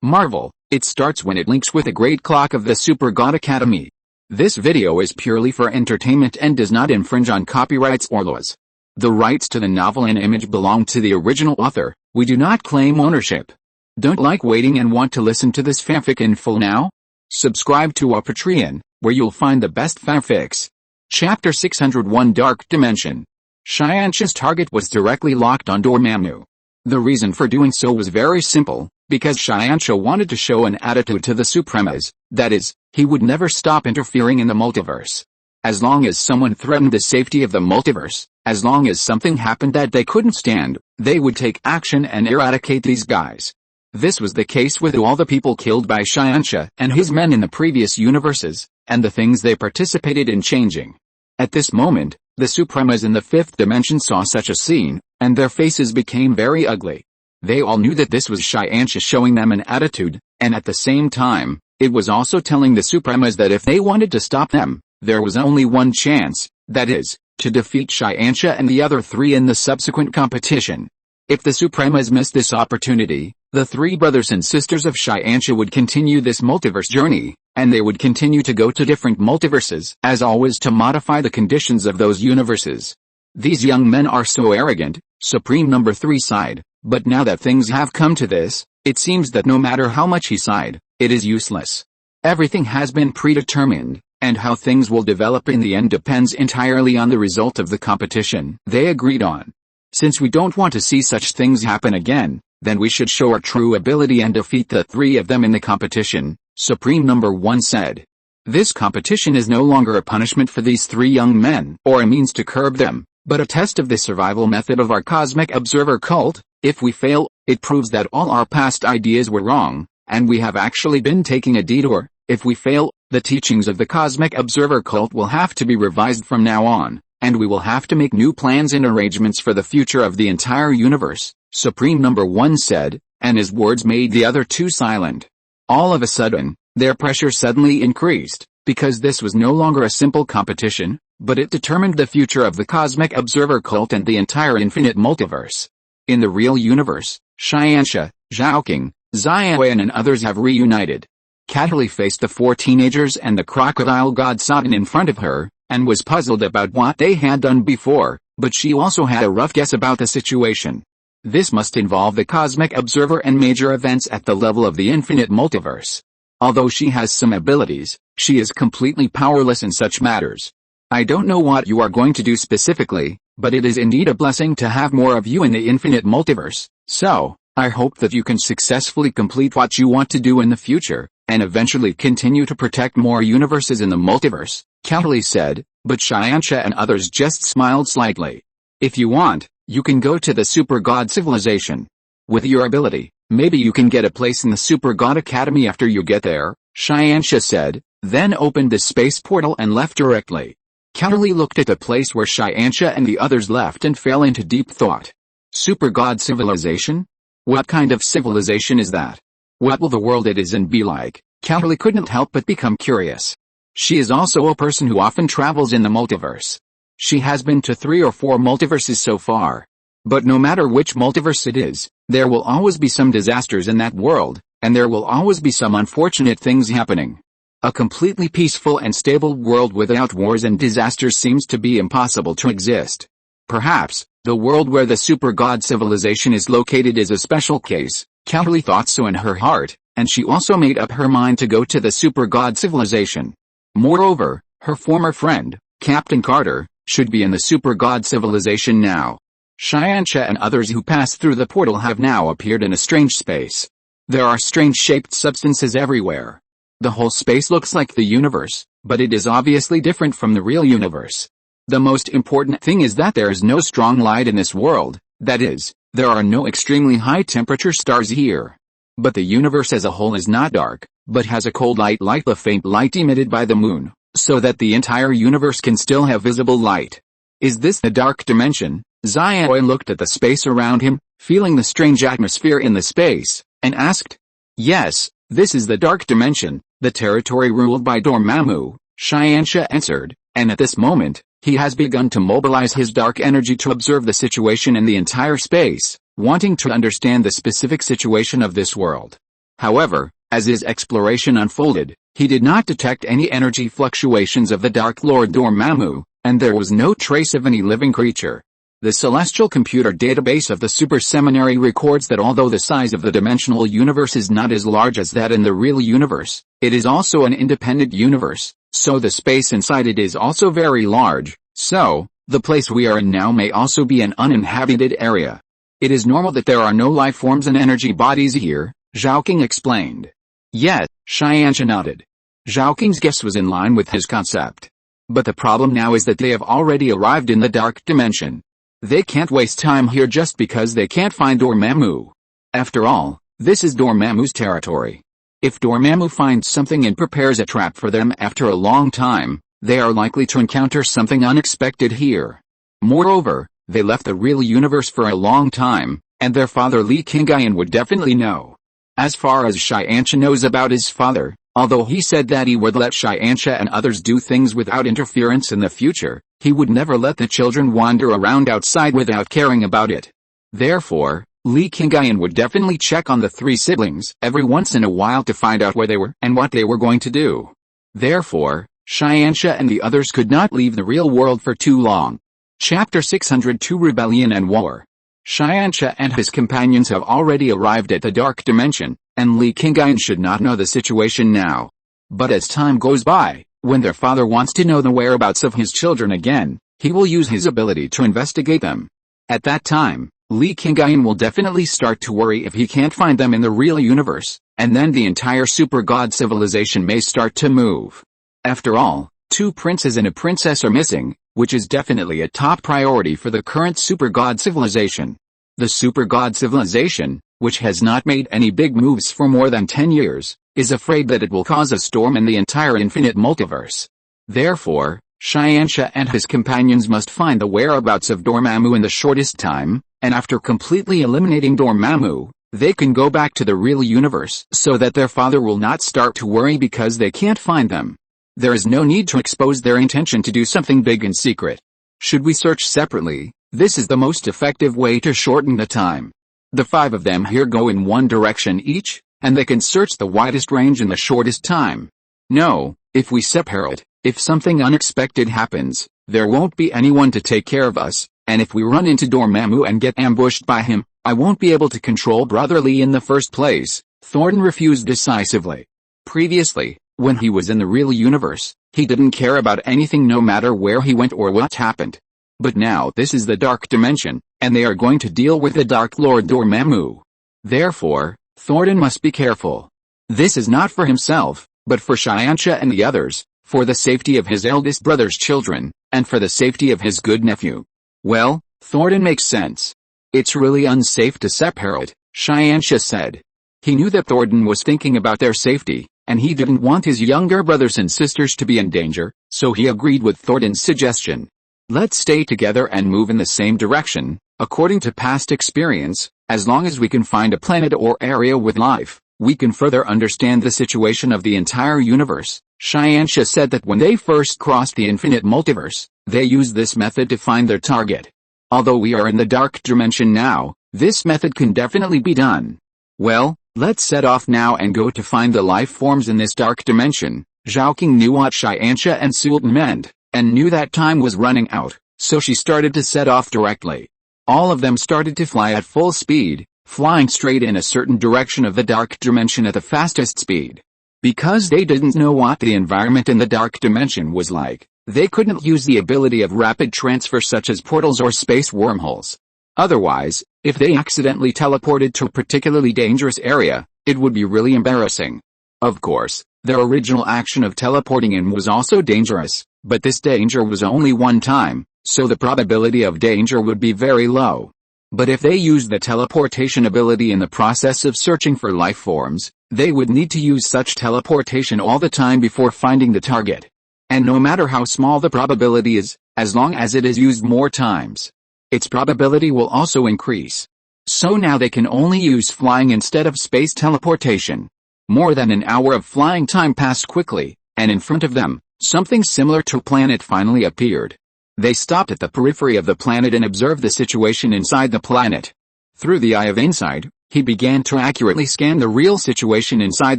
Marvel, it starts when it links with a great clock of the Super God Academy. This video is purely for entertainment and does not infringe on copyrights or laws. The rights to the novel and image belong to the original author. We do not claim ownership. Don't like waiting and want to listen to this fanfic in full now? Subscribe to our Patreon, where you'll find the best fanfics. Chapter 601 Dark Dimension. Xianxia's target was directly locked on Dormammu. The reason for doing so was very simple, because Xianxia wanted to show an attitude to the Supremas, that is, he would never stop interfering in the multiverse. As long as someone threatened the safety of the multiverse, as long as something happened that they couldn't stand, they would take action and eradicate these guys. This was the case with all the people killed by Xianxia and his men in the previous universes, and the things they participated in changing. At this moment, the Supremas in the fifth dimension saw such a scene, and their faces became very ugly. They all knew that this was Xianxia showing them an attitude, and at the same time, it was also telling the Supremas that if they wanted to stop them, there was only one chance, that is, to defeat Xianxia and the other three in the subsequent competition. If the Supremas missed this opportunity, the three brothers and sisters of Xianxia would continue this multiverse journey, and they would continue to go to different multiverses, as always, to modify the conditions of those universes. These young men are so arrogant, Supreme Number 3 sighed, but now that things have come to this, it seems that no matter how much he sighed, it is useless. Everything has been predetermined, and how things will develop in the end depends entirely on the result of the competition they agreed on. Since we don't want to see such things happen again, then we should show our true ability and defeat the three of them in the competition, Supreme Number 1 said. This competition is no longer a punishment for these three young men, or a means to curb them, but a test of the survival method of our Cosmic Observer cult. If we fail, it proves that all our past ideas were wrong, and we have actually been taking a detour. If we fail, the teachings of the Cosmic Observer cult will have to be revised from now on, and we will have to make new plans and arrangements for the future of the entire universe, Supreme Number 1 said, and his words made the other two silent. All of a sudden, their pressure suddenly increased, because this was no longer a simple competition, but it determined the future of the Cosmic Observer cult and the entire infinite multiverse. In the real universe, Xianxia, Zhaoqing, Xiaoyan and others have reunited. Cataly faced the four teenagers and the crocodile god Satan in front of her, and was puzzled about what they had done before, but she also had a rough guess about the situation. This must involve the Cosmic Observer and major events at the level of the infinite multiverse. Although she has some abilities, she is completely powerless in such matters. I don't know what you are going to do specifically, but it is indeed a blessing to have more of you in the infinite multiverse, so, I hope that you can successfully complete what you want to do in the future, and eventually continue to protect more universes in the multiverse, Cataly said, but Xianxia and others just smiled slightly. If you want, you can go to the Super God civilization. With your ability, maybe you can get a place in the Super God Academy after you get there, Xianxia said, then opened the space portal and left directly. Cataly looked at the place where Xianxia and the others left and fell into deep thought. Super God civilization? What kind of civilization is that? What will the world it is in be like? Cataly couldn't help but become curious. She is also a person who often travels in the multiverse. She has been to 3 or 4 multiverses so far. But no matter which multiverse it is, there will always be some disasters in that world, and there will always be some unfortunate things happening. A completely peaceful and stable world without wars and disasters seems to be impossible to exist. Perhaps, the world where the Super God civilization is located is a special case. Cataly thought so in her heart, and she also made up her mind to go to the Super God civilization. Moreover, her former friend, Captain Carter, should be in the Super God civilization now. Xianxia and others who passed through the portal have now appeared in a strange space. There are strange-shaped substances everywhere. The whole space looks like the universe, but it is obviously different from the real universe. The most important thing is that there is no strong light in this world, that is, there are no extremely high-temperature stars here. But the universe as a whole is not dark, but has a cold light like the faint light emitted by the moon, so that the entire universe can still have visible light. Is this the dark dimension? Xiaoyan looked at the space around him, feeling the strange atmosphere in the space, and asked. Yes, this is the dark dimension, the territory ruled by Dormammu, Xianxia answered, and at this moment, he has begun to mobilize his dark energy to observe the situation in the entire space, wanting to understand the specific situation of this world. However, as his exploration unfolded, he did not detect any energy fluctuations of the Dark Lord Dormammu, and there was no trace of any living creature. The Celestial Computer Database of the Super Seminary records that although the size of the dimensional universe is not as large as that in the real universe, it is also an independent universe, so the space inside it is also very large, so, the place we are in now may also be an uninhabited area. It is normal that there are no life forms and energy bodies here, Zhao King explained. Yes, Xianxia nodded. Zhao King's guess was in line with his concept. But the problem now is that they have already arrived in the dark dimension. They can't waste time here just because they can't find Dormammu. After all, this is Dormammu's territory. If Dormammu finds something and prepares a trap for them after a long time, they are likely to encounter something unexpected here. Moreover, they left the real universe for a long time, and their father Li Qingyun would definitely know. As far as Xianxia knows about his father, although he said that he would let Xianxia and others do things without interference in the future, he would never let the children wander around outside without caring about it. Therefore, Li Qingyun would definitely check on the three siblings every once in a while to find out where they were and what they were going to do. Therefore, Xianxia and the others could not leave the real world for too long. Chapter 602 Rebellion and War. Xianxia and his companions have already arrived at the Dark Dimension, and Li Qingyun should not know the situation now. But as time goes by, when their father wants to know the whereabouts of his children again, he will use his ability to investigate them. At that time, Li Qingyun will definitely start to worry if he can't find them in the real universe, and then the entire super god civilization may start to move. After all, 2 princes and a princess are missing, which is definitely a top priority for the current super god civilization. The super god civilization, which has not made any big moves for more than 10 years, is afraid that it will cause a storm in the entire infinite multiverse. Therefore, Xianxia and his companions must find the whereabouts of Dormammu in the shortest time, and after completely eliminating Dormammu, they can go back to the real universe so that their father will not start to worry because they can't find them. There is no need to expose their intention to do something big in secret. Should we search separately, this is the most effective way to shorten the time. The 5 of them here go in one direction each, and they can search the widest range in the shortest time. No, if we separate, if something unexpected happens, there won't be anyone to take care of us, and if we run into Dormammu and get ambushed by him, I won't be able to control Brother Li in the first place, Thornton refused decisively. Previously, when he was in the real universe, he didn't care about anything no matter where he went or what happened. But now this is the Dark Dimension, and they are going to deal with the Dark Lord Dormammu. Therefore, Thornton must be careful. This is not for himself, but for Xianxia and the others, for the safety of his eldest brother's children, and for the safety of his good nephew. Well, Thornton makes sense. It's really unsafe to separate, Xianxia said. He knew that Thornton was thinking about their safety, and he didn't want his younger brothers and sisters to be in danger, so he agreed with Thornton's suggestion. Let's stay together and move in the same direction. According to past experience, as long as we can find a planet or area with life, we can further understand the situation of the entire universe. Xianxia said that when they first crossed the infinite multiverse, they used this method to find their target. Although we are in the Dark Dimension now, this method can definitely be done. Well, let's set off now and go to find the life forms in this Dark Dimension. Zhao King knew what Xianxia and Sultan meant, and knew that time was running out, so she started to set off directly. All of them started to fly at full speed, flying straight in a certain direction of the Dark Dimension at the fastest speed. Because they didn't know what the environment in the Dark Dimension was like, they couldn't use the ability of rapid transfer such as portals or space wormholes. Otherwise, if they accidentally teleported to a particularly dangerous area, it would be really embarrassing. Of course, their original action of teleporting in was also dangerous, but this danger was only one time, so the probability of danger would be very low. But if they used the teleportation ability in the process of searching for life forms, they would need to use such teleportation all the time before finding the target. And no matter how small the probability is, as long as it is used more times, its probability will also increase. So now they can only use flying instead of space teleportation. More than an hour of flying time passed quickly, and in front of them, something similar to a planet finally appeared. They stopped at the periphery of the planet and observed the situation inside the planet. Through the eye of insight, He began to accurately scan the real situation inside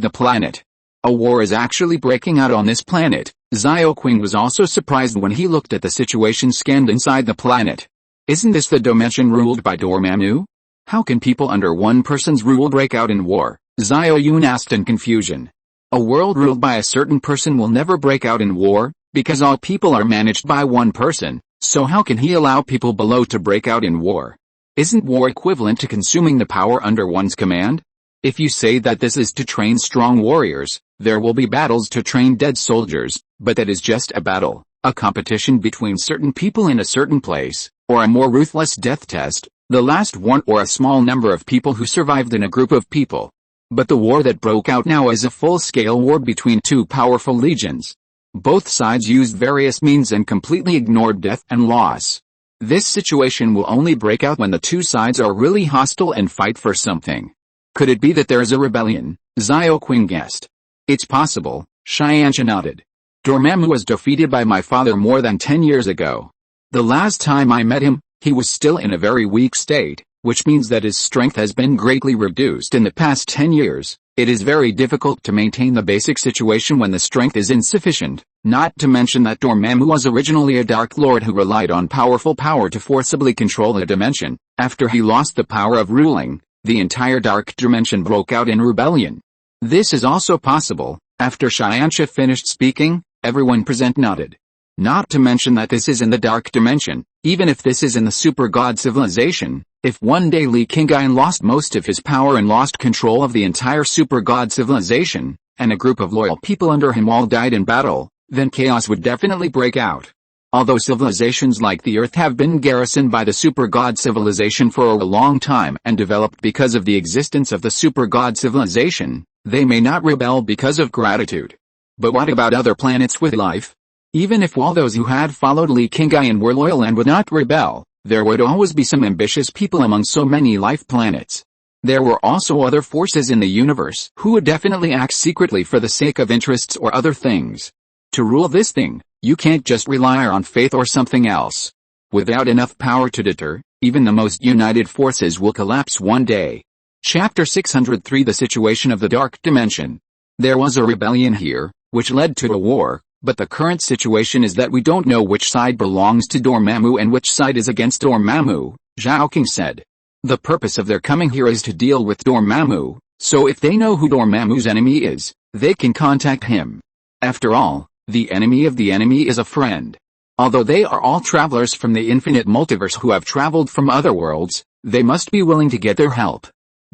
the planet. A war is actually breaking out on this planet. Xiaoqing was also surprised when he looked at the situation scanned inside the planet. Isn't this the dimension ruled by Dormammu? How can people under one person's rule break out in war? Xiaoyun asked in confusion. A world ruled by a certain person will never break out in war, because all people are managed by one person, so how can he allow people below to break out in war? Isn't war equivalent to consuming the power under one's command? If you say that this is to train strong warriors, there will be battles to train dead soldiers, but that is just a battle, a competition between certain people in a certain place, or a more ruthless death test, the last one or a small number of people who survived in a group of people. But the war that broke out now is a full-scale war between two powerful legions. Both sides used various means and completely ignored death and loss. This situation will only break out when the two sides are really hostile and fight for something. Could it be that there is a rebellion? Xiaoqing guessed. It's possible, Xianxia nodded. Dormammu was defeated by my father more than 10 years ago. The last time I met him, he was still in a very weak state, which means that his strength has been greatly reduced in the past 10 years. It is very difficult to maintain the basic situation when the strength is insufficient, not to mention that Dormammu was originally a Dark Lord who relied on powerful power to forcibly control the dimension. After he lost the power of ruling, the entire Dark Dimension broke out in rebellion. This is also possible. After Xianxia finished speaking, everyone present nodded. Not to mention that this is in the Dark Dimension. Even if this is in the Super God civilization, if one day Li Qingyun lost most of his power and lost control of the entire Super God civilization, and a group of loyal people under him all died in battle, then chaos would definitely break out. Although civilizations like the Earth have been garrisoned by the Super God civilization for a long time and developed because of the existence of the Super God civilization, they may not rebel because of gratitude. But what about other planets with life? Even if all those who had followed Li Qingyun were loyal and would not rebel, there would always be some ambitious people among so many life planets. There were also other forces in the universe who would definitely act secretly for the sake of interests or other things. To rule this thing, you can't just rely on faith or something else. Without enough power to deter, even the most united forces will collapse one day. Chapter 603 The Situation of the Dark Dimension. There was a rebellion here, which led to a war. But the current situation is that we don't know which side belongs to Dormammu and which side is against Dormammu, Xiaoqing said. The purpose of their coming here is to deal with Dormammu, so if they know who Dormammu's enemy is, they can contact him. After all, the enemy of the enemy is a friend. Although they are all travelers from the infinite multiverse who have traveled from other worlds, they must be willing to get their help.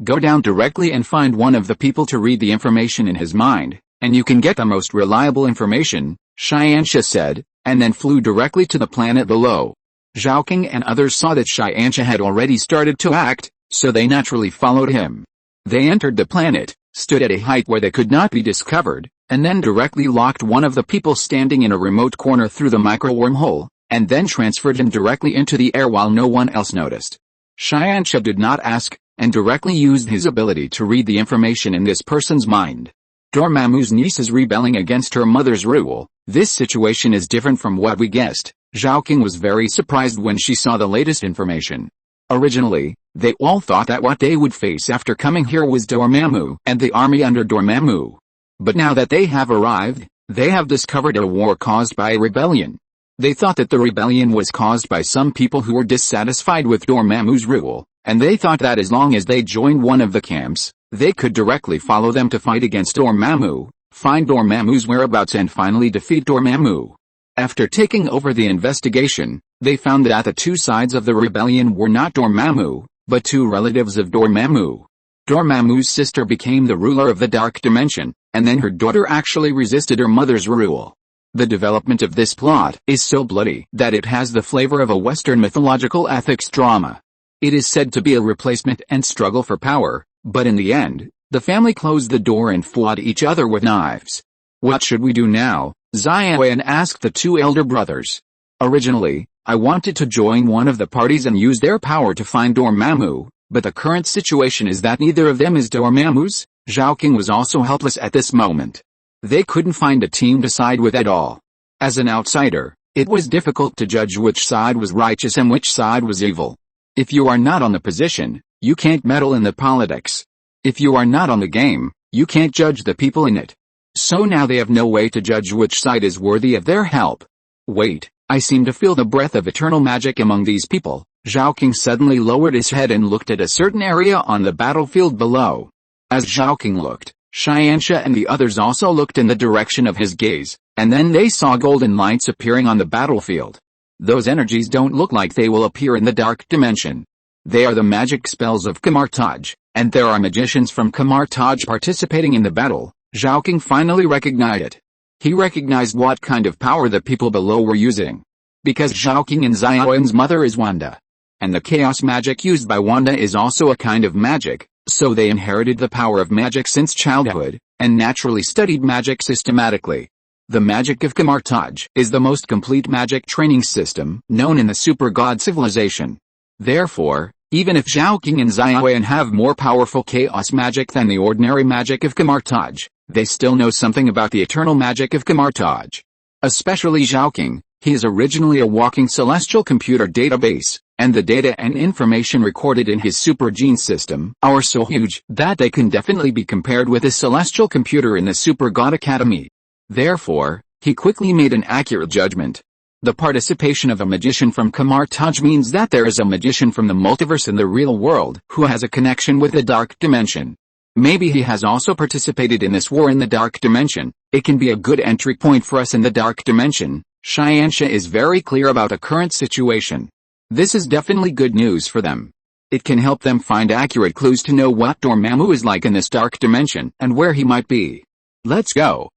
Go down directly and find one of the people to read the information in his mind, and you can get the most reliable information, Xianxia said, and then flew directly to the planet below. Xiaoqing and others saw that Xianxia had already started to act, so they naturally followed him. They entered the planet, stood at a height where they could not be discovered, and then directly locked one of the people standing in a remote corner through the micro-wormhole, and then transferred him directly into the air while no one else noticed. Xianxia did not ask, and directly used his ability to read the information in this person's mind. Dormammu's niece is rebelling against her mother's rule. This situation is different from what we guessed. Xiaoqing was very surprised when she saw the latest information. Originally, they all thought that what they would face after coming here was Dormammu and the army under Dormammu. But now that they have arrived, they have discovered a war caused by a rebellion. They thought that the rebellion was caused by some people who were dissatisfied with Dormammu's rule, and they thought that as long as they joined one of the camps, they could directly follow them to fight against Dormammu, find Dormammu's whereabouts and finally defeat Dormammu. After taking over the investigation, they found that the two sides of the rebellion were not Dormammu, but two relatives of Dormammu. Dormammu's sister became the ruler of the Dark Dimension, and then her daughter actually resisted her mother's rule. The development of this plot is so bloody that it has the flavor of a Western mythological ethics drama. It is said to be a replacement and struggle for power, but in the end, the family closed the door and fought each other with knives. What should we do now? Xiaoyan asked the two elder brothers. Originally, I wanted to join one of the parties and use their power to find Dormammu, but the current situation is that neither of them is Dormammu's. Xiaoqing was also helpless at this moment. They couldn't find a team to side with at all. As an outsider, it was difficult to judge which side was righteous and which side was evil. If you are not on the position, You can't meddle in the politics. If you are not on the game, you can't judge the people in it. So now they have no way to judge which side is worthy of their help. Wait, I seem to feel the breath of eternal magic among these people. Zhao King suddenly lowered his head and looked at a certain area on the battlefield below. As Zhao King looked, Xianxia and the others also looked in the direction of his gaze, and then they saw golden lights appearing on the battlefield. Those energies don't look like they will appear in the dark dimension. They are the magic spells of Kamartaj, and there are magicians from Kamartaj participating in the battle. Zhao King finally recognized it. He recognized what kind of power the people below were using. Because Zhao King and Xiaoyan's mother is Wanda. And the chaos magic used by Wanda is also a kind of magic, so they inherited the power of magic since childhood, and naturally studied magic systematically. The magic of Kamartaj is the most complete magic training system known in the super god civilization. Therefore, even if Zhao King and Xiaoyan have more powerful chaos magic than the ordinary magic of Kamartaj, they still know something about the eternal magic of Kamartaj. Especially Zhao King, he is originally a walking celestial computer database, and the data and information recorded in his super gene system are so huge that they can definitely be compared with a celestial computer in the Super God Academy. Therefore, he quickly made an accurate judgment. The participation of a magician from Kamartaj means that there is a magician from the multiverse in the real world who has a connection with the dark dimension. Maybe he has also participated in this war in the dark dimension. It can be a good entry point for us in the dark dimension. Xianxia is very clear about the current situation. This is definitely good news for them. It can help them find accurate clues to know what Dormammu is like in this dark dimension and where he might be. Let's go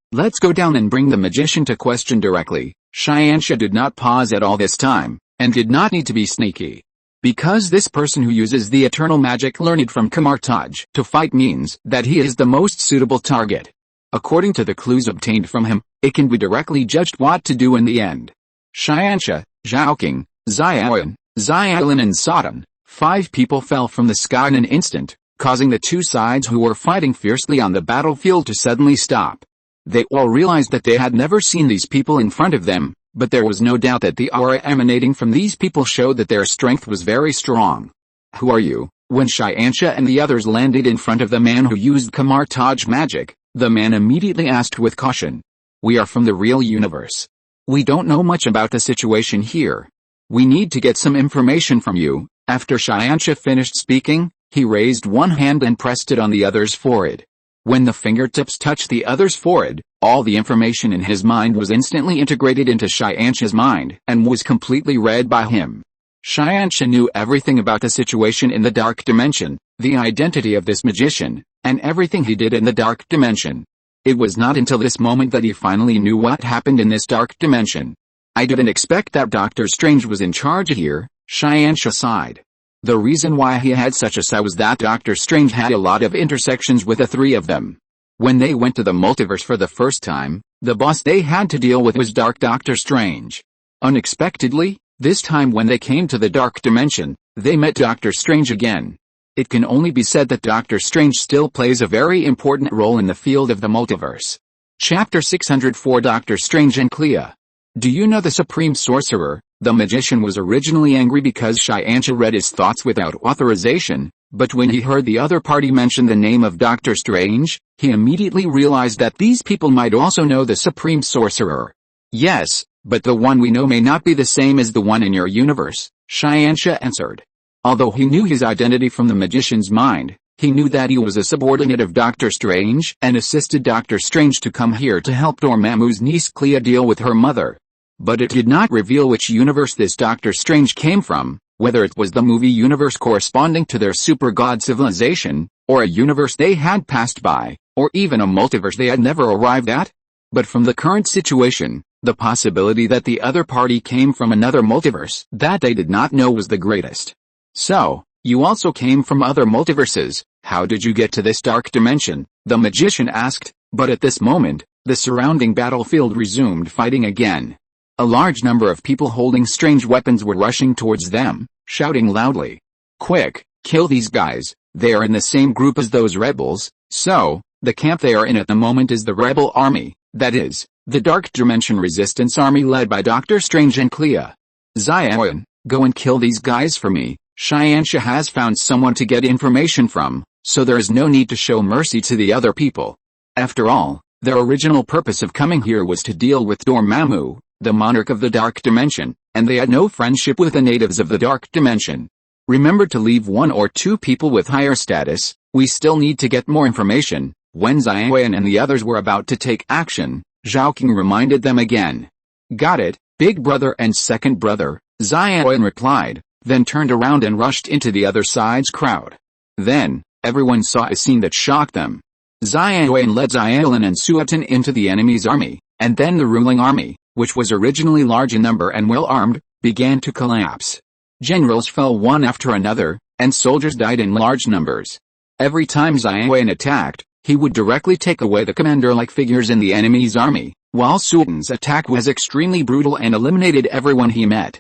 down and bring the magician to question directly. Xianxia did not pause at all this time, and did not need to be sneaky. Because this person who uses the eternal magic learned from Kamartaj to fight means that he is the most suitable target. According to the clues obtained from him, it can be directly judged what to do in the end. Xianxia, Zhao King, Xiaoyan, Xiaolin and Satan, 5 people fell from the sky in an instant, causing the two sides who were fighting fiercely on the battlefield to suddenly stop. They all realized that they had never seen these people in front of them, but there was no doubt that the aura emanating from these people showed that their strength was very strong. Who are you? When Xianxia and the others landed in front of the man who used Kamartaj magic, the man immediately asked with caution. We are from the real universe. We don't know much about the situation here. We need to get some information from you. After Xianxia finished speaking, he raised one hand and pressed it on the other's forehead. When the fingertips touched the other's forehead, all the information in his mind was instantly integrated into Xianxia's mind and was completely read by him. Xianxia knew everything about the situation in the dark dimension, the identity of this magician, and everything he did in the dark dimension. It was not until this moment that he finally knew what happened in this dark dimension. I didn't expect that Doctor Strange was in charge here, Xianxia sighed. The reason why he had such a say was that Doctor Strange had a lot of intersections with the 3 of them. When they went to the multiverse for the first time, the boss they had to deal with was Dark Doctor Strange. Unexpectedly, this time when they came to the dark dimension, they met Doctor Strange again. It can only be said that Doctor Strange still plays a very important role in the field of the multiverse. Chapter 604 Doctor Strange and Clea. Do you know the Supreme Sorcerer? The magician was originally angry because Xianxia read his thoughts without authorization, but when he heard the other party mention the name of Doctor Strange, he immediately realized that these people might also know the Supreme Sorcerer. Yes, but the one we know may not be the same as the one in your universe, Xianxia answered. Although he knew his identity from the magician's mind, he knew that he was a subordinate of Doctor Strange and assisted Doctor Strange to come here to help Dormammu's niece Clea deal with her mother. But it did not reveal which universe this Doctor Strange came from, whether it was the movie universe corresponding to their super god civilization, or a universe they had passed by, or even a multiverse they had never arrived at. But from the current situation, the possibility that the other party came from another multiverse that they did not know was the greatest. So, you also came from other multiverses. How did you get to this dark dimension? The magician asked, but at this moment, the surrounding battlefield resumed fighting again. A large number of people holding strange weapons were rushing towards them, shouting loudly. Quick, kill these guys, they are in the same group as those rebels. So, the camp they are in at the moment is the rebel army, that is, the Dark Dimension Resistance Army led by Doctor Strange and Clea. Xiaoyan, go and kill these guys for me, Xianxia has found someone to get information from, so there is no need to show mercy to the other people. After all, their original purpose of coming here was to deal with Dormammu, the monarch of the Dark Dimension, and they had no friendship with the natives of the Dark Dimension. Remember to leave one or two people with higher status. We still need to get more information. When Xianxia and the others were about to take action, Zhao King reminded them again. Got it, big brother and second brother, Xianxia replied, then turned around and rushed into the other side's crowd. Then, everyone saw a scene that shocked them. Xianxia led Xiaolin and Suotin into the enemy's army, and then the ruling army, which was originally large in number and well armed, began to collapse. Generals fell one after another, and soldiers died in large numbers. Every time Xianxia attacked, he would directly take away the commander-like figures in the enemy's army, while Suotin's attack was extremely brutal and eliminated everyone he met.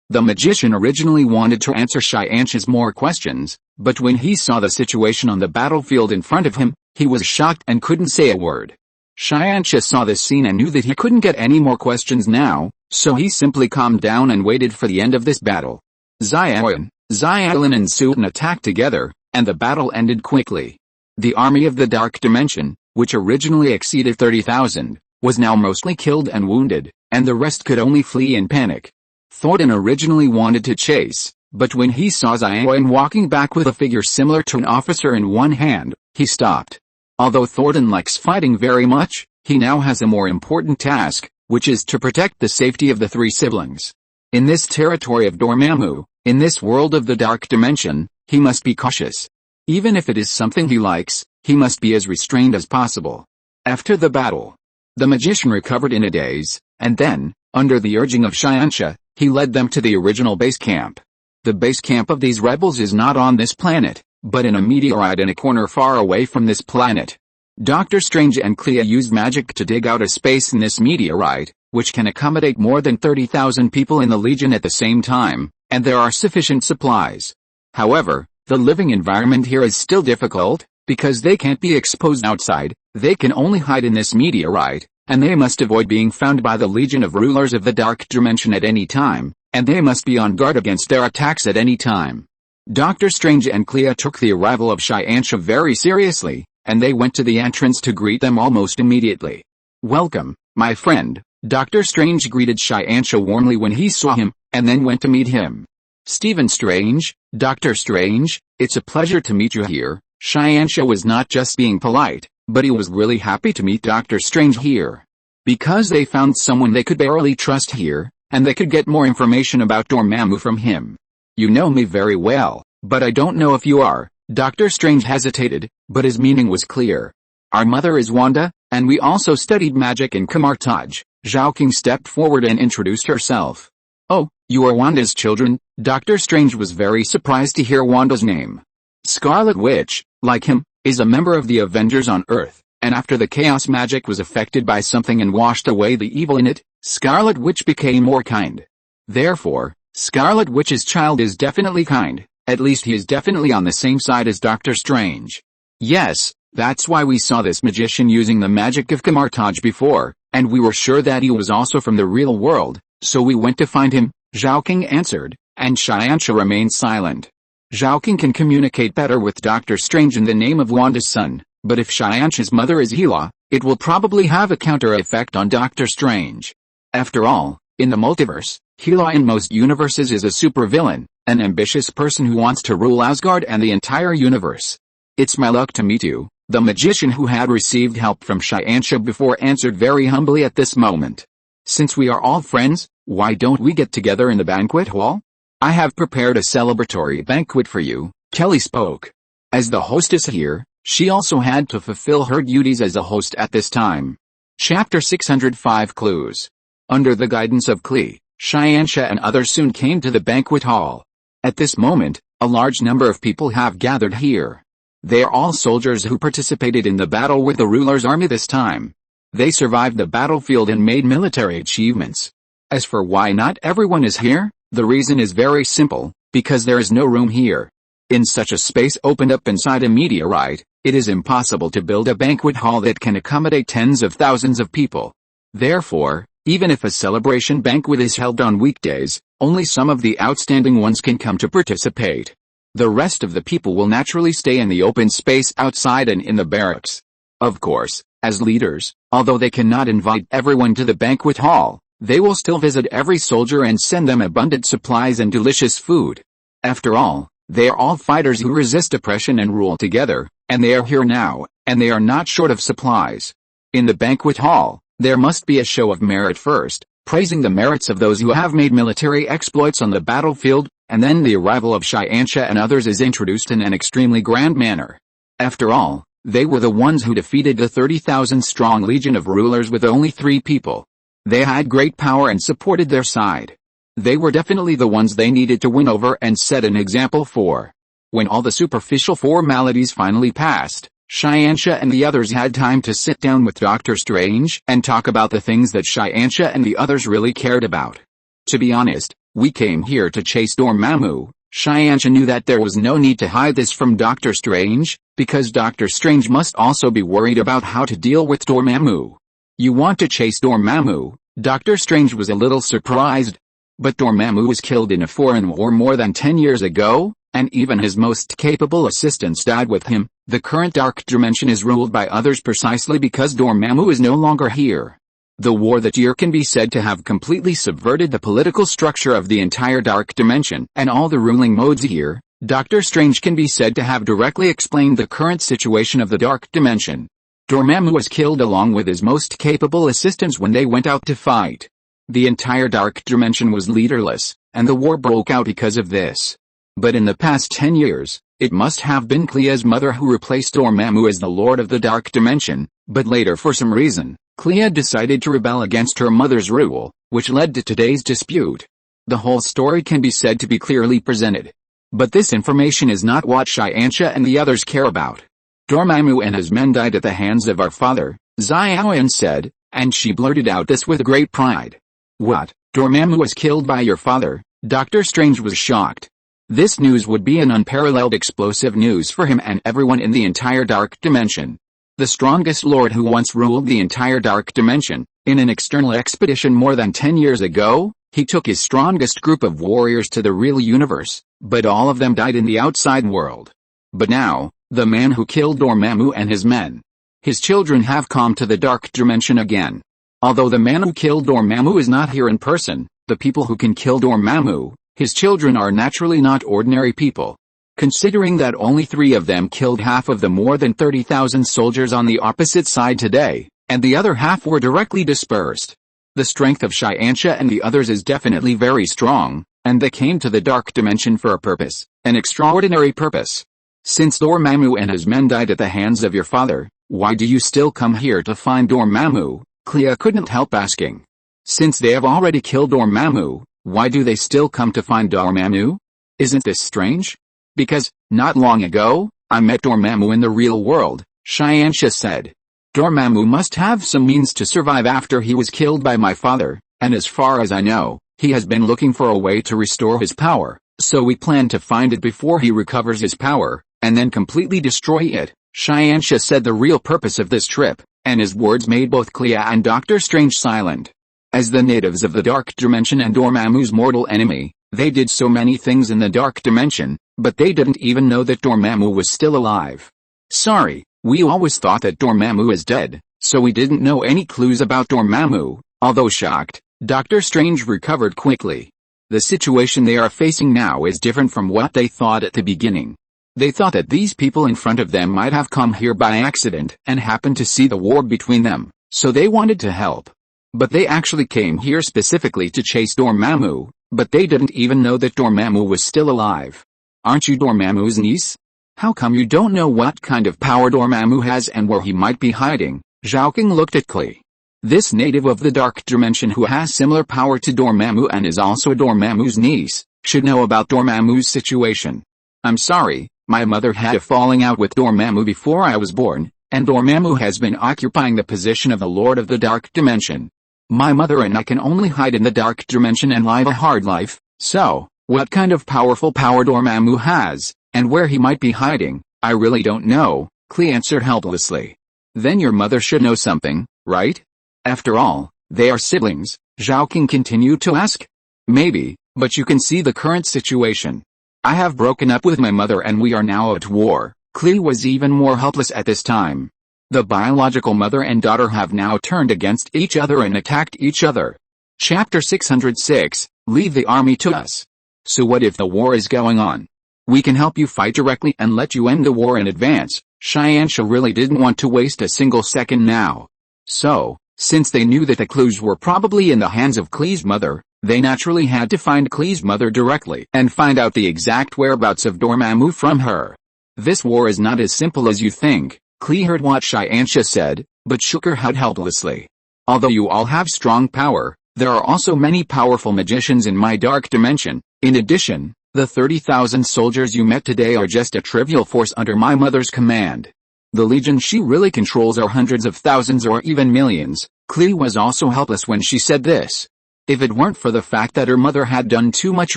The magician originally wanted to answer Xianxia's more questions, but when he saw the situation on the battlefield in front of him, he was shocked and couldn't say a word. Xianxia saw this scene and knew that he couldn't get any more questions now, so he simply calmed down and waited for the end of this battle. Xiaolin and Suotin attacked together, and the battle ended quickly. The army of the Dark Dimension, which originally exceeded 30,000, was now mostly killed and wounded, and the rest could only flee in panic. Thornton originally wanted to chase, but when he saw Xiaolin walking back with a figure similar to an officer in one hand, he stopped. Although Thornton likes fighting very much, he now has a more important task, which is to protect the safety of the three siblings. In this territory of Dormammu, in this world of the Dark Dimension, he must be cautious. Even if it is something he likes, he must be as restrained as possible. After the battle, the magician recovered in a daze, and then, under the urging of Xianxia, he led them to the original base camp. The base camp of these rebels is not on this planet, but in a meteorite in a corner far away from this planet. Doctor Strange and Clea used magic to dig out a space in this meteorite, which can accommodate more than 30,000 people in the Legion at the same time, and there are sufficient supplies. However, the living environment here is still difficult, because they can't be exposed outside, they can only hide in this meteorite, and they must avoid being found by the Legion of Rulers of the Dark Dimension at any time, and they must be on guard against their attacks at any time. Doctor Strange and Clea took the arrival of Xianxia very seriously, and they went to the entrance to greet them almost immediately. Welcome, my friend, Doctor Strange greeted Xianxia warmly when he saw him, and then went to meet him. Stephen Strange, Doctor Strange, it's a pleasure to meet you here. Xianxia was not just being polite, but he was really happy to meet Doctor Strange here. Because they found someone they could barely trust here, and they could get more information about Dormammu from him. You know me very well, but I don't know if you are. Doctor Strange hesitated, but his meaning was clear. Our mother is Wanda, and we also studied magic in Camartage. Zhao King stepped forward and introduced herself. Oh, you are Wanda's children? Doctor Strange was very surprised to hear Wanda's name. Scarlet Witch, like him, is a member of the Avengers on Earth, and after the chaos magic was affected by something and washed away the evil in it, Scarlet Witch became more kind. Therefore, Scarlet Witch's child is definitely kind, at least he is definitely on the same side as Doctor Strange. Yes, that's why we saw this magician using the magic of Camartage before, and we were sure that he was also from the real world, so we went to find him, Zhao King answered, and Xianxia remained silent. Zhao King can communicate better with Doctor Strange in the name of Wanda's son, but if Xianxia's mother is Hela, it will probably have a counter effect on Doctor Strange. After all, in the multiverse, Hela in most universes is a supervillain, an ambitious person who wants to rule Asgard and the entire universe. It's my luck to meet you. The magician who had received help from Xianxia before answered very humbly at this moment. Since we are all friends, why don't we get together in the banquet hall? I have prepared a celebratory banquet for you, Kelly spoke. As the hostess here, she also had to fulfill her duties as a host at this time. Chapter 605 Clues. Under the guidance of Klee, Xianxia and others soon came to the banquet hall. At this moment, a large number of people have gathered here. They are all soldiers who participated in the battle with the ruler's army this time. They survived the battlefield and made military achievements. As for why not everyone is here, the reason is very simple, because there is no room here. In such a space opened up inside a meteorite, it is impossible to build a banquet hall that can accommodate tens of thousands of people. Therefore, Even if a celebration banquet is held on weekdays, only some of the outstanding ones can come to participate. The rest of the people will naturally stay in the open space outside and in the barracks. Of course, as leaders, although they cannot invite everyone to the banquet hall, they will still visit every soldier and send them abundant supplies and delicious food. After all, they are all fighters who resist oppression and rule together, and they are here now, and they are not short of supplies. In the banquet hall, there must be a show of merit first, praising the merits of those who have made military exploits on the battlefield, and then the arrival of Xianxia and others is introduced in an extremely grand manner. After all, they were the ones who defeated the 30,000-strong legion of rulers with only 3 people. They had great power and supported their side. They were definitely the ones they needed to win over and set an example for. When all the superficial formalities finally passed, Xianxia and the others had time to sit down with Doctor Strange and talk about the things that Xianxia and the others really cared about. To be honest, we came here to chase Dormammu. Xianxia knew that there was no need to hide this from Doctor Strange, because Doctor Strange must also be worried about how to deal with Dormammu. You want to chase Dormammu? Doctor Strange was a little surprised. But Dormammu was killed in a foreign war more than 10 years ago, and even his most capable assistants died with him. The current Dark Dimension is ruled by others precisely because Dormammu is no longer here. The war that year can be said to have completely subverted the political structure of the entire Dark Dimension and all the ruling modes here. Doctor Strange can be said to have directly explained the current situation of the Dark Dimension. Dormammu was killed along with his most capable assistants when they went out to fight. The entire Dark Dimension was leaderless, and the war broke out because of this. But in the past 10 years, it must have been Clea's mother who replaced Dormammu as the Lord of the Dark Dimension, but later for some reason, Clea decided to rebel against her mother's rule, which led to today's dispute. The whole story can be said to be clearly presented. But this information is not what Xianxia and the others care about. Dormammu and his men died at the hands of our father, Xiaoyan said, and she blurted out this with great pride. What? Dormammu was killed by your father? Doctor Strange was shocked. This news would be an unparalleled explosive news for him and everyone in the entire Dark Dimension. The strongest lord who once ruled the entire Dark Dimension, in an external expedition more than 10 years ago, he took his strongest group of warriors to the real universe, but all of them died in the outside world. But now, the man who killed Dormammu and his men, his children have come to the Dark Dimension again. Although the man who killed Dormammu is not here in person, the people who can kill Dormammu, his children, are naturally not ordinary people. Considering that only 3 of them killed half of the more than 30,000 soldiers on the opposite side today, and the other half were directly dispersed. The strength of Xianxia and the others is definitely very strong, and they came to the Dark Dimension for a purpose, an extraordinary purpose. Since Dormammu and his men died at the hands of your father, why do you still come here to find Dormammu? Clea couldn't help asking. Since they have already killed Dormammu, why do they still come to find Dormammu? Isn't this strange? Because, not long ago, I met Dormammu in the real world, Xianxia said. Dormammu must have some means to survive after he was killed by my father, and as far as I know, he has been looking for a way to restore his power, so we plan to find it before he recovers his power, and then completely destroy it. Xianxia said the real purpose of this trip, and his words made both Clea and Doctor Strange silent. As the natives of the Dark Dimension and Dormammu's mortal enemy, they did so many things in the Dark Dimension, but they didn't even know that Dormammu was still alive. Sorry, we always thought that Dormammu is dead, so we didn't know any clues about Dormammu. Although shocked, Doctor Strange recovered quickly. The situation they are facing now is different from what they thought at the beginning. They thought that these people in front of them might have come here by accident and happened to see the war between them, so they wanted to help. But they actually came here specifically to chase Dormammu, but they didn't even know that Dormammu was still alive. Aren't you Dormammu's niece? How come you don't know what kind of power Dormammu has and where he might be hiding? Zhaoking looked at Clea. This native of the Dark Dimension who has similar power to Dormammu and is also Dormammu's niece, should know about Dormammu's situation. I'm sorry, my mother had a falling out with Dormammu before I was born, and Dormammu has been occupying the position of the Lord of the Dark Dimension. My mother and I can only hide in the Dark Dimension and live a hard life, so, what kind of powerful power Dormammu has, and where he might be hiding, I really don't know, Clea answered helplessly. Then your mother should know something, right? After all, They are siblings, Zhao King continued to ask. Maybe, but you can see the current situation. I have broken up with my mother and we are now at war. Li was even more helpless at this time. The biological mother and daughter have now turned against each other and attacked each other. Chapter 606, Leave the army to us. So what if the war is going on? We can help you fight directly and let you end the war in advance. Xianxia really didn't want to waste a single second now. So, since they knew that the clues were probably in the hands of Li's mother, they naturally had to find Li's mother directly and find out the exact whereabouts of Dormammu from her. This war is not as simple as you think. Li heard what Xianxia said, but shook her head helplessly. Although you all have strong power, there are also many powerful magicians in my dark dimension. In addition, the 30,000 soldiers you met today are just a trivial force under my mother's command. The legion she really controls are hundreds of thousands or even millions. Li was also helpless when she said this. If it weren't for the fact that her mother had done too much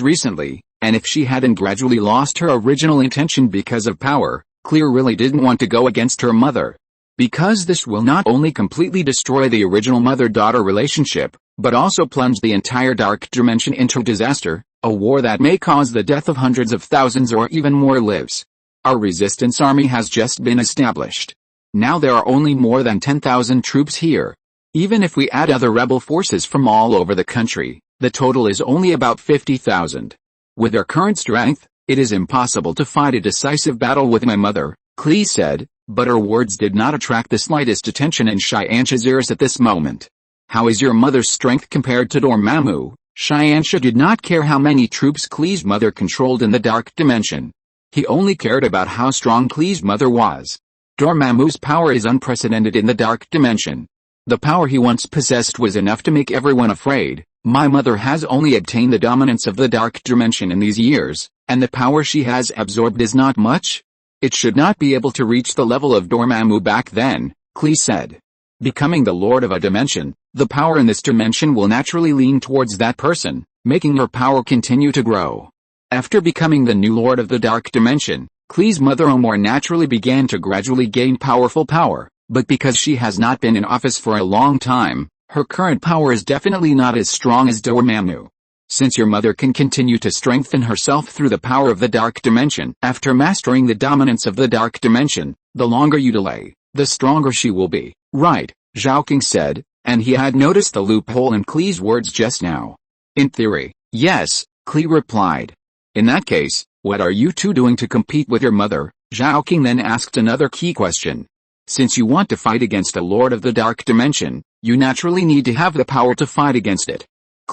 recently, and if she hadn't gradually lost her original intention because of power, Li really didn't want to go against her mother. Because this will not only completely destroy the original mother-daughter relationship, but also plunge the entire dark dimension into disaster, a war that may cause the death of hundreds of thousands or even more lives. Our resistance army has just been established. Now there are only more than 10,000 troops here. Even if we add other rebel forces from all over the country, the total is only about 50,000. With our current strength, it is impossible to fight a decisive battle with my mother, Li said, but her words did not attract the slightest attention in Xianxia's ears at this moment. How is your mother's strength compared to Dormammu? Xianxia did not care how many troops Li's mother controlled in the dark dimension. He only cared about how strong Li's mother was. Dormammu's power is unprecedented in the dark dimension. The power he once possessed was enough to make everyone afraid. My mother has only obtained the dominance of the dark dimension in these years, and the power she has absorbed is not much. It should not be able to reach the level of Dormammu back then, Li said. Becoming the lord of a dimension, the power in this dimension will naturally lean towards that person, making her power continue to grow. After becoming the new lord of the dark dimension, Li's mother Omar naturally began to gradually gain powerful power, but because she has not been in office for a long time, her current power is definitely not as strong as Dormammu. Since your mother can continue to strengthen herself through the power of the dark dimension after mastering the dominance of the dark dimension, the longer you delay, the stronger she will be. Right, Zhao King said, and he had noticed the loophole in Li's words just now. In theory, yes, Li replied. In that case, what are you two doing to compete with your mother? Zhao King then asked another key question. Since you want to fight against a lord of the dark dimension, you naturally need to have the power to fight against it.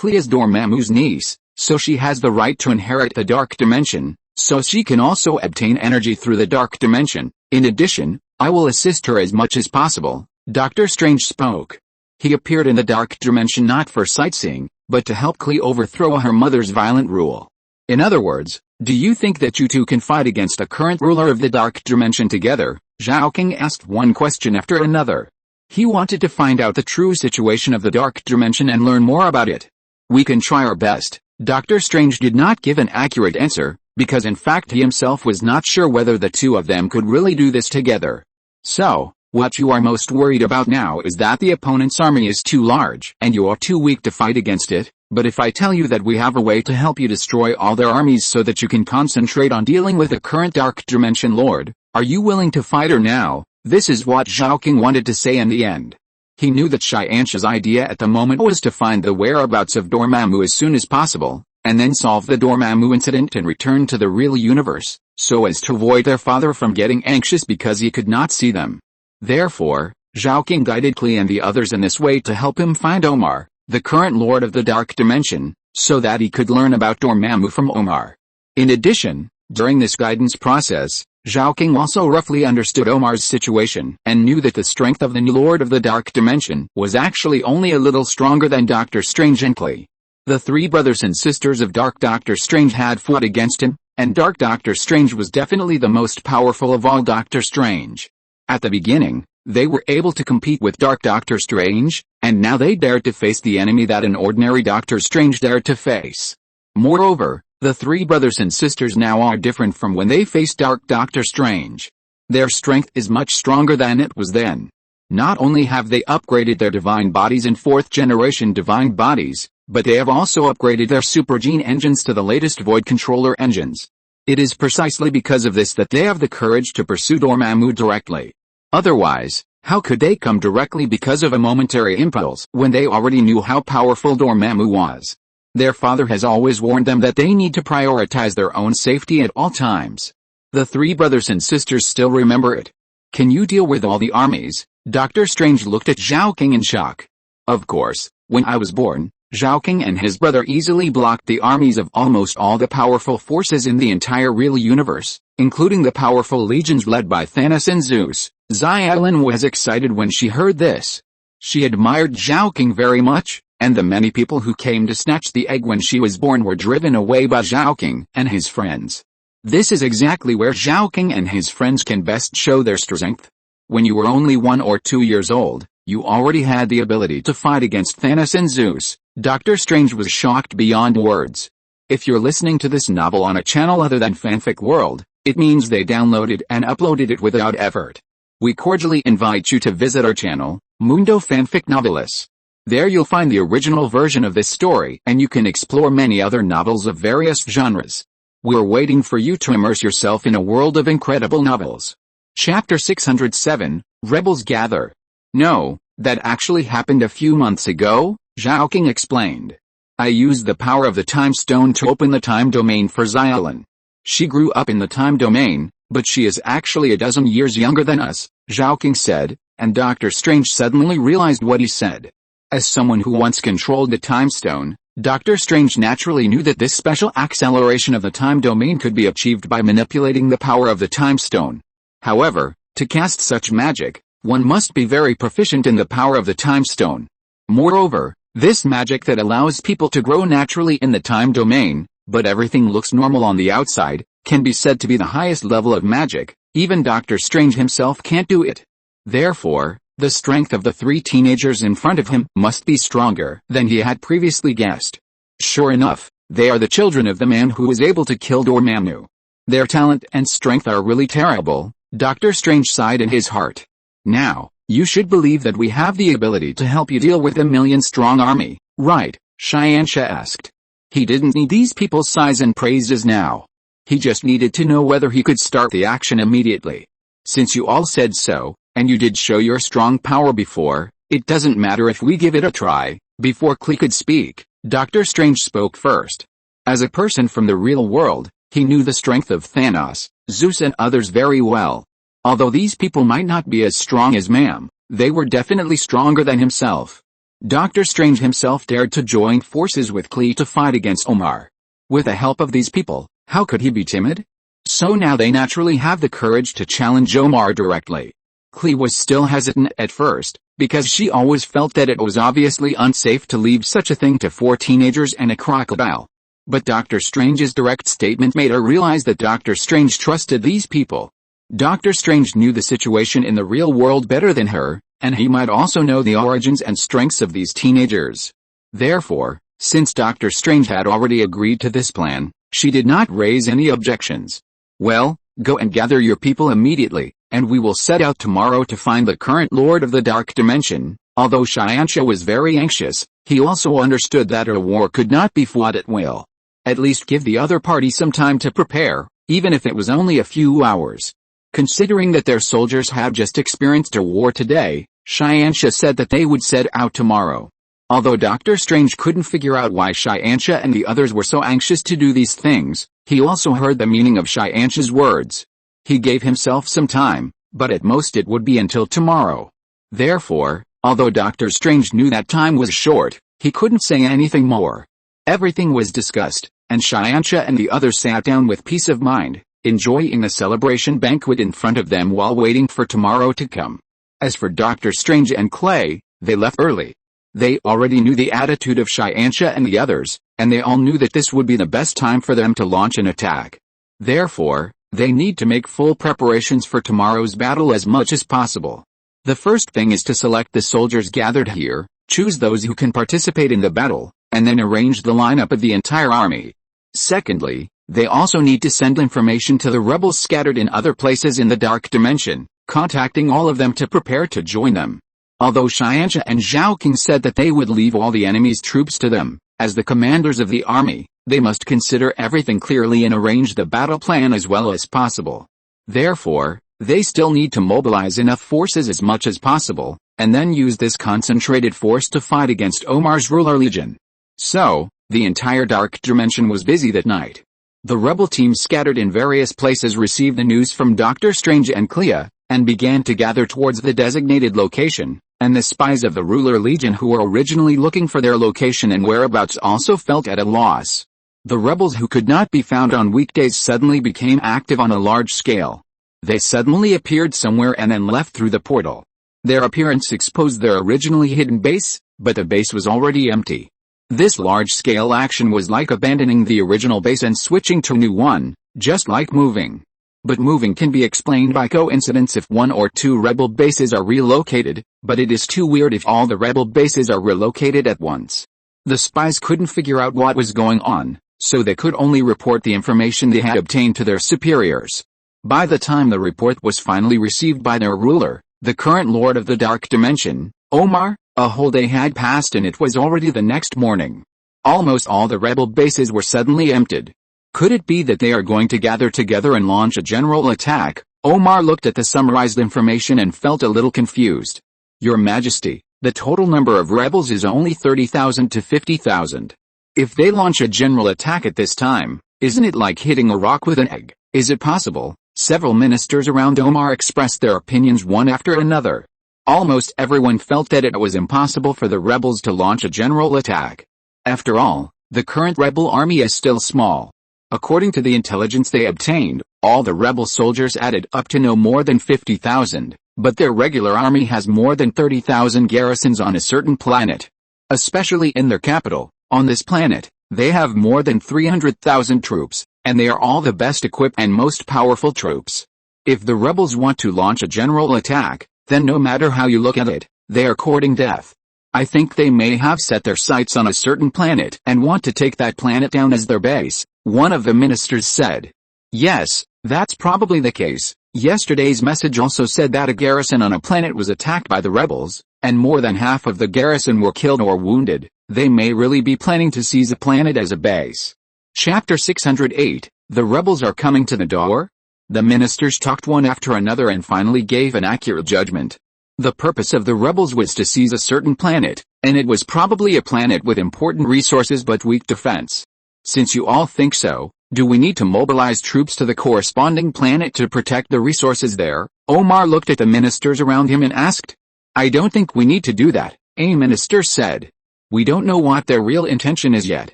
Li is Dormammu's niece, so she has the right to inherit the dark dimension, so she can also obtain energy through the dark dimension. In addition, I will assist her as much as possible. Doctor Strange spoke. He appeared in the dark dimension not for sightseeing, but to help Li overthrow her mother's violent rule. In other words, do you think that you two can fight against the current ruler of the dark dimension together? Zhao King asked one question after another. He wanted to find out the true situation of the dark dimension and learn more about it. We can try our best. Doctor Strange did not give an accurate answer, because in fact he himself was not sure whether the two of them could really do this together. So, what you are most worried about now is that the opponent's army is too large and you are too weak to fight against it, but if I tell you that we have a way to help you destroy all their armies so that you can concentrate on dealing with the current dark dimension lord, are you willing to fight her now? This is what Zhao King wanted to say in the end. He knew that Xianxia's idea at the moment was to find the whereabouts of Dormammu as soon as possible, and then solve the Dormammu incident and return to the real universe, so as to avoid their father from getting anxious because he could not see them. Therefore, Zhao King guided Li and the others in this way to help him find Omar, the current lord of the dark dimension, so that he could learn about Dormammu from Omar. In addition, during this guidance process, Zhao King also roughly understood Omar's situation and knew that the strength of the new lord of the dark dimension was actually only a little stronger than Doctor Strange and Li. The three brothers and sisters of Dark Doctor Strange had fought against him, and Dark Doctor Strange was definitely the most powerful of all Doctor Strange. At the beginning, they were able to compete with Dark Doctor Strange, and now they dared to face the enemy that an ordinary Doctor Strange dared to face. Moreover, the three brothers and sisters now are different from when they faced Dark Doctor Strange. Their strength is much stronger than it was then. Not only have they upgraded their divine bodies and 4th-generation divine bodies, but they have also upgraded their super gene engines to the latest void controller engines. It is precisely because of this that they have the courage to pursue Dormammu directly. Otherwise, how could they come directly because of a momentary impulse when they already knew how powerful Dormammu was? Their father has always warned them that they need to prioritize their own safety at all times. The three brothers and sisters still remember it. Can you deal with all the armies? Doctor Strange looked at Zhao King in shock. Of course, when I was born, Zhao King and his brother easily blocked the armies of almost all the powerful forces in the entire real universe, including the powerful legions led by Thanos and Zeus. Xiaolin was excited when she heard this. She admired Zhao King very much, and the many people who came to snatch the egg when she was born were driven away by Zhao King and his friends. This is exactly where Zhao King and his friends can best show their strength. When you were only 1 or 2 years old, you already had the ability to fight against Thanos and Zeus. Dr. Strange was shocked beyond words. If you're listening to this novel on a channel other than Fanfic World, it means they downloaded and uploaded it without effort. We cordially invite you to visit our channel, Mundo Fanfic Novelis. There you'll find the original version of this story and you can explore many other novels of various genres. We're waiting for you to immerse yourself in a world of incredible novels. Chapter 607, Rebels Gather. No, that actually happened a few months ago, Zhao King explained. I used the power of the Time Stone to open the time domain for Xiaolin. She grew up in the time domain, but she is actually a dozen years younger than us, Zhao King said, and Dr. Strange suddenly realized what he said. As someone who once controlled the Time Stone, Dr. Strange naturally knew that this special acceleration of the time domain could be achieved by manipulating the power of the Time Stone. However, to cast such magic, one must be very proficient in the power of the Time Stone. Moreover, this magic that allows people to grow naturally in the time domain, but everything looks normal on the outside, can be said to be the highest level of magic. Even Dr. Strange himself can't do it. Therefore, the strength of the three teenagers in front of him must be stronger than he had previously guessed. Sure enough, they are the children of the man who was able to kill Dormammu. Their talent and strength are really terrible, Dr. Strange sighed in his heart. Now, you should believe that we have the ability to help you deal with a million-strong army, right? Xianxia asked. He didn't need these people's sighs and praises now. He just needed to know whether he could start the action immediately. Since you all said so, and you did show your strong power before, it doesn't matter if we give it a try. Before Klee could speak, Dr. Strange spoke first. As a person from the real world, he knew the strength of Thanos, Zeus and others very well. Although these people might not be as strong as Ma'am, they were definitely stronger than himself. Dr. Strange himself dared to join forces with Klee to fight against Omar. With the help of these people, how could he be timid? So now they naturally have the courage to challenge Omar directly. Klee was still hesitant at first, because she always felt that it was obviously unsafe to leave such a thing to 4 teenagers and a crocodile. But Dr. Strange's direct statement made her realize that Dr. Strange trusted these people. Dr. Strange knew the situation in the real world better than her, and he might also know the origins and strengths of these teenagers. Therefore, since Dr. Strange had already agreed to this plan, she did not raise any objections. Well, go and gather your people immediately, and we will set out tomorrow to find the current Lord of the Dark Dimension. Although Xianxia was very anxious, he also understood that a war could not be fought at will. At least give the other party some time to prepare, even if it was only a few hours. Considering that their soldiers have just experienced a war today, Xianxia said that they would set out tomorrow. Although Dr. Strange couldn't figure out why Xianxia and the others were so anxious to do these things, he also heard the meaning of Xianxia's words. He gave himself some time, but at most it would be until tomorrow. Therefore, although Dr. Strange knew that time was short, he couldn't say anything more. Everything was discussed, and Xianxia and the others sat down with peace of mind, enjoying the celebration banquet in front of them while waiting for tomorrow to come. As for Dr. Strange and Clay, they left early. They already knew the attitude of Xianxia and the others, and they all knew that this would be the best time for them to launch an attack. Therefore, they need to make full preparations for tomorrow's battle as much as possible. The first thing is to select the soldiers gathered here, choose those who can participate in the battle, and then arrange the lineup of the entire army. Secondly, they also need to send information to the rebels scattered in other places in the Dark Dimension, contacting all of them to prepare to join them. Although Xianxia and Zhao King said that they would leave all the enemy's troops to them, as the commanders of the army, they must consider everything clearly and arrange the battle plan as well as possible. Therefore, they still need to mobilize enough forces as much as possible, and then use this concentrated force to fight against Omar's ruler legion. So, the entire Dark Dimension was busy that night. The rebel teams scattered in various places received the news from Doctor Strange and Clea, and began to gather towards the designated location, and the spies of the ruler legion who were originally looking for their location and whereabouts also felt at a loss. The rebels who could not be found on weekdays suddenly became active on a large scale. They suddenly appeared somewhere and then left through the portal. Their appearance exposed their originally hidden base, but the base was already empty. This large-scale action was like abandoning the original base and switching to a new one, just like moving. But moving can be explained by coincidence if one or two rebel bases are relocated, but it is too weird if all the rebel bases are relocated at once. The spies couldn't figure out what was going on, so they could only report the information they had obtained to their superiors. By the time the report was finally received by their ruler, the current Lord of the Dark Dimension, Omar, a whole day had passed and it was already the next morning. Almost all the rebel bases were suddenly emptied. Could it be that they are going to gather together and launch a general attack? Omar looked at the summarized information and felt a little confused. Your Majesty, the total number of rebels is only 30,000 to 50,000. If they launch a general attack at this time, isn't it like hitting a rock with an egg? Is it possible? Several ministers around Omar expressed their opinions one after another. Almost everyone felt that it was impossible for the rebels to launch a general attack. After all, the current rebel army is still small. According to the intelligence they obtained, all the rebel soldiers added up to no more than 50,000, but their regular army has more than 30,000 garrisons on a certain planet. Especially in their capital, on this planet, they have more than 300,000 troops, and they are all the best equipped and most powerful troops. If the rebels want to launch a general attack, then no matter how you look at it, they are courting death. I think they may have set their sights on a certain planet and want to take that planet down as their base, one of the ministers said. Yes, that's probably the case. Yesterday's message also said that a garrison on a planet was attacked by the rebels, and more than half of the garrison were killed or wounded. They may really be planning to seize a planet as a base. Chapter 608, The Rebels Are Coming to the Door? The ministers talked one after another and finally gave an accurate judgment. The purpose of the rebels was to seize a certain planet, and it was probably a planet with important resources but weak defense. Since you all think so, do we need to mobilize troops to the corresponding planet to protect the resources there? Omar looked at the ministers around him and asked. I don't think we need to do that, a minister said. We don't know what their real intention is yet.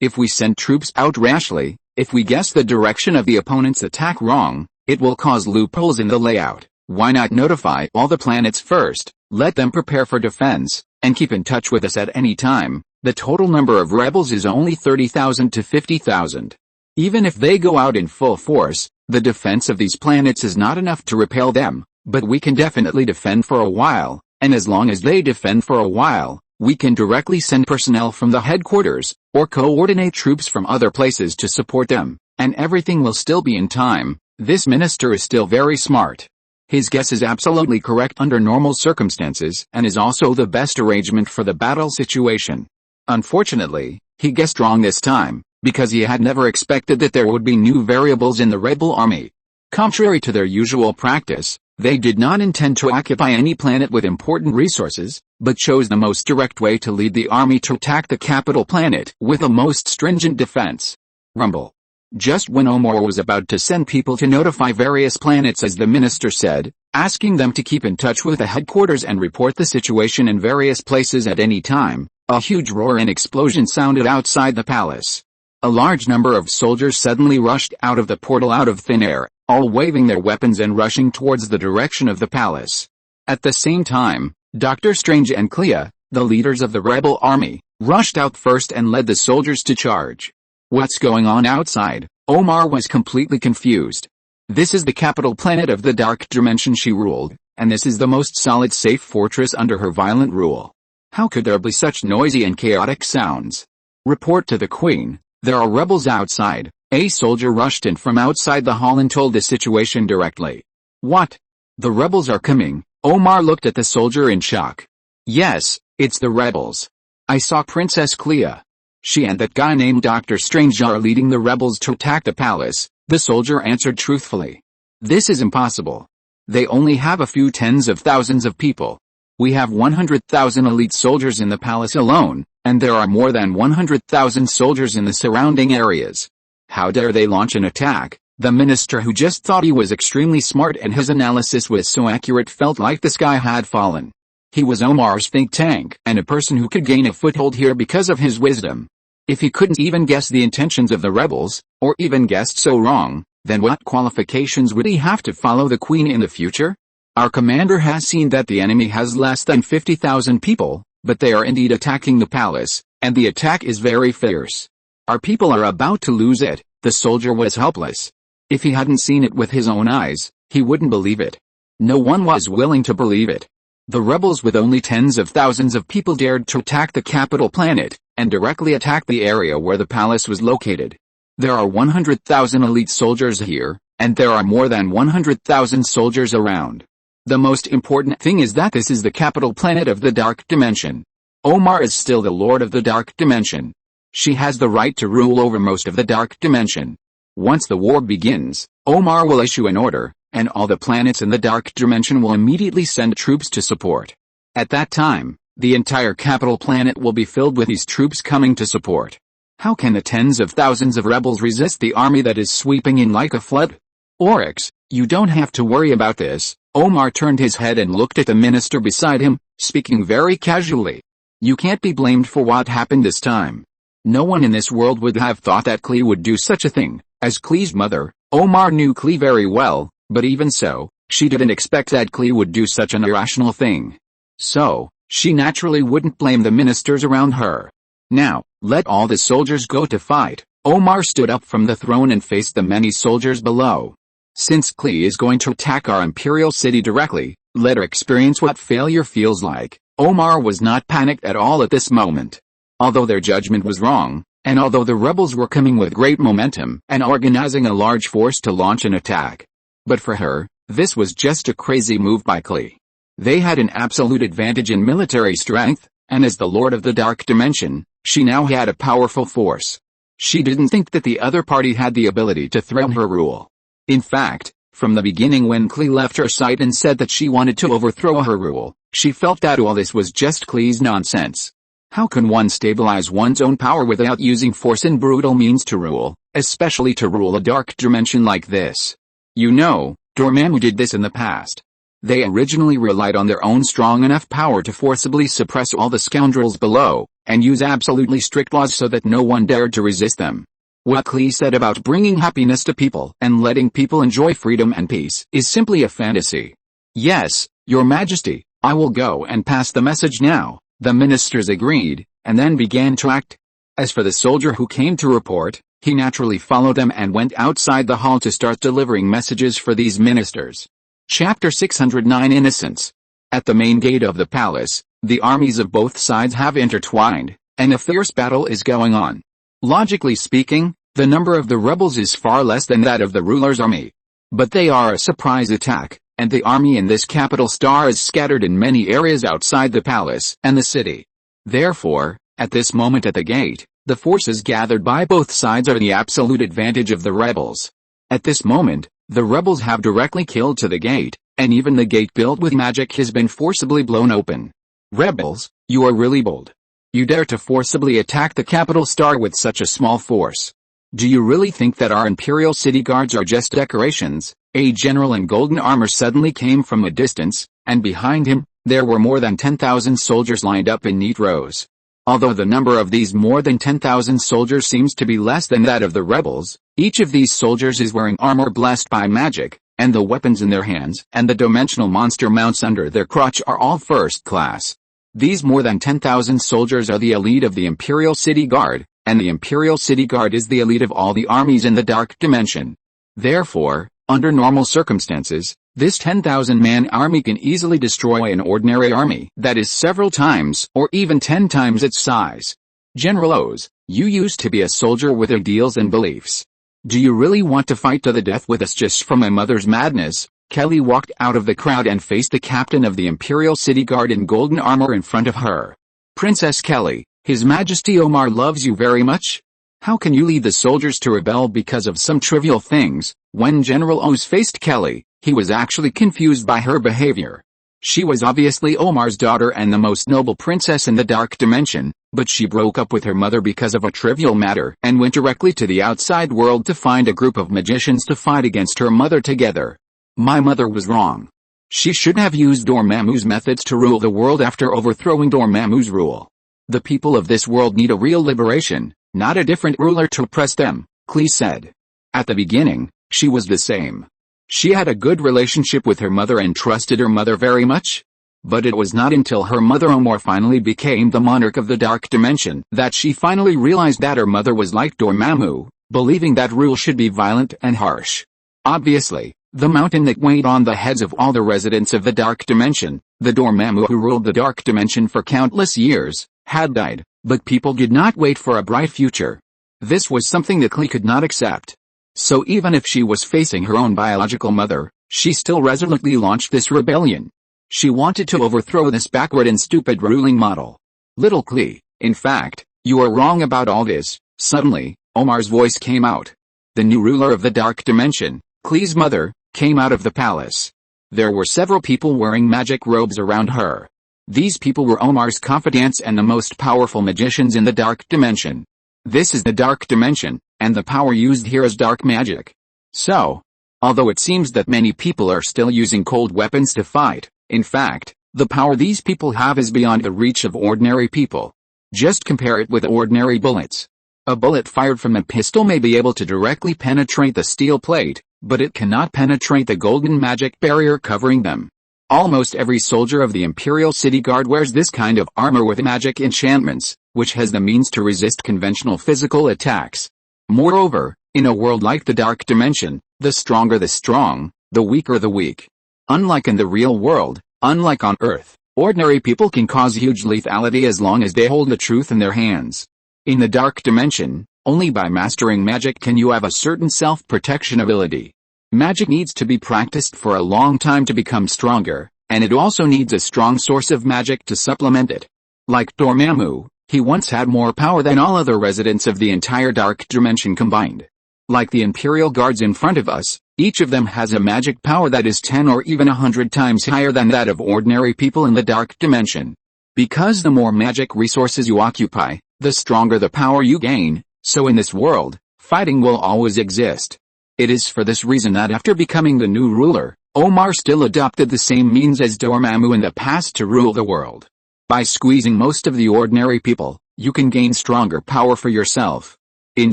If we send troops out rashly, if we guess the direction of the opponent's attack wrong, it will cause loopholes in the layout. Why not notify all the planets first, let them prepare for defense, and keep in touch with us at any time? The total number of rebels is only 30,000 to 50,000. Even if they go out in full force, the defense of these planets is not enough to repel them, but we can definitely defend for a while, and as long as they defend for a while, we can directly send personnel from the headquarters, or coordinate troops from other places to support them, and everything will still be in time. This minister is still very smart. His guess is absolutely correct under normal circumstances and is also the best arrangement for the battle situation. Unfortunately, he guessed wrong this time, because he had never expected that there would be new variables in the rebel army. Contrary to their usual practice, they did not intend to occupy any planet with important resources, but chose the most direct way to lead the army to attack the capital planet with the most stringent defense. Rumble. Just when Omar was about to send people to notify various planets, as the minister said, asking them to keep in touch with the headquarters and report the situation in various places at any time, a huge roar and explosion sounded outside the palace. A large number of soldiers suddenly rushed out of the portal out of thin air, all waving their weapons and rushing towards the direction of the palace. At the same time, Doctor Strange and Clea, the leaders of the rebel army, rushed out first and led the soldiers to charge. What's going on outside? Omar was completely confused. This is the capital planet of the Dark Dimension she ruled, and this is the most solid safe fortress under her violent rule. How could there be such noisy and chaotic sounds? Report to the Queen, there are rebels outside. A soldier rushed in from outside the hall and told the situation directly. What? The rebels are coming. Omar looked at the soldier in shock. Yes, it's the rebels. I saw Princess Clea. She and that guy named Dr. Strange are leading the rebels to attack the palace, the soldier answered truthfully. This is impossible. They only have a few tens of thousands of people. We have 100,000 elite soldiers in the palace alone, and there are more than 100,000 soldiers in the surrounding areas. How dare they launch an attack? The minister, who just thought he was extremely smart and his analysis was so accurate, felt like the sky had fallen. He was Omar's think tank and a person who could gain a foothold here because of his wisdom. If he couldn't even guess the intentions of the rebels, or even guessed so wrong, then what qualifications would he have to follow the queen in the future? Our commander has seen that the enemy has less than 50,000 people, but they are indeed attacking the palace, and the attack is very fierce. Our people are about to lose it. The soldier was helpless. If he hadn't seen it with his own eyes, he wouldn't believe it. No one was willing to believe it. The rebels, with only tens of thousands of people, dared to attack the capital planet, and directly attack the area where the palace was located. There are 100,000 elite soldiers here, and there are more than 100,000 soldiers around. The most important thing is that this is the capital planet of the Dark Dimension. Omar is still the Lord of the Dark Dimension. She has the right to rule over most of the Dark Dimension. Once the war begins, Omar will issue an order, and all the planets in the Dark Dimension will immediately send troops to support. At that time, the entire capital planet will be filled with these troops coming to support. How can the tens of thousands of rebels resist the army that is sweeping in like a flood? Oryx, you don't have to worry about this. Omar turned his head and looked at the minister beside him, speaking very casually. You can't be blamed for what happened this time. No one in this world would have thought that Clea would do such a thing. As Clea's mother, Omar knew Clea very well, but even so, she didn't expect that Clea would do such an irrational thing. So, she naturally wouldn't blame the ministers around her. Now, let all the soldiers go to fight. Omar stood up from the throne and faced the many soldiers below. Since Clea is going to attack our imperial city directly, let her experience what failure feels like. Omar was not panicked at all at this moment. Although their judgment was wrong, and although the rebels were coming with great momentum and organizing a large force to launch an attack. But for her, this was just a crazy move by Clea. They had an absolute advantage in military strength, and as the Lord of the Dark Dimension, she now had a powerful force. She didn't think that the other party had the ability to threaten her rule. In fact, from the beginning, when Clea left her side and said that she wanted to overthrow her rule, she felt that all this was just Clea's nonsense. How can one stabilize one's own power without using force and brutal means to rule, especially to rule a dark dimension like this? You know, Dormammu did this in the past. They originally relied on their own strong enough power to forcibly suppress all the scoundrels below, and use absolutely strict laws so that no one dared to resist them. What Clea said about bringing happiness to people and letting people enjoy freedom and peace is simply a fantasy. Yes, Your Majesty, I will go and pass the message now. The ministers agreed, and then began to act. As for the soldier who came to report, he naturally followed them and went outside the hall to start delivering messages for these ministers. Chapter 609 Innocence. At the main gate of the palace, the armies of both sides have intertwined, and a fierce battle is going on. Logically speaking, the number of the rebels is far less than that of the ruler's army. But they are a surprise attack, and the army in this capital star is scattered in many areas outside the palace and the city. Therefore, at this moment at the gate, the forces gathered by both sides are the absolute advantage of the rebels. At this moment, the rebels have directly killed to the gate, and even the gate built with magic has been forcibly blown open. Rebels, you are really bold. You dare to forcibly attack the capital star with such a small force. Do you really think that our imperial city guards are just decorations? A general in golden armor suddenly came from a distance, and behind him, there were more than 10,000 soldiers lined up in neat rows. Although the number of these more than 10,000 soldiers seems to be less than that of the rebels, each of these soldiers is wearing armor blessed by magic, and the weapons in their hands and the dimensional monster mounts under their crotch are all first class. These more than 10,000 soldiers are the elite of the Imperial City Guard, and the Imperial City Guard is the elite of all the armies in the Dark Dimension. Therefore, under normal circumstances, this 10,000-man army can easily destroy an ordinary army that is several times or even 10 times its size. General Oz, you used to be a soldier with ideals and beliefs. Do you really want to fight to the death with us just from my mother's madness? Kelly walked out of the crowd and faced the captain of the Imperial City Guard in golden armor in front of her. "Princess Kelly, His Majesty Omar loves you very much? How can you lead the soldiers to rebel because of some trivial things?" When General Oz faced Kelly, he was actually confused by her behavior. She was obviously Omar's daughter and the most noble princess in the Dark Dimension, but she broke up with her mother because of a trivial matter and went directly to the outside world to find a group of magicians to fight against her mother together. My mother was wrong. She should have used Dormammu's methods to rule the world after overthrowing Dormammu's rule. The people of this world need a real liberation, not a different ruler to oppress them, Klee said. At the beginning, she was the same. She had a good relationship with her mother and trusted her mother very much. But it was not until her mother Omar finally became the monarch of the Dark Dimension that she finally realized that her mother was like Dormammu, believing that rule should be violent and harsh. Obviously, the mountain that weighed on the heads of all the residents of the Dark Dimension, the Dormammu who ruled the Dark Dimension for countless years, had died, but people did not wait for a bright future. This was something that Klee could not accept. So even if she was facing her own biological mother, she still resolutely launched this rebellion. She wanted to overthrow this backward and stupid ruling model. Little Klee, in fact, you are wrong about all this. Suddenly, Omar's voice came out. The new ruler of the Dark Dimension, Klee's mother, came out of the palace. There were several people wearing magic robes around her. These people were Omar's confidants and the most powerful magicians in the Dark Dimension. This is the Dark Dimension, and the power used here is dark magic. So, although it seems that many people are still using cold weapons to fight, in fact, the power these people have is beyond the reach of ordinary people. Just compare it with ordinary bullets. A bullet fired from a pistol may be able to directly penetrate the steel plate, but it cannot penetrate the golden magic barrier covering them. Almost every soldier of the Imperial City Guard wears this kind of armor with magic enchantments, which has the means to resist conventional physical attacks. Moreover, in a world like the Dark Dimension, the stronger the strong, the weaker the weak. Unlike in the real world, unlike on Earth, ordinary people can cause huge lethality as long as they hold the truth in their hands. In the Dark Dimension, only by mastering magic can you have a certain self-protection ability. Magic needs to be practiced for a long time to become stronger, and it also needs a strong source of magic to supplement it. Like Dormammu, he once had more power than all other residents of the entire Dark Dimension combined. Like the Imperial Guards in front of us, each of them has a magic power that is 10 or even 100 times higher than that of ordinary people in the Dark Dimension. Because the more magic resources you occupy, the stronger the power you gain, so in this world, fighting will always exist. It is for this reason that after becoming the new ruler, Omar still adopted the same means as Dormammu in the past to rule the world. By squeezing most of the ordinary people, you can gain stronger power for yourself. In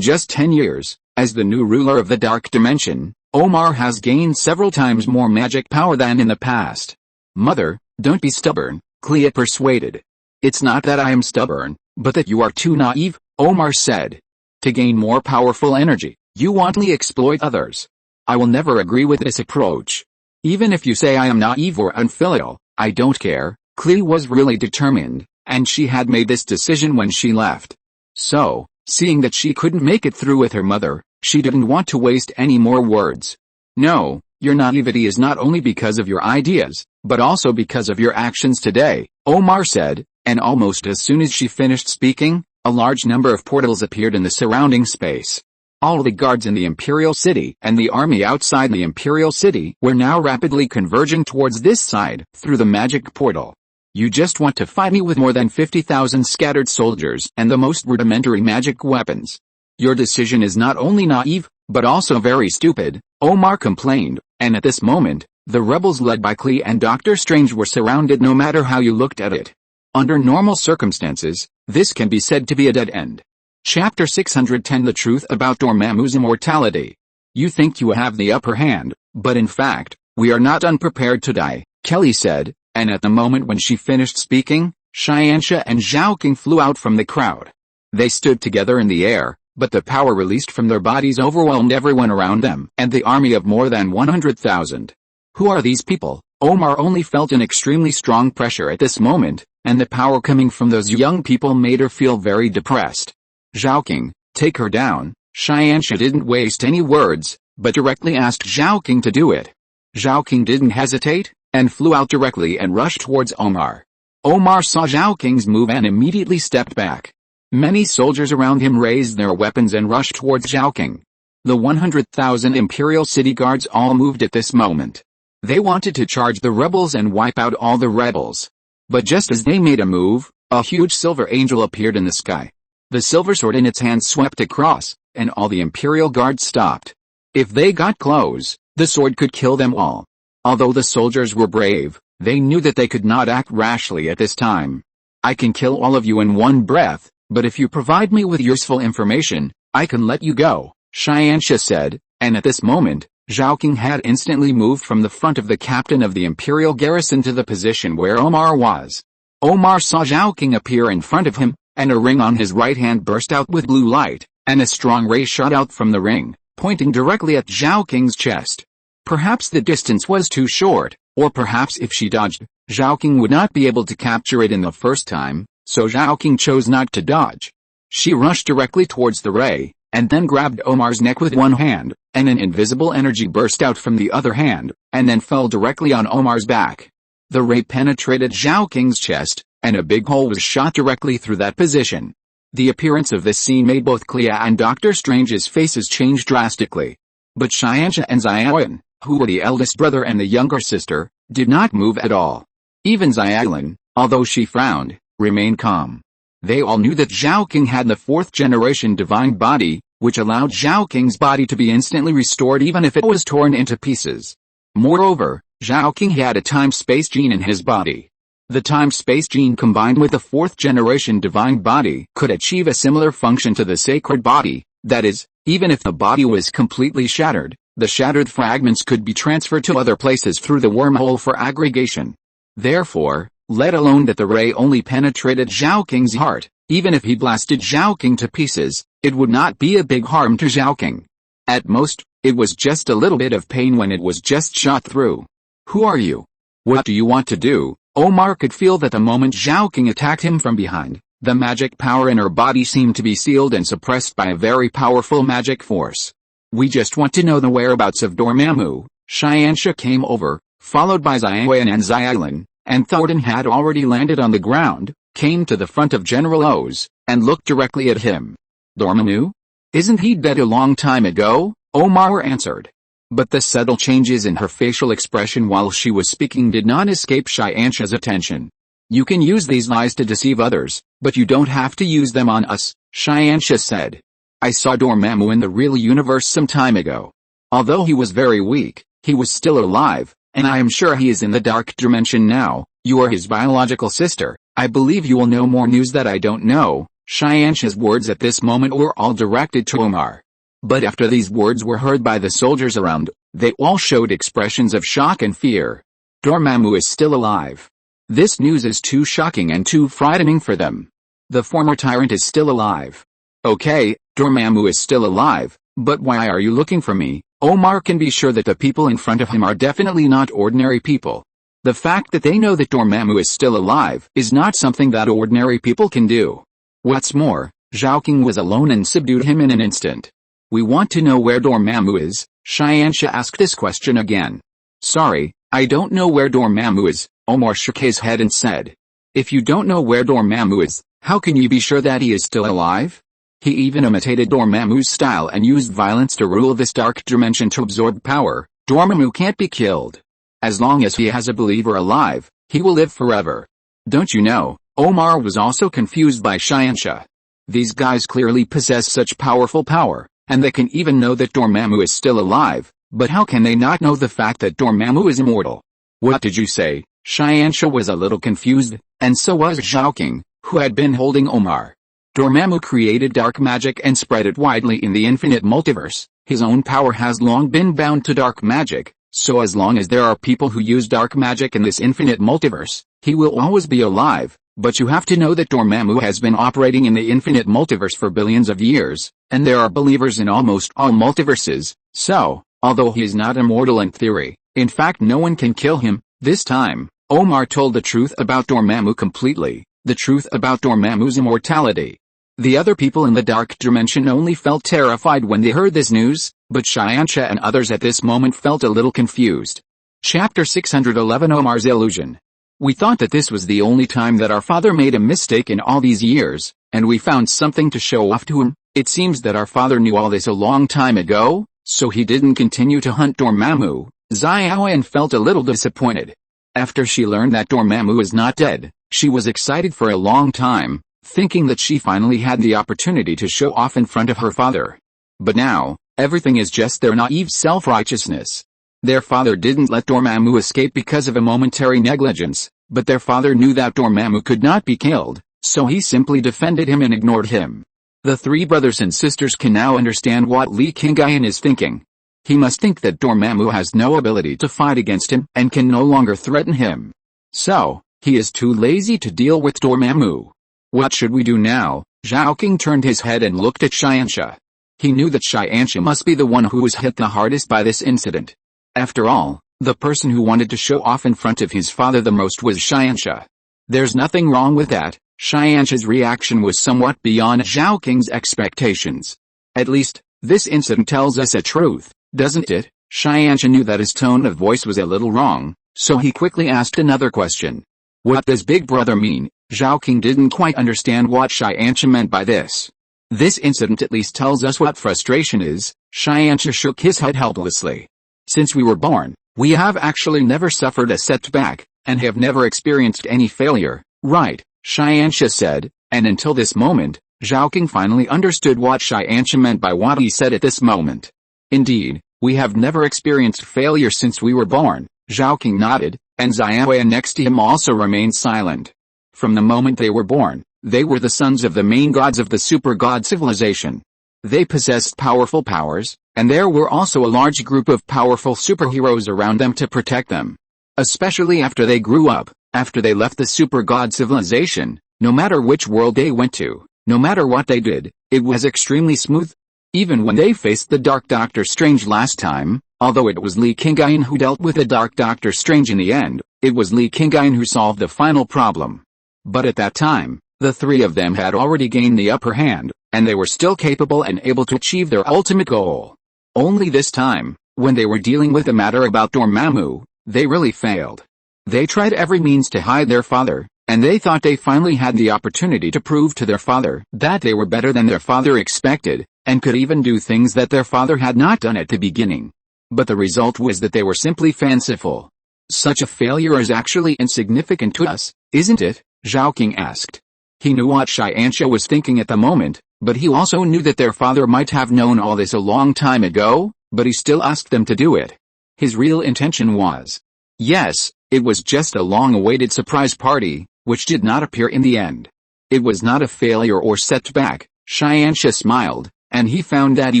just 10 years, as the new ruler of the Dark Dimension, Omar has gained several times more magic power than in the past. Mother, don't be stubborn, Klee persuaded. It's not that I am stubborn, but that you are too naive, Omar said. To gain more powerful energy, you wantonly exploit others. I will never agree with this approach. Even if you say I am naive or unfilial, I don't care. Klee was really determined, and she had made this decision when she left. So, seeing that she couldn't make it through with her mother, she didn't want to waste any more words. No, your naivety is not only because of your ideas, but also because of your actions today, Omar said, and almost as soon as she finished speaking, a large number of portals appeared in the surrounding space. All the guards in the Imperial City and the army outside the Imperial City were now rapidly converging towards this side, through the magic portal. You just want to fight me with more than 50,000 scattered soldiers and the most rudimentary magic weapons. Your decision is not only naive, but also very stupid, Omar complained, and at this moment, the rebels led by Klee and Doctor Strange were surrounded no matter how you looked at it. Under normal circumstances, this can be said to be a dead end. Chapter 610 The Truth About Dormammu's Immortality. You think you have the upper hand, but in fact, we are not unprepared to die, Kelly said, and at the moment when she finished speaking, Xianxia and Zhaoqing flew out from the crowd. They stood together in the air, but the power released from their bodies overwhelmed everyone around them and the army of more than 100,000. Who are these people? Omar only felt an extremely strong pressure at this moment, and the power coming from those young people made her feel very depressed. Zhaoqing, take her down. Xianxia didn't waste any words, but directly asked Zhaoqing to do it. Zhao King didn't hesitate, and flew out directly and rushed towards Omar. Omar saw Zhao King's move and immediately stepped back. Many soldiers around him raised their weapons and rushed towards Zhao King. The 100,000 Imperial City Guards all moved at this moment. They wanted to charge the rebels and wipe out all the rebels. But just as they made a move, a huge silver angel appeared in the sky. The silver sword in its hand swept across, and all the Imperial Guards stopped. If they got close, the sword could kill them all. Although the soldiers were brave, they knew that they could not act rashly at this time. I can kill all of you in one breath, but if you provide me with useful information, I can let you go, Xianxia said, and at this moment, Zhao King had instantly moved from the front of the captain of the Imperial garrison to the position where Omar was. Omar saw Zhao King appear in front of him, and a ring on his right hand burst out with blue light, and a strong ray shot out from the ring, pointing directly at Zhao King's chest. Perhaps the distance was too short, or perhaps if she dodged, Zhao King would not be able to capture it in the first time, so Zhao King chose not to dodge. She rushed directly towards the ray, and then grabbed Omar's neck with one hand, and an invisible energy burst out from the other hand, and then fell directly on Omar's back. The ray penetrated Zhao King's chest, and a big hole was shot directly through that position. The appearance of this scene made both Clea and Doctor Strange's faces change drastically. But Xianxia and Xiaoyan, who were the eldest brother and the younger sister, did not move at all. Even Xiaoyan, although she frowned, remained calm. They all knew that Zhao King had the 4th-generation divine body, which allowed Zhao King's body to be instantly restored even if it was torn into pieces. Moreover, Zhao King had a time-space gene in his body. The time-space gene combined with the 4th-generation divine body could achieve a similar function to the sacred body, that is, even if the body was completely shattered, the shattered fragments could be transferred to other places through the wormhole for aggregation. Therefore, let alone that the ray only penetrated Zhao King's heart, even if he blasted Zhao King to pieces, it would not be a big harm to Zhao King. At most, it was just a little bit of pain when it was just shot through. Who are you? What do you want to do? Omar could feel that the moment Zhao King attacked him from behind, the magic power in her body seemed to be sealed and suppressed by a very powerful magic force. We just want to know the whereabouts of Dormammu. Xianxia came over, followed by Xiaoyan and Xiaolan, and Thornton had already landed on the ground, came to the front of General Oz, and looked directly at him. Dormammu? Isn't he dead a long time ago? Omar answered. But the subtle changes in her facial expression while she was speaking did not escape Xianxia's attention. You can use these lies to deceive others, but you don't have to use them on us, Xianxia said. I saw Dormammu in the real universe some time ago. Although he was very weak, he was still alive, and I am sure he is in the dark dimension now. You are his biological sister. I believe you will know more news that I don't know. Xianxia's words at this moment were all directed to Omar. But after these words were heard by the soldiers around, they all showed expressions of shock and fear. Dormammu is still alive. This news is too shocking and too frightening for them. The former tyrant is still alive. Okay, Dormammu is still alive, but why are you looking for me? Omar can be sure that the people in front of him are definitely not ordinary people. The fact that they know that Dormammu is still alive is not something that ordinary people can do. What's more, Zhao King was alone and subdued him in an instant. We want to know where Dormammu is. Xianxia asked this question again. Sorry, I don't know where Dormammu is, Omar shook his head and said. If you don't know where Dormammu is, how can you be sure that he is still alive? He even imitated Dormammu's style and used violence to rule this dark dimension to absorb power. Dormammu can't be killed. As long as he has a believer alive, he will live forever. Don't you know? Omar was also confused by Xianxia. These guys clearly possess such powerful power, and they can even know that Dormammu is still alive, but how can they not know the fact that Dormammu is immortal? What did you say? Xianxia was a little confused, and so was Zhao King, who had been holding Omar. Dormammu created dark magic and spread it widely in the infinite multiverse. His own power has long been bound to dark magic, so as long as there are people who use dark magic in this infinite multiverse, he will always be alive. But you have to know that Dormammu has been operating in the infinite multiverse for billions of years, and there are believers in almost all multiverses, so, although he is not immortal in theory, in fact no one can kill him. This time, Omar told the truth about Dormammu completely, the truth about Dormammu's immortality. The other people in the dark dimension only felt terrified when they heard this news, but Xianxia and others at this moment felt a little confused. Chapter 611 Omar's Illusion. We thought that this was the only time that our father made a mistake in all these years, and we found something to show off to him. It seems that our father knew all this a long time ago, so he didn't continue to hunt Dormammu. Xiaoyan felt a little disappointed. After she learned that Dormammu is not dead, she was excited for a long time, thinking that she finally had the opportunity to show off in front of her father. But now, everything is just their naive self-righteousness. Their father didn't let Dormammu escape because of a momentary negligence, but their father knew that Dormammu could not be killed, so he simply defended him and ignored him. The three brothers and sisters can now understand what Li Qingyun is thinking. He must think that Dormammu has no ability to fight against him and can no longer threaten him. So, he is too lazy to deal with Dormammu. What should we do now? Zhao King turned his head and looked at Xianxia. He knew that Xianxia must be the one who was hit the hardest by this incident. After all, the person who wanted to show off in front of his father the most was Xianxia. There's nothing wrong with that. Xianxia's reaction was somewhat beyond Zhao King's expectations. At least, this incident tells us a truth, doesn't it? Xianxia knew that his tone of voice was a little wrong, so he quickly asked another question. What does Big Brother mean? Zhao King didn't quite understand what Xianxia meant by this. This incident at least tells us what frustration is. Xianxia shook his head helplessly. Since we were born, we have actually never suffered a setback, and have never experienced any failure, right? Xianxia said, and until this moment, Zhao King finally understood what Xianxia meant by what he said at this moment. Indeed, we have never experienced failure since we were born. Zhao King nodded, and Xiaoyan next to him also remained silent. From the moment they were born, they were the sons of the main gods of the super god civilization. They possessed powerful powers, and there were also a large group of powerful superheroes around them to protect them. Especially after they grew up, after they left the super god civilization, no matter which world they went to, no matter what they did, it was extremely smooth. Even when they faced the Dark Doctor Strange last time, although it was Li Qingyun who dealt with the Dark Doctor Strange in the end, it was Li Qingyun who solved the final problem. But at that time, the three of them had already gained the upper hand, and they were still capable and able to achieve their ultimate goal. Only this time, when they were dealing with the matter about Dormammu, they really failed. They tried every means to hide their father, and they thought they finally had the opportunity to prove to their father that they were better than their father expected, and could even do things that their father had not done at the beginning. But the result was that they were simply fanciful. Such a failure is actually insignificant to us, isn't it? Zhao King asked. He knew what Xianxia was thinking at the moment, but he also knew that their father might have known all this a long time ago, but he still asked them to do it. His real intention was, yes, it was just a long-awaited surprise party, which did not appear in the end. It was not a failure or setback. Xianxia smiled, and he found that he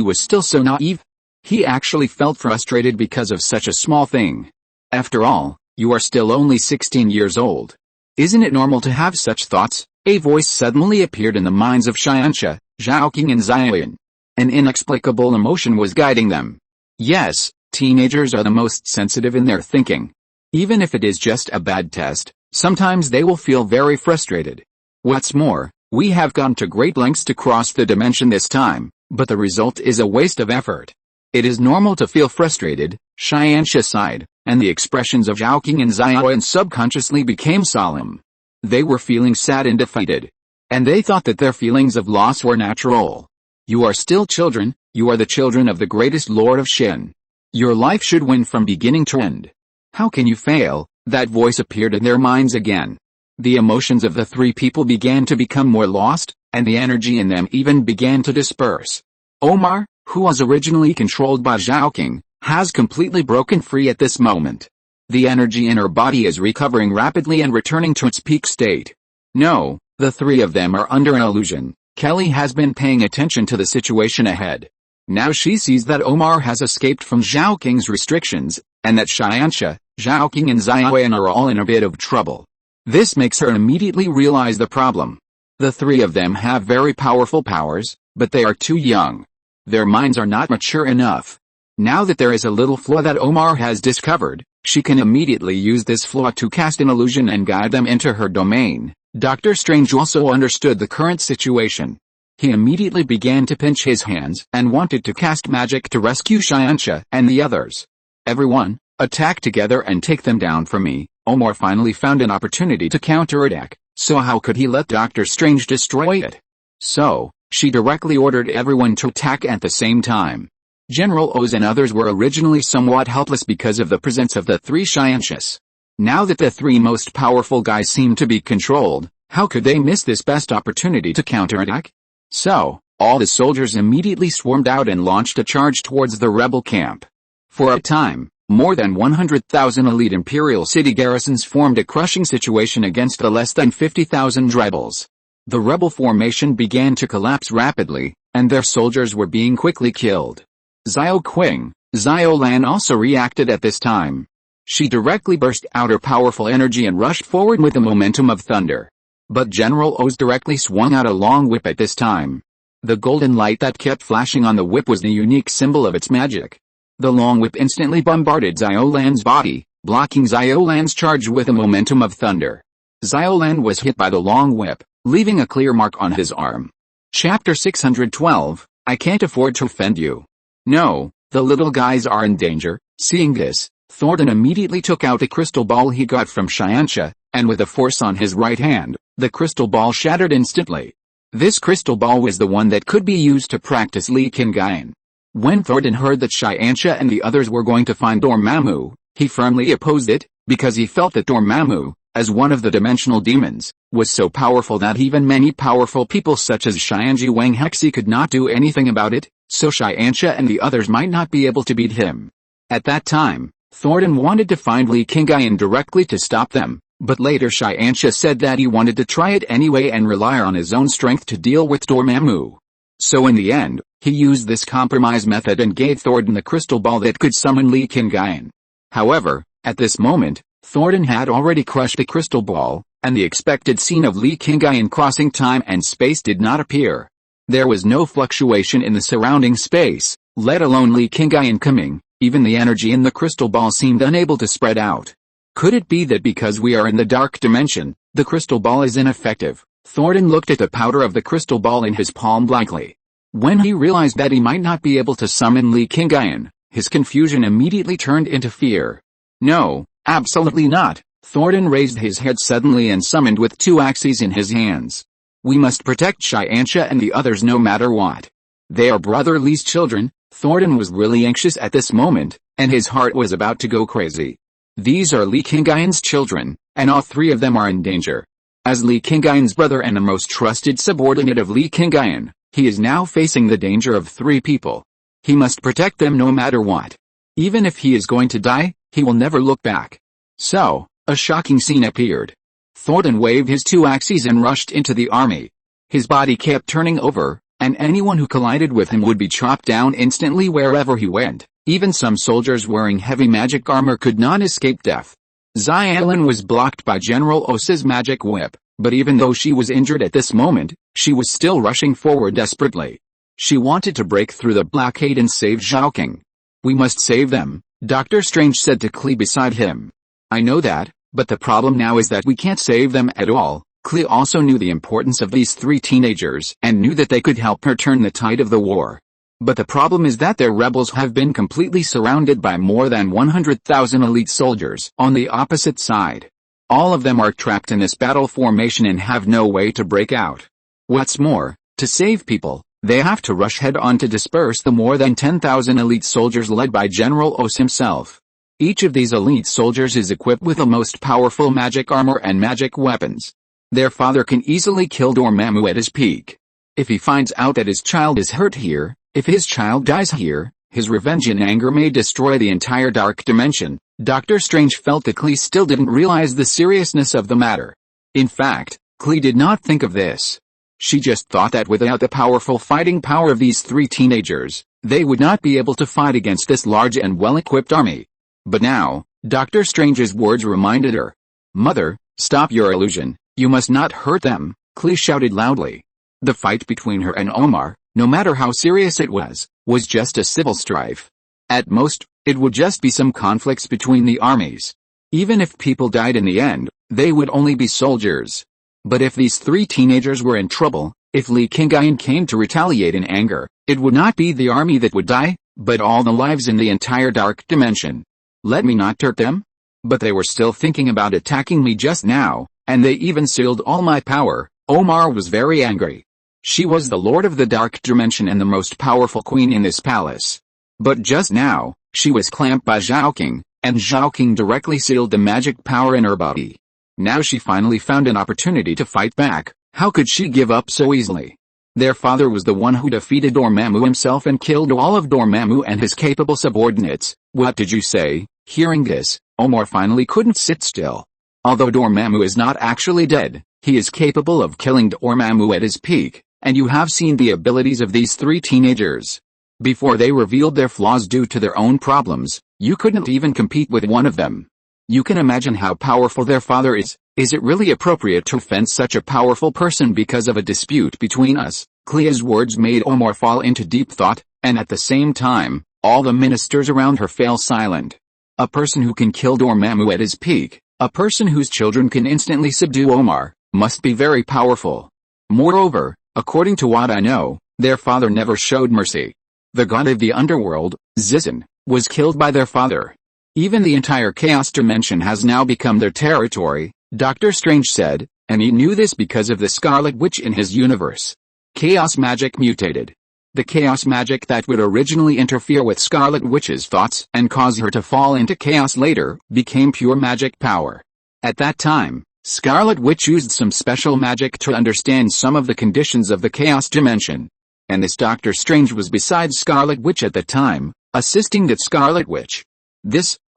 was still so naive. He actually felt frustrated because of such a small thing. After all, you are still only 16 years old. Isn't it normal to have such thoughts? A voice suddenly appeared in the minds of Xianxia, Zhao King and Xiaoyan. An inexplicable emotion was guiding them. Yes, teenagers are the most sensitive in their thinking. Even if it is just a bad test, sometimes they will feel very frustrated. What's more, we have gone to great lengths to cross the dimension this time, but the result is a waste of effort. It is normal to feel frustrated, Xianxia sighed, and the expressions of Zhao King and Xiaoyan subconsciously became solemn. They were feeling sad and defeated. And they thought that their feelings of loss were natural. You are still children, you are the children of the greatest Lord of Shin. Your life should win from beginning to end. How can you fail? That voice appeared in their minds again. The emotions of the three people began to become more lost, and the energy in them even began to disperse. Omar, who was originally controlled by Zhao King, has completely broken free at this moment. The energy in her body is recovering rapidly and returning to its peak state. No, the three of them are under an illusion. Kelly has been paying attention to the situation ahead. Now she sees that Omar has escaped from Zhao King's restrictions, and that Xianxia, Zhao King and Xiaoyan are all in a bit of trouble. This makes her immediately realize the problem. The three of them have very powerful powers, but they are too young. Their minds are not mature enough. Now that there is a little flaw that Omar has discovered, she can immediately use this flaw to cast an illusion and guide them into her domain. Dr. Strange also understood the current situation. He immediately began to pinch his hands and wanted to cast magic to rescue Xianxia and the others. Everyone, Attack together and take them down for me. Omar finally found an opportunity to counterattack, so how could he let Doctor Strange destroy it? So, she directly ordered everyone to attack at the same time. General Oz and others were originally somewhat helpless because of the presence of the three SYNOPSIS. Now that the three most powerful guys seemed to be controlled, how could they miss this best opportunity to counterattack? So, all the soldiers immediately swarmed out and launched a charge towards the rebel camp. For a time, more than 100,000 elite Imperial city garrisons formed a crushing situation against the less than 50,000 rebels. The rebel formation began to collapse rapidly, and their soldiers were being quickly killed. Xiao Qing, Xiao Lan also reacted at this time. She directly burst out her powerful energy and rushed forward with the momentum of thunder. But General Oz directly swung out a long whip at this time. The golden light that kept flashing on the whip was the unique symbol of its magic. The long whip instantly bombarded Xiao Lan's body, blocking Xiao Lan's charge with the momentum of thunder. Xiao Lan was hit by the long whip, leaving a clear mark on his arm. Chapter 612, I can't afford to offend you. No, the little guys are in danger. Seeing this, Thornton immediately took out the crystal ball he got from Xianxia, and with a force on his right hand, the crystal ball shattered instantly. This crystal ball was the one that could be used to practice Li Qingyun. When Thornton heard that Xianxia and the others were going to find Dormammu, he firmly opposed it, because he felt that Dormammu, as one of the dimensional demons, was so powerful that even many powerful people such as Xianji Wang Hexi could not do anything about it, so Xianxia and the others might not be able to beat him. At that time, Thornton wanted to find Li Qingyun directly to stop them, but later Xianxia said that he wanted to try it anyway and rely on his own strength to deal with Dormammu. So in the end, he used this compromise method and gave Thornton the crystal ball that could summon Li Qingyun. However, at this moment, Thornton had already crushed the crystal ball, and the expected scene of Li Qingyun crossing time and space did not appear. There was no fluctuation in the surrounding space, let alone Li Qingyun coming. Even the energy in the crystal ball seemed unable to spread out. Could it be that because we are in the dark dimension, the crystal ball is ineffective? Thornton looked at the powder of the crystal ball in his palm blankly. When he realized that he might not be able to summon Li Qingyun, his confusion immediately turned into fear. No, absolutely not. Thornton raised his head suddenly and summoned with two axes in his hands. We must protect Xianxia and the others no matter what. They are Brother Li's children. Thornton was really anxious at this moment, and his heart was about to go crazy. These are Li Qingyun's children, and all three of them are in danger. As Li Qingyun's brother and the most trusted subordinate of Li Qingyun, he is now facing the danger of three people. He must protect them no matter what. Even if he is going to die, he will never look back. So, a shocking scene appeared. Thornton waved his two axes and rushed into the army. His body kept turning over, and anyone who collided with him would be chopped down instantly wherever he went. Even some soldiers wearing heavy magic armor could not escape death. Xialan was blocked by General Oz's magic whip, but even though she was injured at this moment, she was still rushing forward desperately. She wanted to break through the blockade and save Zhao King. We must save them, Doctor Strange said to Klee beside him. I know that, but the problem now is that we can't save them at all. Klee also knew the importance of these three teenagers and knew that they could help her turn the tide of the war. But the problem is that their rebels have been completely surrounded by more than 100,000 elite soldiers on the opposite side. All of them are trapped in this battle formation and have no way to break out. What's more, to save people, they have to rush head on to disperse the more than 10,000 elite soldiers led by General Oz himself. Each of these elite soldiers is equipped with the most powerful magic armor and magic weapons. Their father can easily kill Dormammu at his peak. If he finds out that his child is hurt here, if his child dies here, his revenge and anger may destroy the entire dark dimension. Doctor Strange felt that Klee still didn't realize the seriousness of the matter. In fact, Klee did not think of this. She just thought that without the powerful fighting power of these three teenagers, they would not be able to fight against this large and well-equipped army. But now, Doctor Strange's words reminded her. Mother, stop your illusion. You must not hurt them, Klee shouted loudly. The fight between her and Omar, no matter how serious it was just a civil strife. At most, it would just be some conflicts between the armies. Even if people died in the end, they would only be soldiers. But if these three teenagers were in trouble, if Li Qingyun came to retaliate in anger, it would not be the army that would die, but all the lives in the entire dark dimension. Let me not hurt them? But they were still thinking about attacking me just now, and they even sealed all my power. Omar was very angry. She was the Lord of the Dark Dimension and the most powerful queen in this palace. But just now, she was clamped by Zhao King, and Zhao King directly sealed the magic power in her body. Now she finally found an opportunity to fight back. How could she give up so easily? Their father was the one who defeated Dormammu himself and killed all of Dormammu and his capable subordinates. What did you say? Hearing this, Omar finally couldn't sit still. Although Dormammu is not actually dead, he is capable of killing Dormammu at his peak, and you have seen the abilities of these three teenagers. Before they revealed their flaws due to their own problems, you couldn't even compete with one of them. You can imagine how powerful their father is. Is it really appropriate to offend such a powerful person because of a dispute between us? Clea's words made Omar fall into deep thought, and at the same time, all the ministers around her fell silent. A person who can kill Dormammu at his peak, a person whose children can instantly subdue Omar, must be very powerful. Moreover, according to what I know, their father never showed mercy. The god of the underworld, Zizan, was killed by their father. Even the entire Chaos Dimension has now become their territory, Dr. Strange said, and he knew this because of the Scarlet Witch in his universe. Chaos magic mutated. The chaos magic that would originally interfere with Scarlet Witch's thoughts and cause her to fall into chaos later, became pure magic power. At that time, Scarlet Witch used some special magic to understand some of the conditions of the Chaos Dimension. And this Dr. Strange was beside Scarlet Witch at the time, assisting that Scarlet Witch.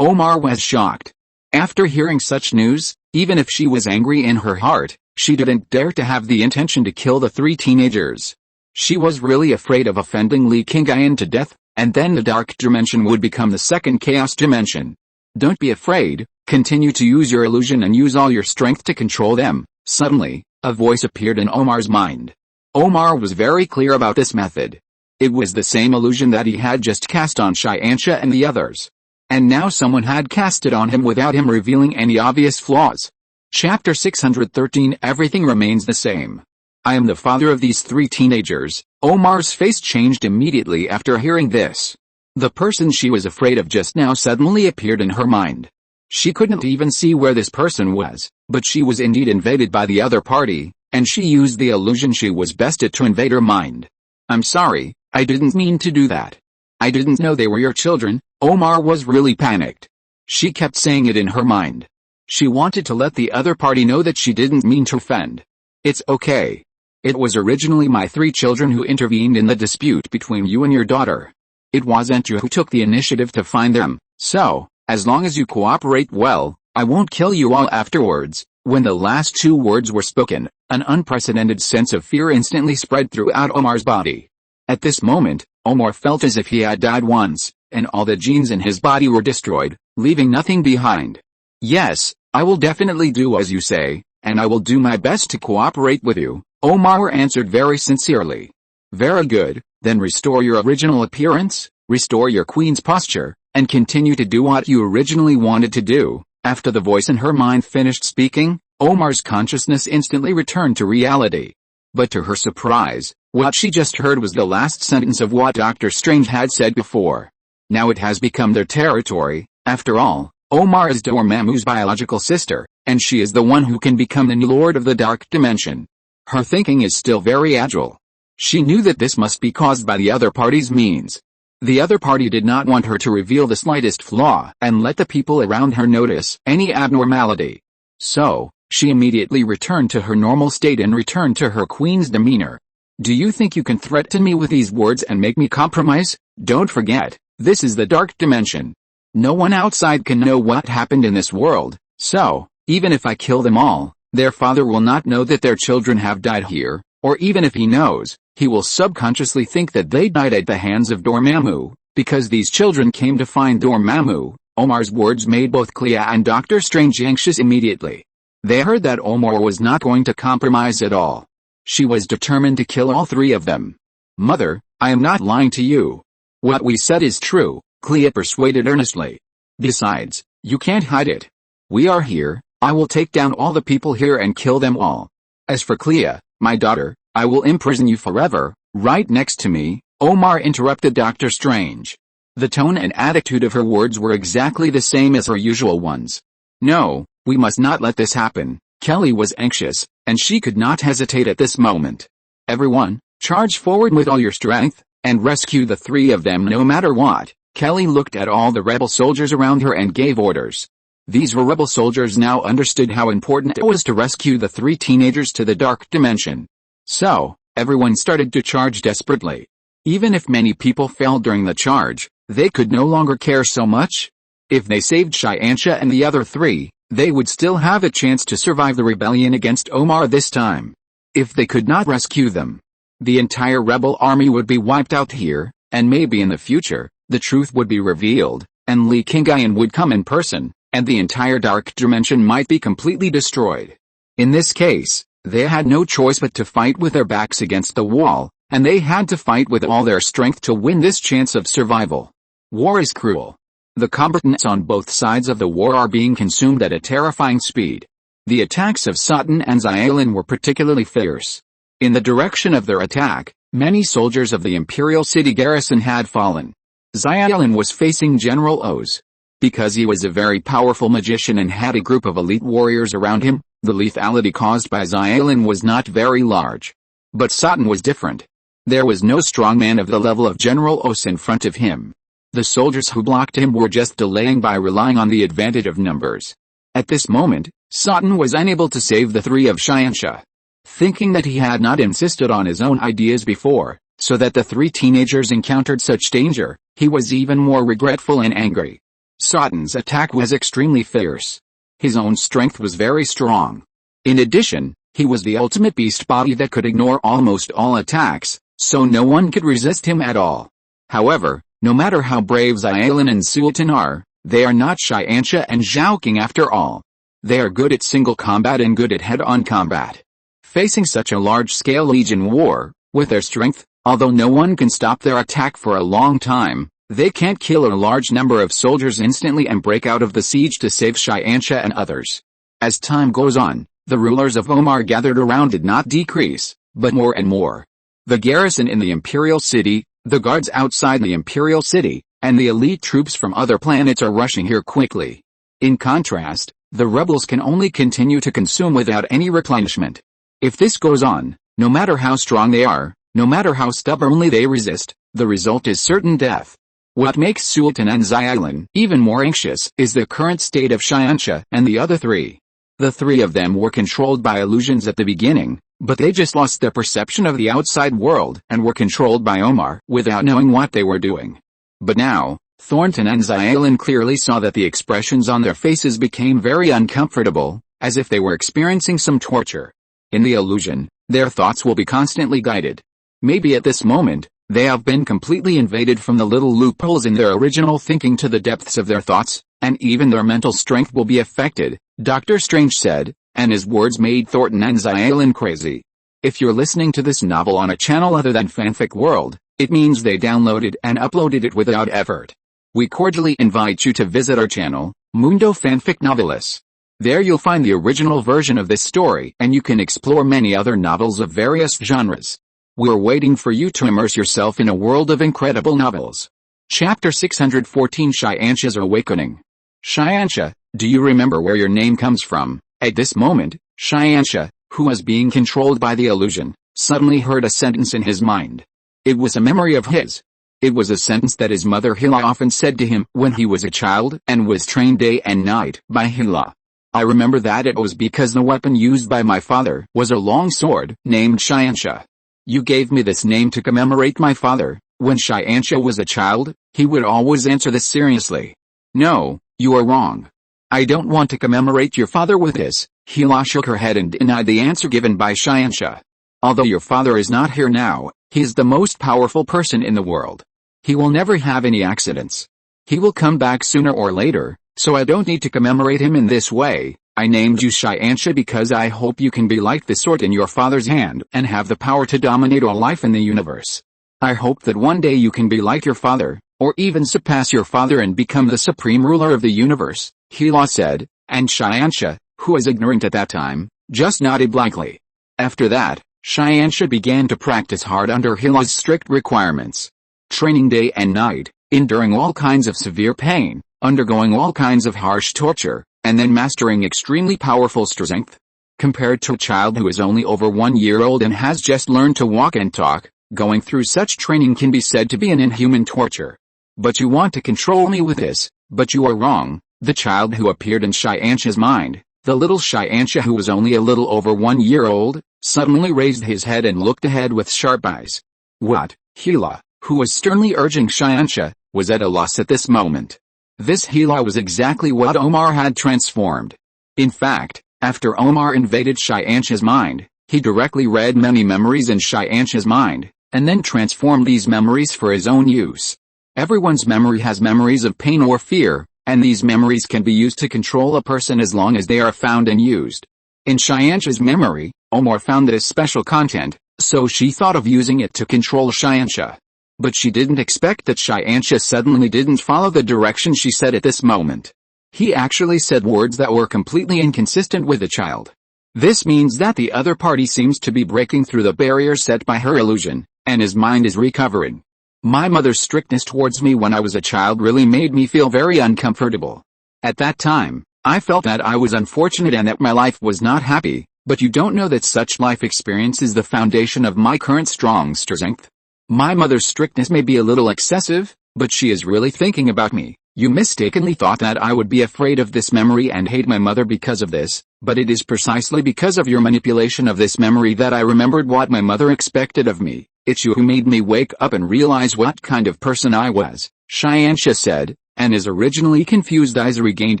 Omar was shocked. After hearing such news, even if she was angry in her heart, she didn't dare to have the intention to kill the three teenagers. She was really afraid of offending Li Qingyun to death, and then the Dark Dimension would become the second Chaos Dimension. Don't be afraid, continue to use your illusion and use all your strength to control them. Suddenly, a voice appeared in Omar's mind. Omar was very clear about this method. It was the same illusion that he had just cast on Xianxia and the others. And now someone had cast it on him without him revealing any obvious flaws. Chapter 613 Everything remains the same. I am the father of these three teenagers. Omar's face changed immediately after hearing this. The person she was afraid of just now suddenly appeared in her mind. She couldn't even see where this person was, but she was indeed invaded by the other party, and she used the illusion she was best at to invade her mind. I'm sorry, I didn't mean to do that. I didn't know they were your children. Omar was really panicked. She kept saying it in her mind. She wanted to let the other party know that she didn't mean to offend. It's okay. It was originally my three children who intervened in the dispute between you and your daughter. It wasn't you who took the initiative to find them, so, as long as you cooperate well, I won't kill you all afterwards. When the last two words were spoken, an unprecedented sense of fear instantly spread throughout Omar's body. At this moment, Omar felt as if he had died once, and all the genes in his body were destroyed, leaving nothing behind. Yes, I will definitely do as you say, and I will do my best to cooperate with you, Omar answered very sincerely. Very good, then restore your original appearance, restore your queen's posture, and continue to do what you originally wanted to do. After the voice in her mind finished speaking, Omar's consciousness instantly returned to reality. But to her surprise, what she just heard was the last sentence of what Dr. Strange had said before. Now it has become their territory. After all, Omar is Dormammu's biological sister, and she is the one who can become the new Lord of the Dark Dimension. Her thinking is still very agile. She knew that this must be caused by the other party's means. The other party did not want her to reveal the slightest flaw and let the people around her notice any abnormality. So, she immediately returned to her normal state and returned to her queen's demeanor. Do you think you can threaten me with these words and make me compromise? Don't forget, this is the Dark Dimension. No one outside can know what happened in this world, so, even if I kill them all, their father will not know that their children have died here, or even if he knows, he will subconsciously think that they died at the hands of Dormammu, because these children came to find Dormammu. Omar's words made both Clea and Dr. Strange anxious immediately. They heard that Omar was not going to compromise at all. She was determined to kill all three of them. Mother, I am not lying to you. What we said is true, Clea persuaded earnestly. Besides, you can't hide it. We are here, I will take down all the people here and kill them all. As for Clea, my daughter, I will imprison you forever. Right next to me, Omar interrupted Dr. Strange. The tone and attitude of her words were exactly the same as her usual ones. No, we must not let this happen. Kelly was anxious, and she could not hesitate at this moment. Everyone, charge forward with all your strength, and rescue the three of them no matter what. Kelly looked at all the rebel soldiers around her and gave orders. These were rebel soldiers now understood how important it was to rescue the three teenagers to the dark dimension. So, everyone started to charge desperately. Even if many people fell during the charge, they could no longer care so much. If they saved Shyansha and the other three, they would still have a chance to survive the rebellion against Omar this time. If they could not rescue them, the entire rebel army would be wiped out here, and maybe in the future, the truth would be revealed, and Li Qingyun would come in person, and the entire dark dimension might be completely destroyed. In this case, they had no choice but to fight with their backs against the wall, and they had to fight with all their strength to win this chance of survival. War is cruel. The combatants on both sides of the war are being consumed at a terrifying speed. The attacks of Satan and Xiaolin were particularly fierce. In the direction of their attack, many soldiers of the Imperial City garrison had fallen. Xiaolin was facing General Oz. Because he was a very powerful magician and had a group of elite warriors around him, the lethality caused by Xiaolin was not very large. But Satan was different. There was no strong man of the level of General Oz in front of him. The soldiers who blocked him were just delaying by relying on the advantage of numbers. At this moment, Satan was unable to save the three of Shyansha. Thinking that he had not insisted on his own ideas before, so that the three teenagers encountered such danger, he was even more regretful and angry. Satan's attack was extremely fierce. His own strength was very strong. In addition, he was the ultimate beast body that could ignore almost all attacks, so no one could resist him at all. However, no matter how brave Xiaolin and Sultan are, they are not Shyansha and Zhaoqing after all. They are good at single combat and good at head-on combat. Facing such a large-scale legion war, with their strength, although no one can stop their attack for a long time, they can't kill a large number of soldiers instantly and break out of the siege to save Shyansha and others. As time goes on, the rulers of Omar gathered around did not decrease, but more and more. The garrison in the Imperial City, the guards outside the Imperial City, and the elite troops from other planets are rushing here quickly. In contrast, the rebels can only continue to consume without any replenishment. If this goes on, no matter how strong they are, no matter how stubbornly they resist, the result is certain death. What makes Sultan and Xiaolin even more anxious is the current state of Shyansha and the other three. The three of them were controlled by illusions at the beginning, but they just lost their perception of the outside world and were controlled by Omar without knowing what they were doing. But now, Thornton and Xiaolin clearly saw that the expressions on their faces became very uncomfortable, as if they were experiencing some torture. In the illusion, their thoughts will be constantly guided. Maybe at this moment, they have been completely invaded from the little loopholes in their original thinking to the depths of their thoughts, and even their mental strength will be affected, Dr. Strange said, and his words made Thornton and Xiaolin crazy. If you're listening to this novel on a channel other than Fanfic World, it means they downloaded and uploaded it without effort. We cordially invite you to visit our channel, Mundo Fanfic Novelis. There you'll find the original version of this story and you can explore many other novels of various genres. We're waiting for you to immerse yourself in a world of incredible novels. Chapter 614 Shyansha's Awakening. Shyansha, do you remember where your name comes from? At this moment, Shyansha, who was being controlled by the illusion, suddenly heard a sentence in his mind. It was a memory of his. It was a sentence that his mother Hila often said to him when he was a child and was trained day and night by Hila. I remember that it was because the weapon used by my father was a long sword named Shyansha. You gave me this name to commemorate my father. When Shyansha was a child, he would always answer this seriously. No, you are wrong. I don't want to commemorate your father with this. Hila shook her head and denied the answer given by Shyansha. Although your father is not here now, he is the most powerful person in the world. He will never have any accidents. He will come back sooner or later, so I don't need to commemorate him in this way. I named you Shyansha because I hope you can be like the sword in your father's hand and have the power to dominate all life in the universe. I hope that one day you can be like your father, or even surpass your father and become the supreme ruler of the universe, Hila said, and Shyansha, who was ignorant at that time, just nodded blankly. After that, Shyansha began to practice hard under Hila's strict requirements. Training day and night, enduring all kinds of severe pain, undergoing all kinds of harsh torture, and then mastering extremely powerful strength. Compared to a child who is only over 1 year old and has just learned to walk and talk, going through such training can be said to be an inhuman torture. But you want to control me with this, but you are wrong. The child who appeared in Xianxu's mind, the little Xianxu who was only a little over 1 year old, suddenly raised his head and looked ahead with sharp eyes. What? Hila, who was sternly urging Xianxu, was at a loss at this moment. This Hila was exactly what Omar had transformed. In fact, after Omar invaded Xianxu's mind, he directly read many memories in Xianxu's mind, and then transformed these memories for his own use. Everyone's memory has memories of pain or fear, and these memories can be used to control a person as long as they are found and used. In Xianxu's memory, Omar found this special content, so she thought of using it to control Xianxu. But she didn't expect that Xianxu suddenly didn't follow the direction she said at this moment. He actually said words that were completely inconsistent with the child. This means that the other party seems to be breaking through the barrier set by her illusion, and his mind is recovering. My mother's strictness towards me when I was a child really made me feel very uncomfortable. At that time, I felt that I was unfortunate and that my life was not happy, but you don't know that such life experience is the foundation of my current strong strength. My mother's strictness may be a little excessive, but she is really thinking about me. You mistakenly thought that I would be afraid of this memory and hate my mother because of this, but it is precisely because of your manipulation of this memory that I remembered what my mother expected of me. It's you who made me wake up and realize what kind of person I was, Xianxu said, and his originally confused eyes regained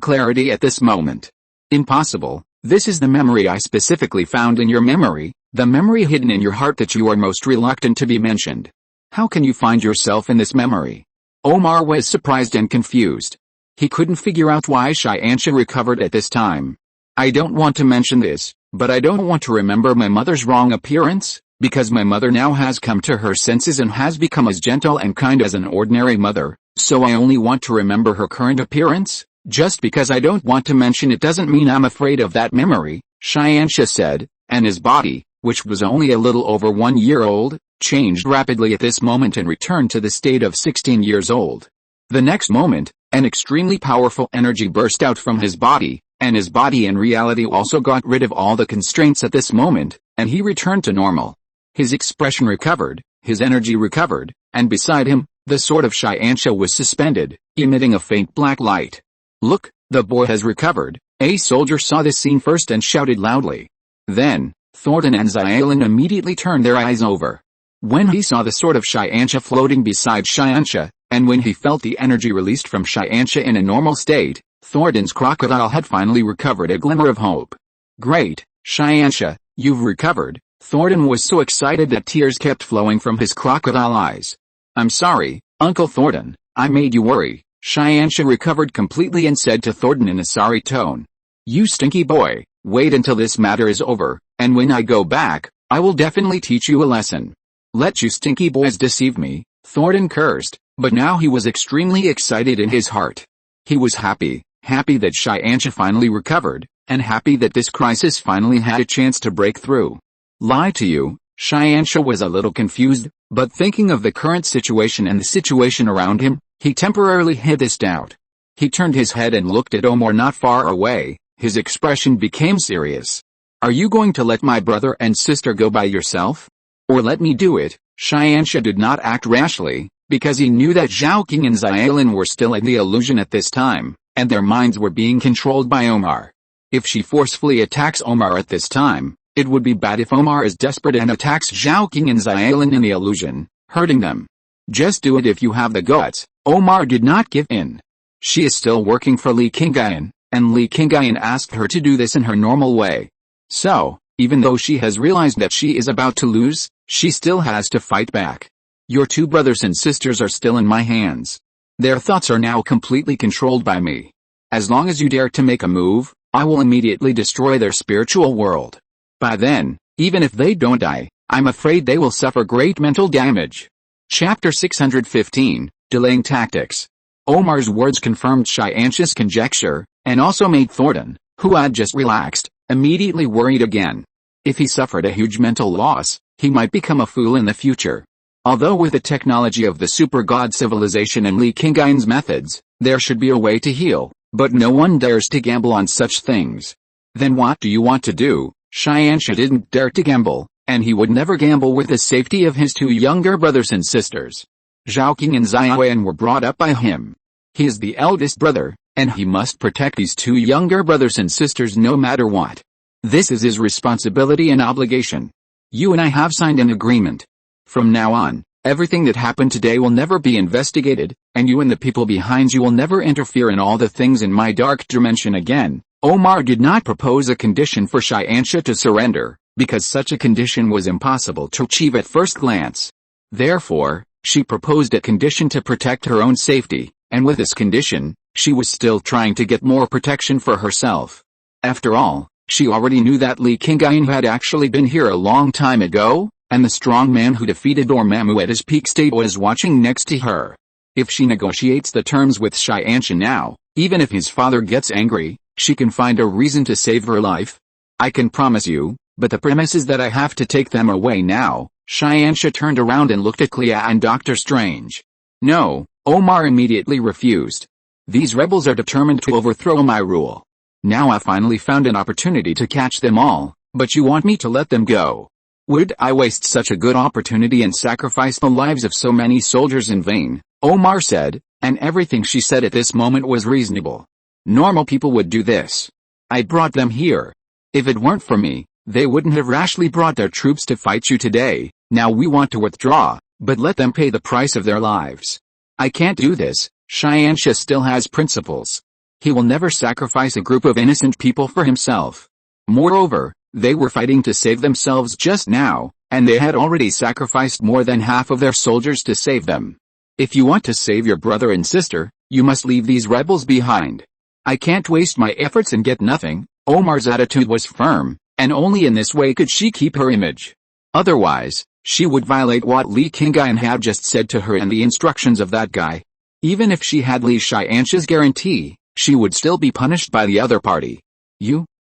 clarity at this moment. Impossible. This is the memory I specifically found in your memory, the memory hidden in your heart that you are most reluctant to be mentioned. How can you find yourself in this memory? Omar was surprised and confused. He couldn't figure out why Xianxu recovered at this time. I don't want to mention this, but I don't want to remember my mother's wrong appearance, because my mother now has come to her senses and has become as gentle and kind as an ordinary mother, so I only want to remember her current appearance. Just because I don't want to mention it doesn't mean I'm afraid of that memory, Xianxu said, and his body, which was only a little over 1 year old, changed rapidly at this moment and returned to the state of 16 years old. The next moment, an extremely powerful energy burst out from his body, and his body in reality also got rid of all the constraints at this moment, and he returned to normal. His expression recovered, his energy recovered, and beside him, the sword of Xianxu was suspended, emitting a faint black light. Look, the boy has recovered. A soldier saw this scene first and shouted loudly. Then, Thornton and Xiaolin immediately turned their eyes over. When he saw the sword of Xianxu floating beside Xianxu, and when he felt the energy released from Xianxu in a normal state, Thornton's crocodile had finally recovered a glimmer of hope. Great, Xianxu, you've recovered. Thornton was so excited that tears kept flowing from his crocodile eyes. I'm sorry, Uncle Thornton, I made you worry. Xianxu recovered completely and said to Thornton in a sorry tone. You stinky boy, wait until this matter is over, and when I go back, I will definitely teach you a lesson. Let you stinky boys deceive me, Thornton cursed, but now he was extremely excited in his heart. He was happy that Xianxu finally recovered, and happy that this crisis finally had a chance to break through. Lie to you, Xianxu was a little confused, but thinking of the current situation and the situation around him, he temporarily hid this doubt. He turned his head and looked at Omar not far away. His expression became serious. Are you going to let my brother and sister go by yourself? Or let me do it? Xianxu did not act rashly, because he knew that Zhao King and Xiaolin were still in the illusion at this time, and their minds were being controlled by Omar. If she forcefully attacks Omar at this time, it would be bad if Omar is desperate and attacks Zhao King and Xiaolin in the illusion, hurting them. Just do it if you have the guts. Omar did not give in. She is still working for Li Qingyun, and Li Qingyun asked her to do this in her normal way. So, even though she has realized that she is about to lose, she still has to fight back. Your two brothers and sisters are still in my hands. Their thoughts are now completely controlled by me. As long as you dare to make a move, I will immediately destroy their spiritual world. By then, even if they don't die, I'm afraid they will suffer great mental damage. Chapter 615, Delaying Tactics. Omar's words confirmed Xianxu's conjecture, and also made Thornton, who had just relaxed, immediately worried again. If he suffered a huge mental loss, he might become a fool in the future. Although with the technology of the super god civilization and Li Qingyun's methods, there should be a way to heal, but no one dares to gamble on such things. Then what do you want to do? Xianxia didn't dare to gamble, and he would never gamble with the safety of his two younger brothers and sisters. Zhaoqing and Xiaoyan were brought up by him. He is the eldest brother, and he must protect these two younger brothers and sisters no matter what. This is his responsibility and obligation. You and I have signed an agreement. From now on, everything that happened today will never be investigated, and you and the people behind you will never interfere in all the things in my dark dimension again. Omar did not propose a condition for Xianxia to surrender, because such a condition was impossible to achieve at first glance. Therefore, she proposed a condition to protect her own safety, and with this condition, she was still trying to get more protection for herself. After all, she already knew that Li Qingyun had actually been here a long time ago, and the strong man who defeated Dormammu at his peak state was watching next to her. If she negotiates the terms with Xianxia now, even if his father gets angry, she can find a reason to save her life. I can promise you, but the premise is that I have to take them away now. Xianxia turned around and looked at Clea and Doctor Strange. No, Omar immediately refused. These rebels are determined to overthrow my rule. Now I finally found an opportunity to catch them all, but you want me to let them go? Would I waste such a good opportunity and sacrifice the lives of so many soldiers in vain? Omar said, and everything she said at this moment was reasonable. Normal people would do this. I brought them here. If it weren't for me, they wouldn't have rashly brought their troops to fight you today. Now we want to withdraw, but let them pay the price of their lives. I can't do this. Xianxia still has principles. He will never sacrifice a group of innocent people for himself. Moreover, they were fighting to save themselves just now, and they had already sacrificed more than half of their soldiers to save them. If you want to save your brother and sister, you must leave these rebels behind. I can't waste my efforts and get nothing. Omar's attitude was firm, and only in this way could she keep her image. Otherwise, she would violate what Li Qingyun had just said to her and the instructions of that guy. Even if she had Li Xianxia's guarantee, she would still be punished by the other party.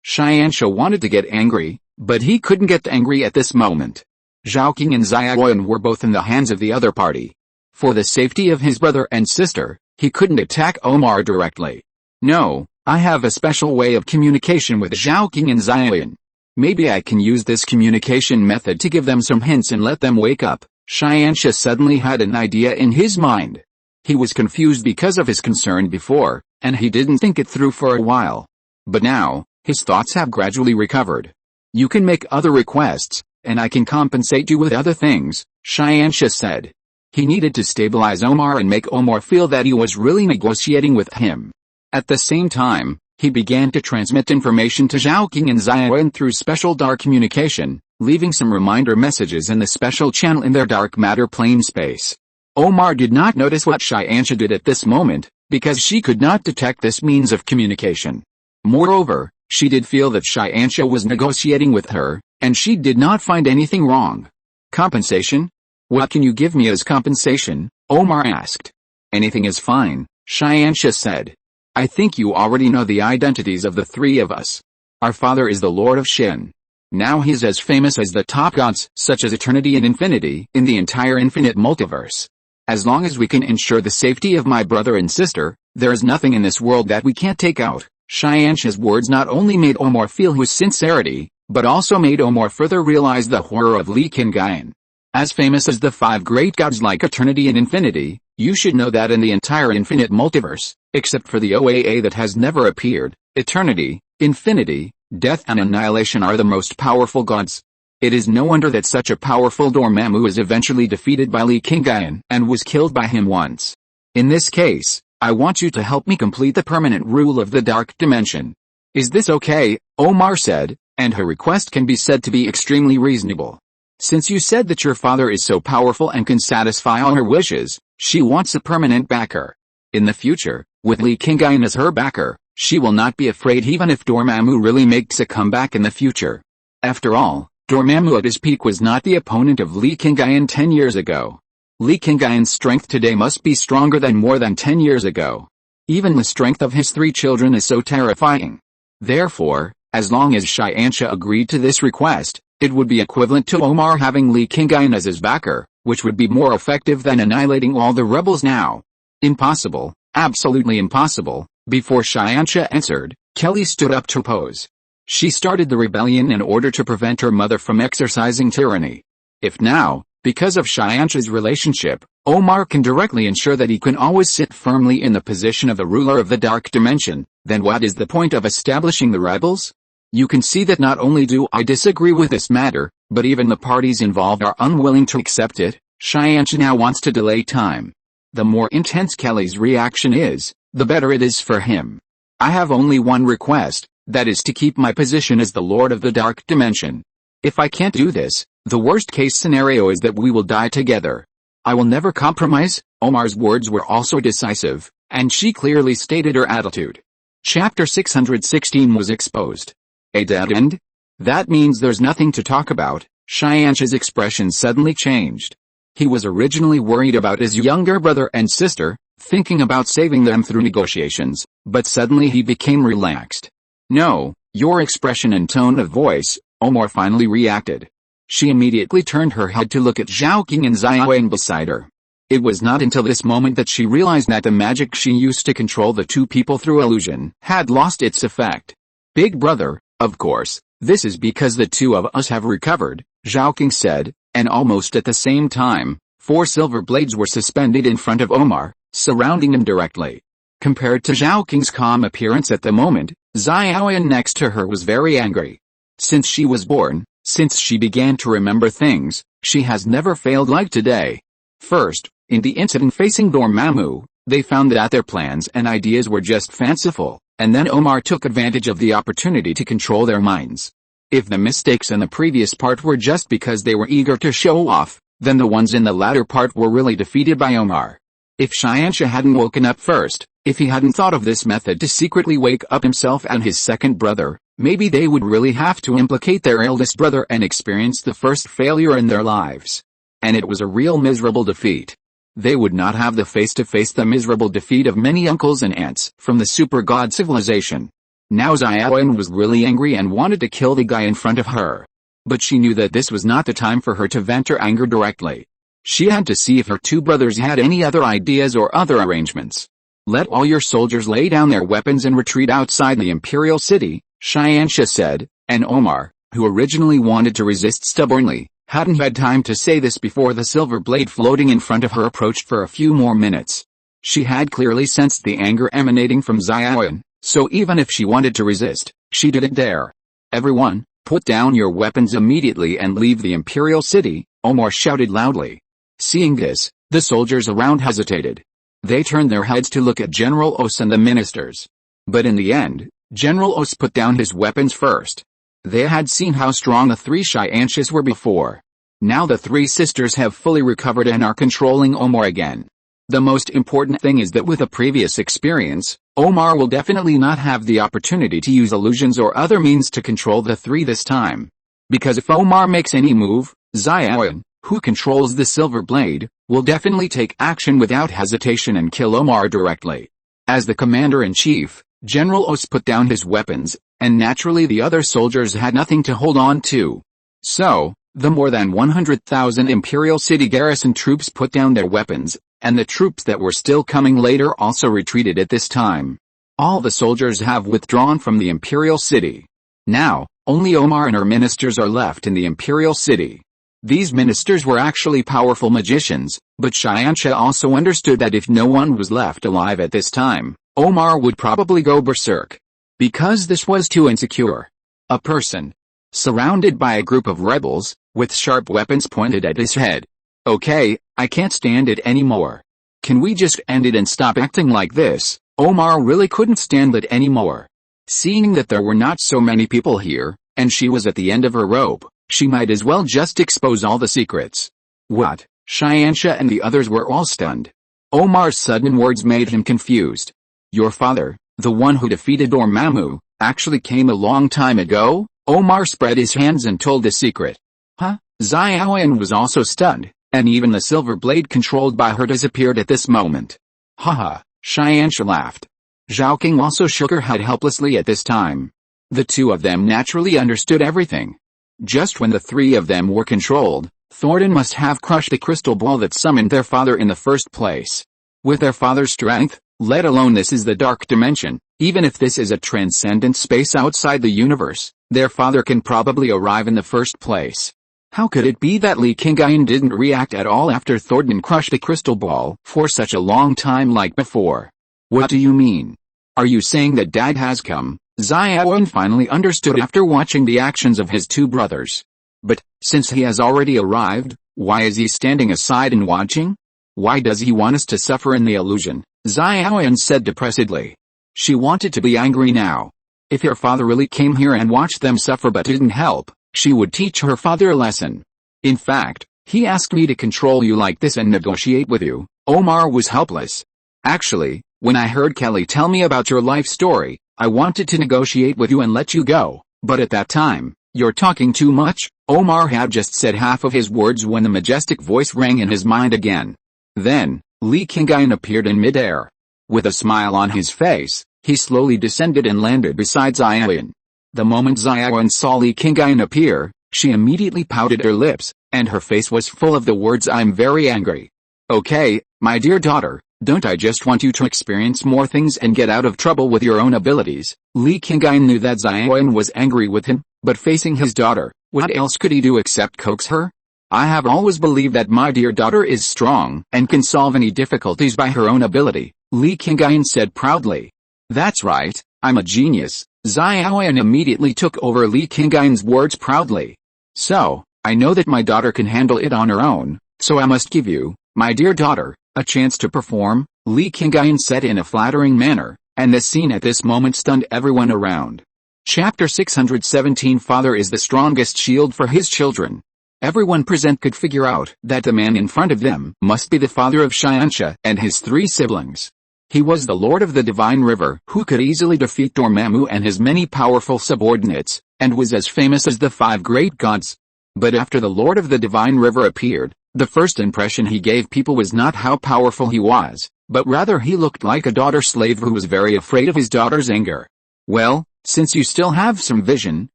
Xianxia wanted to get angry, but he couldn't get angry at this moment. Zhaoqing and Xiaoyan were both in the hands of the other party. For the safety of his brother and sister, he couldn't attack Omar directly. No, I have a special way of communication with Zhaoqing and Xiaoyan. Maybe I can use this communication method to give them some hints and let them wake up. Xianxia suddenly had an idea in his mind. He was confused because of his concern before, and he didn't think it through for a while. But now, his thoughts have gradually recovered. You can make other requests, and I can compensate you with other things, Xianxia said. He needed to stabilize Omar and make Omar feel that he was really negotiating with him. At the same time, he began to transmit information to Zhaoqing and Xiaoyan through special dark communication, leaving some reminder messages in the special channel in their dark matter plane space. Omar did not notice what Xianxia did at this moment, because she could not detect this means of communication. Moreover, she did feel that Xianxia was negotiating with her, and she did not find anything wrong. Compensation? What can you give me as compensation? Omar asked. Anything is fine, Xianxia said. I think you already know the identities of the three of us. Our father is the Lord of Shin. Now he's as famous as the top gods, such as eternity and infinity, in the entire infinite multiverse. As long as we can ensure the safety of my brother and sister, there is nothing in this world that we can't take out. Xianxia's words not only made Omar feel his sincerity, but also made Omar further realize the horror of Li Qingyun. As famous as the five great gods like eternity and infinity, you should know that in the entire infinite multiverse, except for the OAA that has never appeared, eternity, infinity, death and annihilation are the most powerful gods. It is no wonder that such a powerful Dormammu was eventually defeated by Li Qingyun and was killed by him once. In this case, I want you to help me complete the permanent rule of the dark dimension. Is this okay? Omar said, and her request can be said to be extremely reasonable. Since you said that your father is so powerful and can satisfy all her wishes, she wants a permanent backer. In the future, with Li Qingyun as her backer, she will not be afraid even if Dormammu really makes a comeback in the future. After all, Dormammu at his peak was not the opponent of Li Qingyun 10 years ago. Li Qingyun's strength today must be stronger than more than 10 years ago. Even the strength of his three children is so terrifying. Therefore, as long as Xianxia agreed to this request, it would be equivalent to Omar having Li Qingyun as his backer, which would be more effective than annihilating all the rebels now. Impossible, absolutely impossible. Before Xianxia answered, Kelly stood up to oppose. She started the rebellion in order to prevent her mother from exercising tyranny. If now, because of Xianxia's relationship, Omar can directly ensure that he can always sit firmly in the position of the ruler of the dark dimension, then what is the point of establishing the rebels? You can see that not only do I disagree with this matter, but even the parties involved are unwilling to accept it. Xianxia now wants to delay time. The more intense Kelly's reaction is, the better it is for him. I have only one request, that is to keep my position as the Lord of the Dark Dimension. If I can't do this, the worst-case scenario is that we will die together. I will never compromise. Omar's words were also decisive, and she clearly stated her attitude. Chapter 616 was exposed. A dead end? That means there's nothing to talk about. Xianxia's expression suddenly changed. He was originally worried about his younger brother and sister, thinking about saving them through negotiations, but suddenly he became relaxed. No, your expression and tone of voice, Omar finally reacted. She immediately turned her head to look at Zhaoqing and Xiaoyan beside her. It was not until this moment that she realized that the magic she used to control the two people through illusion had lost its effect. Big brother, of course, this is because the two of us have recovered, Zhaoqing said, and almost at the same time, 4 silver blades were suspended in front of Omar, surrounding him directly. Compared to Zhaoqing's calm appearance at the moment, Xiaoyan next to her was very angry. Since she was born, since she began to remember things, she has never failed like today. First, in the incident facing Dormammu, they found that their plans and ideas were just fanciful, and then Omar took advantage of the opportunity to control their minds. If the mistakes in the previous part were just because they were eager to show off, then the ones in the latter part were really defeated by Omar. If Xianxia hadn't woken up first, if he hadn't thought of this method to secretly wake up himself and his second brother, maybe they would really have to implicate their eldest brother and experience the first failure in their lives. And it was a real miserable defeat. They would not have the face to face the miserable defeat of many uncles and aunts from the super god civilization. Now Xiaoyan was really angry and wanted to kill the guy in front of her. But she knew that this was not the time for her to vent her anger directly. She had to see if her two brothers had any other ideas or other arrangements. Let all your soldiers lay down their weapons and retreat outside the Imperial City, Xianxia said, and Omar, who originally wanted to resist stubbornly, hadn't had time to say this before the silver blade floating in front of her approached for a few more minutes. She had clearly sensed the anger emanating from Xiaoyan, so even if she wanted to resist, she didn't dare. Everyone, put down your weapons immediately and leave the Imperial City, Omar shouted loudly. Seeing this, the soldiers around hesitated. They turned their heads to look at General Os and the ministers. But in the end, General Os put down his weapons first. They had seen how strong the 3 Xianxias were before. Now the 3 sisters have fully recovered and are controlling Omar again. The most important thing is that with a previous experience, Omar will definitely not have the opportunity to use illusions or other means to control the 3 this time. Because if Omar makes any move, Xiaoyan, who controls the silver blade, will definitely take action without hesitation and kill Omar directly. As the commander-in-chief, General Os put down his weapons, and naturally the other soldiers had nothing to hold on to. So, the more than 100,000 Imperial City garrison troops put down their weapons, and the troops that were still coming later also retreated at this time. All the soldiers have withdrawn from the Imperial City. Now, only Omar and her ministers are left in the Imperial City. These ministers were actually powerful magicians, but Xianxia also understood that if no one was left alive at this time, Omar would probably go berserk. Because this was too insecure. A person. Surrounded by a group of rebels, with sharp weapons pointed at his head. Okay, I can't stand it anymore. Can we just end it and stop acting like this? Omar really couldn't stand it anymore. Seeing that there were not so many people here, and she was at the end of her rope, she might as well just expose all the secrets. What? Xianxia and the others were all stunned. Omar's sudden words made him confused. Your father, the one who defeated Dormammu, actually came a long time ago? Omar spread his hands and told the secret. Huh? Xiaoyan was also stunned, and even the silver blade controlled by her disappeared at this moment. Haha, Xianxia laughed. Zhaoqing also shook her head helplessly at this time. The two of them naturally understood everything. Just when the 3 of them were controlled, Thornton must have crushed the crystal ball that summoned their father in the first place. With their father's strength, let alone this is the dark dimension, even if this is a transcendent space outside the universe, their father can probably arrive in the first place. How could it be that Li Qingyun didn't react at all after Thornton crushed the crystal ball for such a long time like before? What do you mean? Are you saying that Dad has come? Xiaowen finally understood after watching the actions of his two brothers. But, since he has already arrived, why is he standing aside and watching? Why does he want us to suffer in the illusion? Xiaowen said depressedly. She wanted to be angry now. If your father really came here and watched them suffer but didn't help, she would teach her father a lesson. In fact, he asked me to control you like this and negotiate with you. Omar was helpless. Actually, when I heard Kelly tell me about your life story, I wanted to negotiate with you and let you go, but at that time, you're talking too much. Omar had just said half of his words when the majestic voice rang in his mind again. Then, Li Qingyun appeared in midair. With a smile on his face, he slowly descended and landed beside Xiaowen. The moment Xiaowen saw Li Qingyun appear, she immediately pouted her lips, and her face was full of the words "I'm very angry." Okay, my dear daughter, don't I just want you to experience more things and get out of trouble with your own abilities? Li Qingyun knew that Xiaowen was angry with him, but facing his daughter, what else could he do except coax her? I have always believed that my dear daughter is strong and can solve any difficulties by her own ability, Li Qingyun said proudly. That's right, I'm a genius. Xiaowen immediately took over Li Qingyun's words proudly. So, I know that my daughter can handle it on her own, so I must give you, my dear daughter, a chance to perform, Li Qingyun said in a flattering manner, and the scene at this moment stunned everyone around. Chapter 617 Father is the strongest shield for his children. Everyone present could figure out that the man in front of them must be the father of Xianxia and his three siblings. He was the Lord of the Divine River who could easily defeat Dormammu and his many powerful subordinates, and was as famous as the 5 great gods. But after the Lord of the Divine River appeared, the first impression he gave people was not how powerful he was, but rather he looked like a daughter slave who was very afraid of his daughter's anger. Well, since you still have some vision,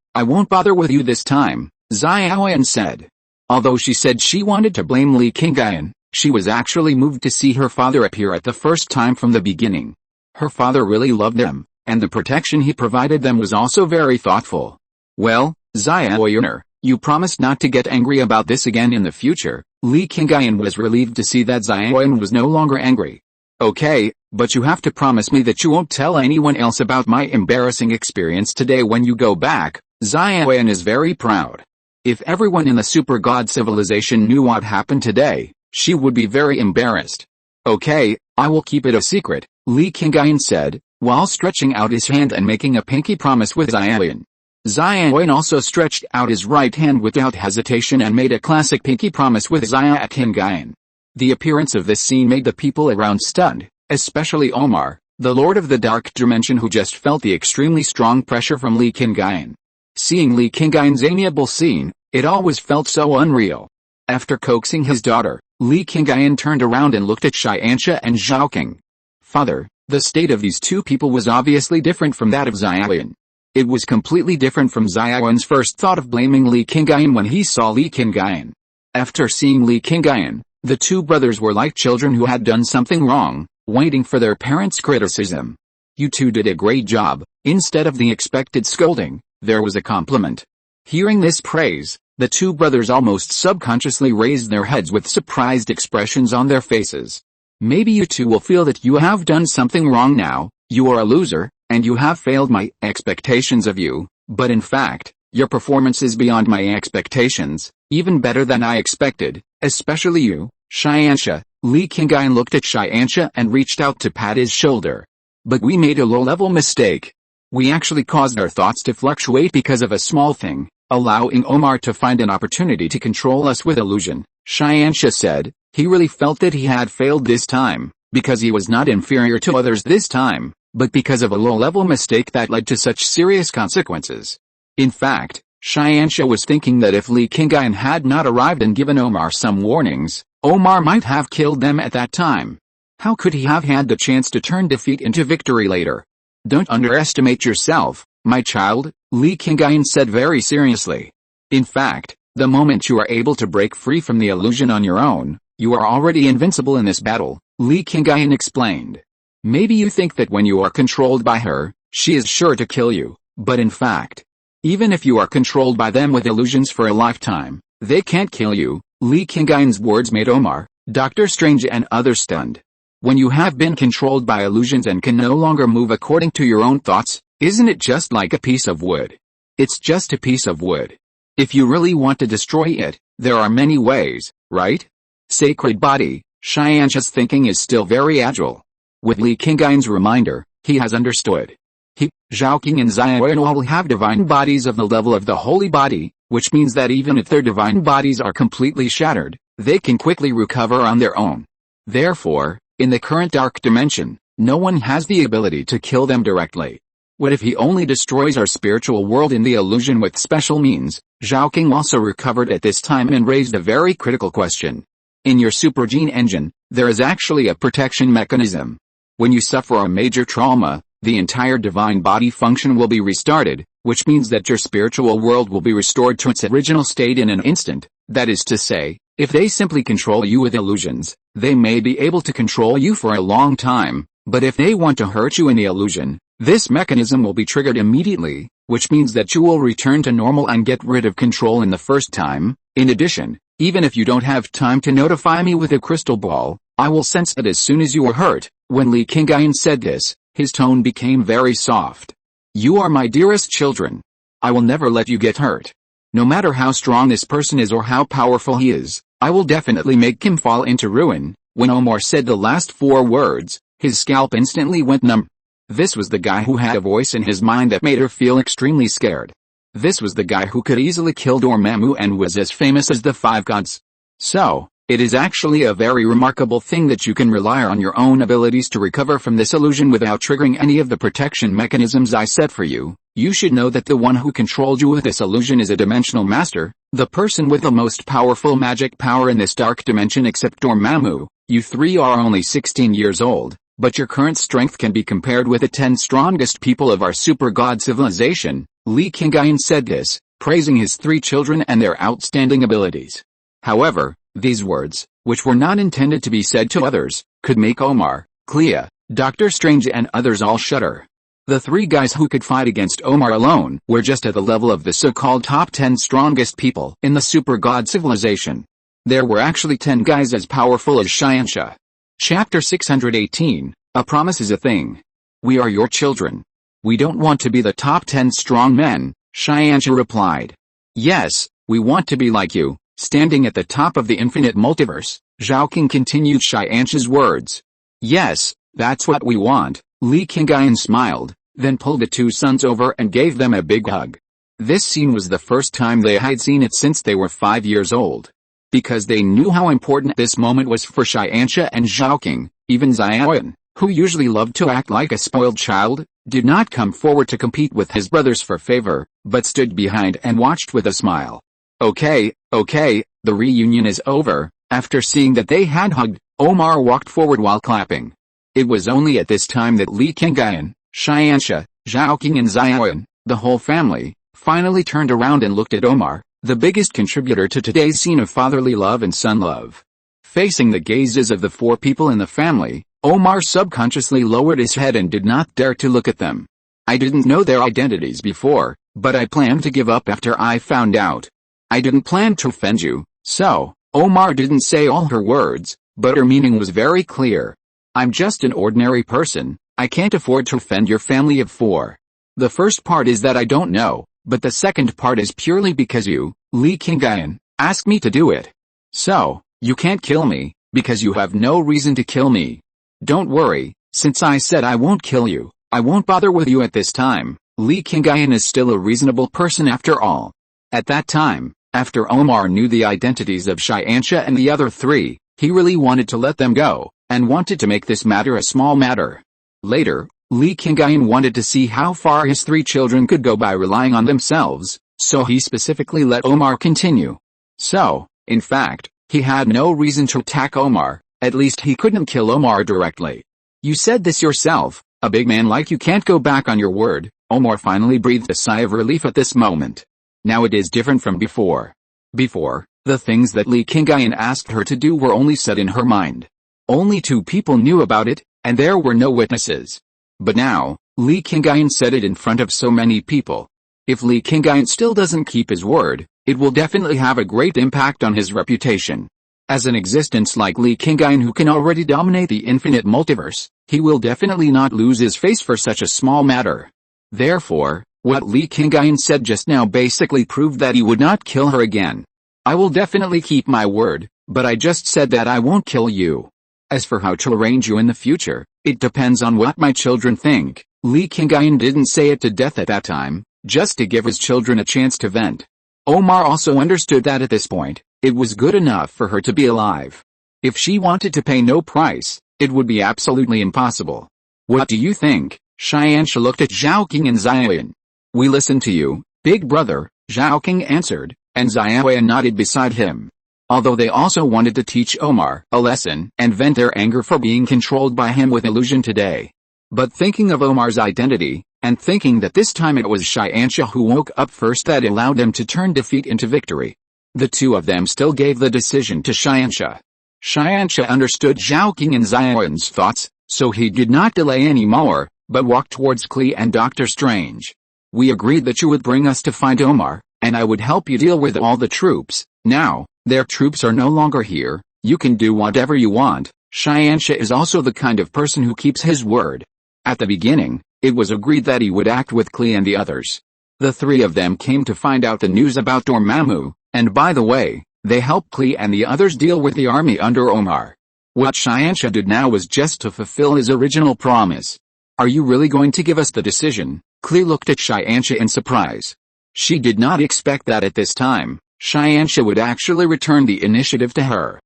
I won't bother with you this time, Xiaowen said. Although she said she wanted to blame Li Qingyun, she was actually moved to see her father appear at the first time from the beginning. Her father really loved them, and the protection he provided them was also very thoughtful. Well, Xiaowen, you promised not to get angry about this again in the future. Li Qingyun was relieved to see that Xiaowen was no longer angry. Okay, but you have to promise me that you won't tell anyone else about my embarrassing experience today when you go back. Xiaowen is very proud. If everyone in the Super God civilization knew what happened today, she would be very embarrassed. Okay, I will keep it a secret, Li Qingyun said, while stretching out his hand and making a pinky promise with Xiaowen. Xiaowen also stretched out his right hand without hesitation and made a classic pinky promise with Qingyun. The appearance of this scene made the people around stunned, especially Omar, the Lord of the Dark Dimension, who just felt the extremely strong pressure from Li Qingyun. Seeing Li Qingyun's amiable scene, it always felt so unreal. After coaxing his daughter, Li Qingyun turned around and looked at Xianxia and Zhaoqing. Father, the state of these two people was obviously different from that of Xiaowen. It was completely different from Xiaowen's first thought of blaming Li Qingyun when he saw Li Qingyun. After seeing Li Qingyun, the two brothers were like children who had done something wrong, waiting for their parents' criticism. You two did a great job. Instead of the expected scolding, there was a compliment. Hearing this praise, the two brothers almost subconsciously raised their heads with surprised expressions on their faces. Maybe you two will feel that you have done something wrong now. You are a loser, and you have failed my expectations of you, but in fact, your performance is beyond my expectations, even better than I expected, especially you, Xianxia. Li Qingyun looked at Xianxia and reached out to pat his shoulder. But we made a low-level mistake. We actually caused our thoughts to fluctuate because of a small thing, allowing Omar to find an opportunity to control us with illusion, Xianxia said. He really felt that he had failed this time, because he was not inferior to others this time, but because of a low-level mistake that led to such serious consequences. In fact, Xianxia was thinking that if Li Qingyun had not arrived and given Omar some warnings, Omar might have killed them at that time. How could he have had the chance to turn defeat into victory later? Don't underestimate yourself, my child, Li Qingyun said very seriously. In fact, The moment you are able to break free from the illusion on your own, you are already invincible in this battle, Li Qingyun explained. Maybe you think that when you are controlled by her, she is sure to kill you, but in fact, even if you are controlled by them with illusions for a lifetime, they can't kill you. Li Qingyun's words made Omar, Dr. Strange and others stunned. When you have been controlled by illusions and can no longer move according to your own thoughts, isn't it just like a piece of wood? It's just a piece of wood. If you really want to destroy it, there are many ways, right? Sacred body, Xianxia's thinking is still very agile. With Li Qingyun's reminder, he has understood. He, Zhaoqing and Xiaoyan all have divine bodies of the level of the holy body, which means that even if their divine bodies are completely shattered, they can quickly recover on their own. Therefore, in the current dark dimension, no one has the ability to kill them directly. What if he only destroys our spiritual world in the illusion with special means? Zhaoqing also recovered at this time and raised a very critical question. In your super gene engine, there is actually a protection mechanism. When you suffer a major trauma, the entire divine body function will be restarted, which means that your spiritual world will be restored to its original state in an instant. That is to say, if they simply control you with illusions, they may be able to control you for a long time, but if they want to hurt you in the illusion, this mechanism will be triggered immediately, which means that you will return to normal and get rid of control in the first time. In addition, even if you don't have time to notify me with a crystal ball, I will sense it as soon as you are hurt. When Li Qingyun said this, his tone became very soft. You are my dearest children. I will never let you get hurt. No matter how strong this person is or how powerful he is, I will definitely make him fall into ruin. When Omar said the last 4 words, his scalp instantly went numb. This was the guy who had a voice in his mind that made her feel extremely scared. This was the guy who could easily kill Dormammu and was as famous as the 5 gods. So, it is actually a very remarkable thing that you can rely on your own abilities to recover from this illusion without triggering any of the protection mechanisms I set for you. You should know that the one who controlled you with this illusion is a dimensional master, the person with the most powerful magic power in this dark dimension except Dormammu. You 3 are only 16 years old, but your current strength can be compared with the 10 strongest people of our super god civilization. Li Qingyun said this, praising his 3 children and their outstanding abilities. However, these words, which were not intended to be said to others, could make Omar, Clea, Dr. Strange and others all shudder. The 3 guys who could fight against Omar alone were just at the level of the so-called top 10 strongest people in the super god civilization. There were actually 10 guys as powerful as Xianxia. Chapter 618, A Promise is a Thing. We are your children. We don't want to be the top 10 strong men, Xianxia replied. Yes, we want to be like you, standing at the top of the infinite multiverse. Zhaoqing continued Xianxia's words. Yes, that's what we want. Li Qingyun smiled, then pulled the 2 sons over and gave them a big hug. This scene was the first time they had seen it since they were 5 years old. Because they knew how important this moment was for Xianxia and Zhaoqing, even Xiaoyan, who usually loved to act like a spoiled child, did not come forward to compete with his brothers for favor, but stood behind and watched with a smile. Okay, the reunion is over. After seeing that they had hugged, Omar walked forward while clapping. It was only at this time that Li Qingyun, Xianxia, Zhaoqing and Xiaoyan, the whole family, finally turned around and looked at Omar, the biggest contributor to today's scene of fatherly love and son love. Facing the gazes of the 4 people in the family, Omar subconsciously lowered his head and did not dare to look at them. I didn't know their identities before, but I planned to give up after I found out. I didn't plan to offend you, so, Omar didn't say all her words, but her meaning was very clear. I'm just an ordinary person, I can't afford to offend your family of 4. The first part is that I don't know, but the second part is purely because you, Li Qingyun, asked me to do it. So, you can't kill me, because you have no reason to kill me. Don't worry, since I said I won't kill you, I won't bother with you at this time. Li Qingyun is still a reasonable person after all. At that time, after Omar knew the identities of Xianxia and the other 3, he really wanted to let them go, and wanted to make this matter a small matter. Later, Li Qingyun wanted to see how far his 3 children could go by relying on themselves, so he specifically let Omar continue. So, in fact, he had no reason to attack Omar, at least he couldn't kill Omar directly. You said this yourself, a big man like you can't go back on your word. Omar finally breathed a sigh of relief at this moment. Now it is different from before. Before, the things that Li Qingyun asked her to do were only said in her mind. Only 2 people knew about it, and there were no witnesses. But now, Li Qingyun said it in front of so many people. If Li Qingyun still doesn't keep his word, it will definitely have a great impact on his reputation. As an existence like Li Qingyun who can already dominate the infinite multiverse, he will definitely not lose his face for such a small matter. Therefore, what Li Qingyun said just now basically proved that he would not kill her again. I will definitely keep my word, but I just said that I won't kill you. As for how to arrange you in the future, it depends on what my children think. Li Qingyun didn't say it to death at that time, just to give his children a chance to vent. Omar also understood that at this point, it was good enough for her to be alive. If she wanted to pay no price, it would be absolutely impossible. What do you think? Xianxia looked at Zhaoqing and Xiaoyan. We listen to you, big brother, Zhaoqing answered, and Xiaoyan nodded beside him. Although they also wanted to teach Omar a lesson and vent their anger for being controlled by him with illusion today. But thinking of Omar's identity, and thinking that this time it was Xianxia who woke up first that allowed them to turn defeat into victory. The 2 of them still gave the decision to Xianxia. Xianxia understood Zhaoqing and Xiaoyan's thoughts, so he did not delay any more, but walked towards Klee and Dr. Strange. We agreed that you would bring us to find Omar, and I would help you deal with all the troops. Now, their troops are no longer here, you can do whatever you want. Xianxia is also the kind of person who keeps his word. At the beginning, it was agreed that he would act with Klee and the others. The 3 of them came to find out the news about Dormammu, and by the way, they helped Klee and the others deal with the army under Omar. What Xianxia did now was just to fulfill his original promise. Are you really going to give us the decision? Klee looked at Xianxia in surprise. She did not expect that at this time, Xianxia would actually return the initiative to her.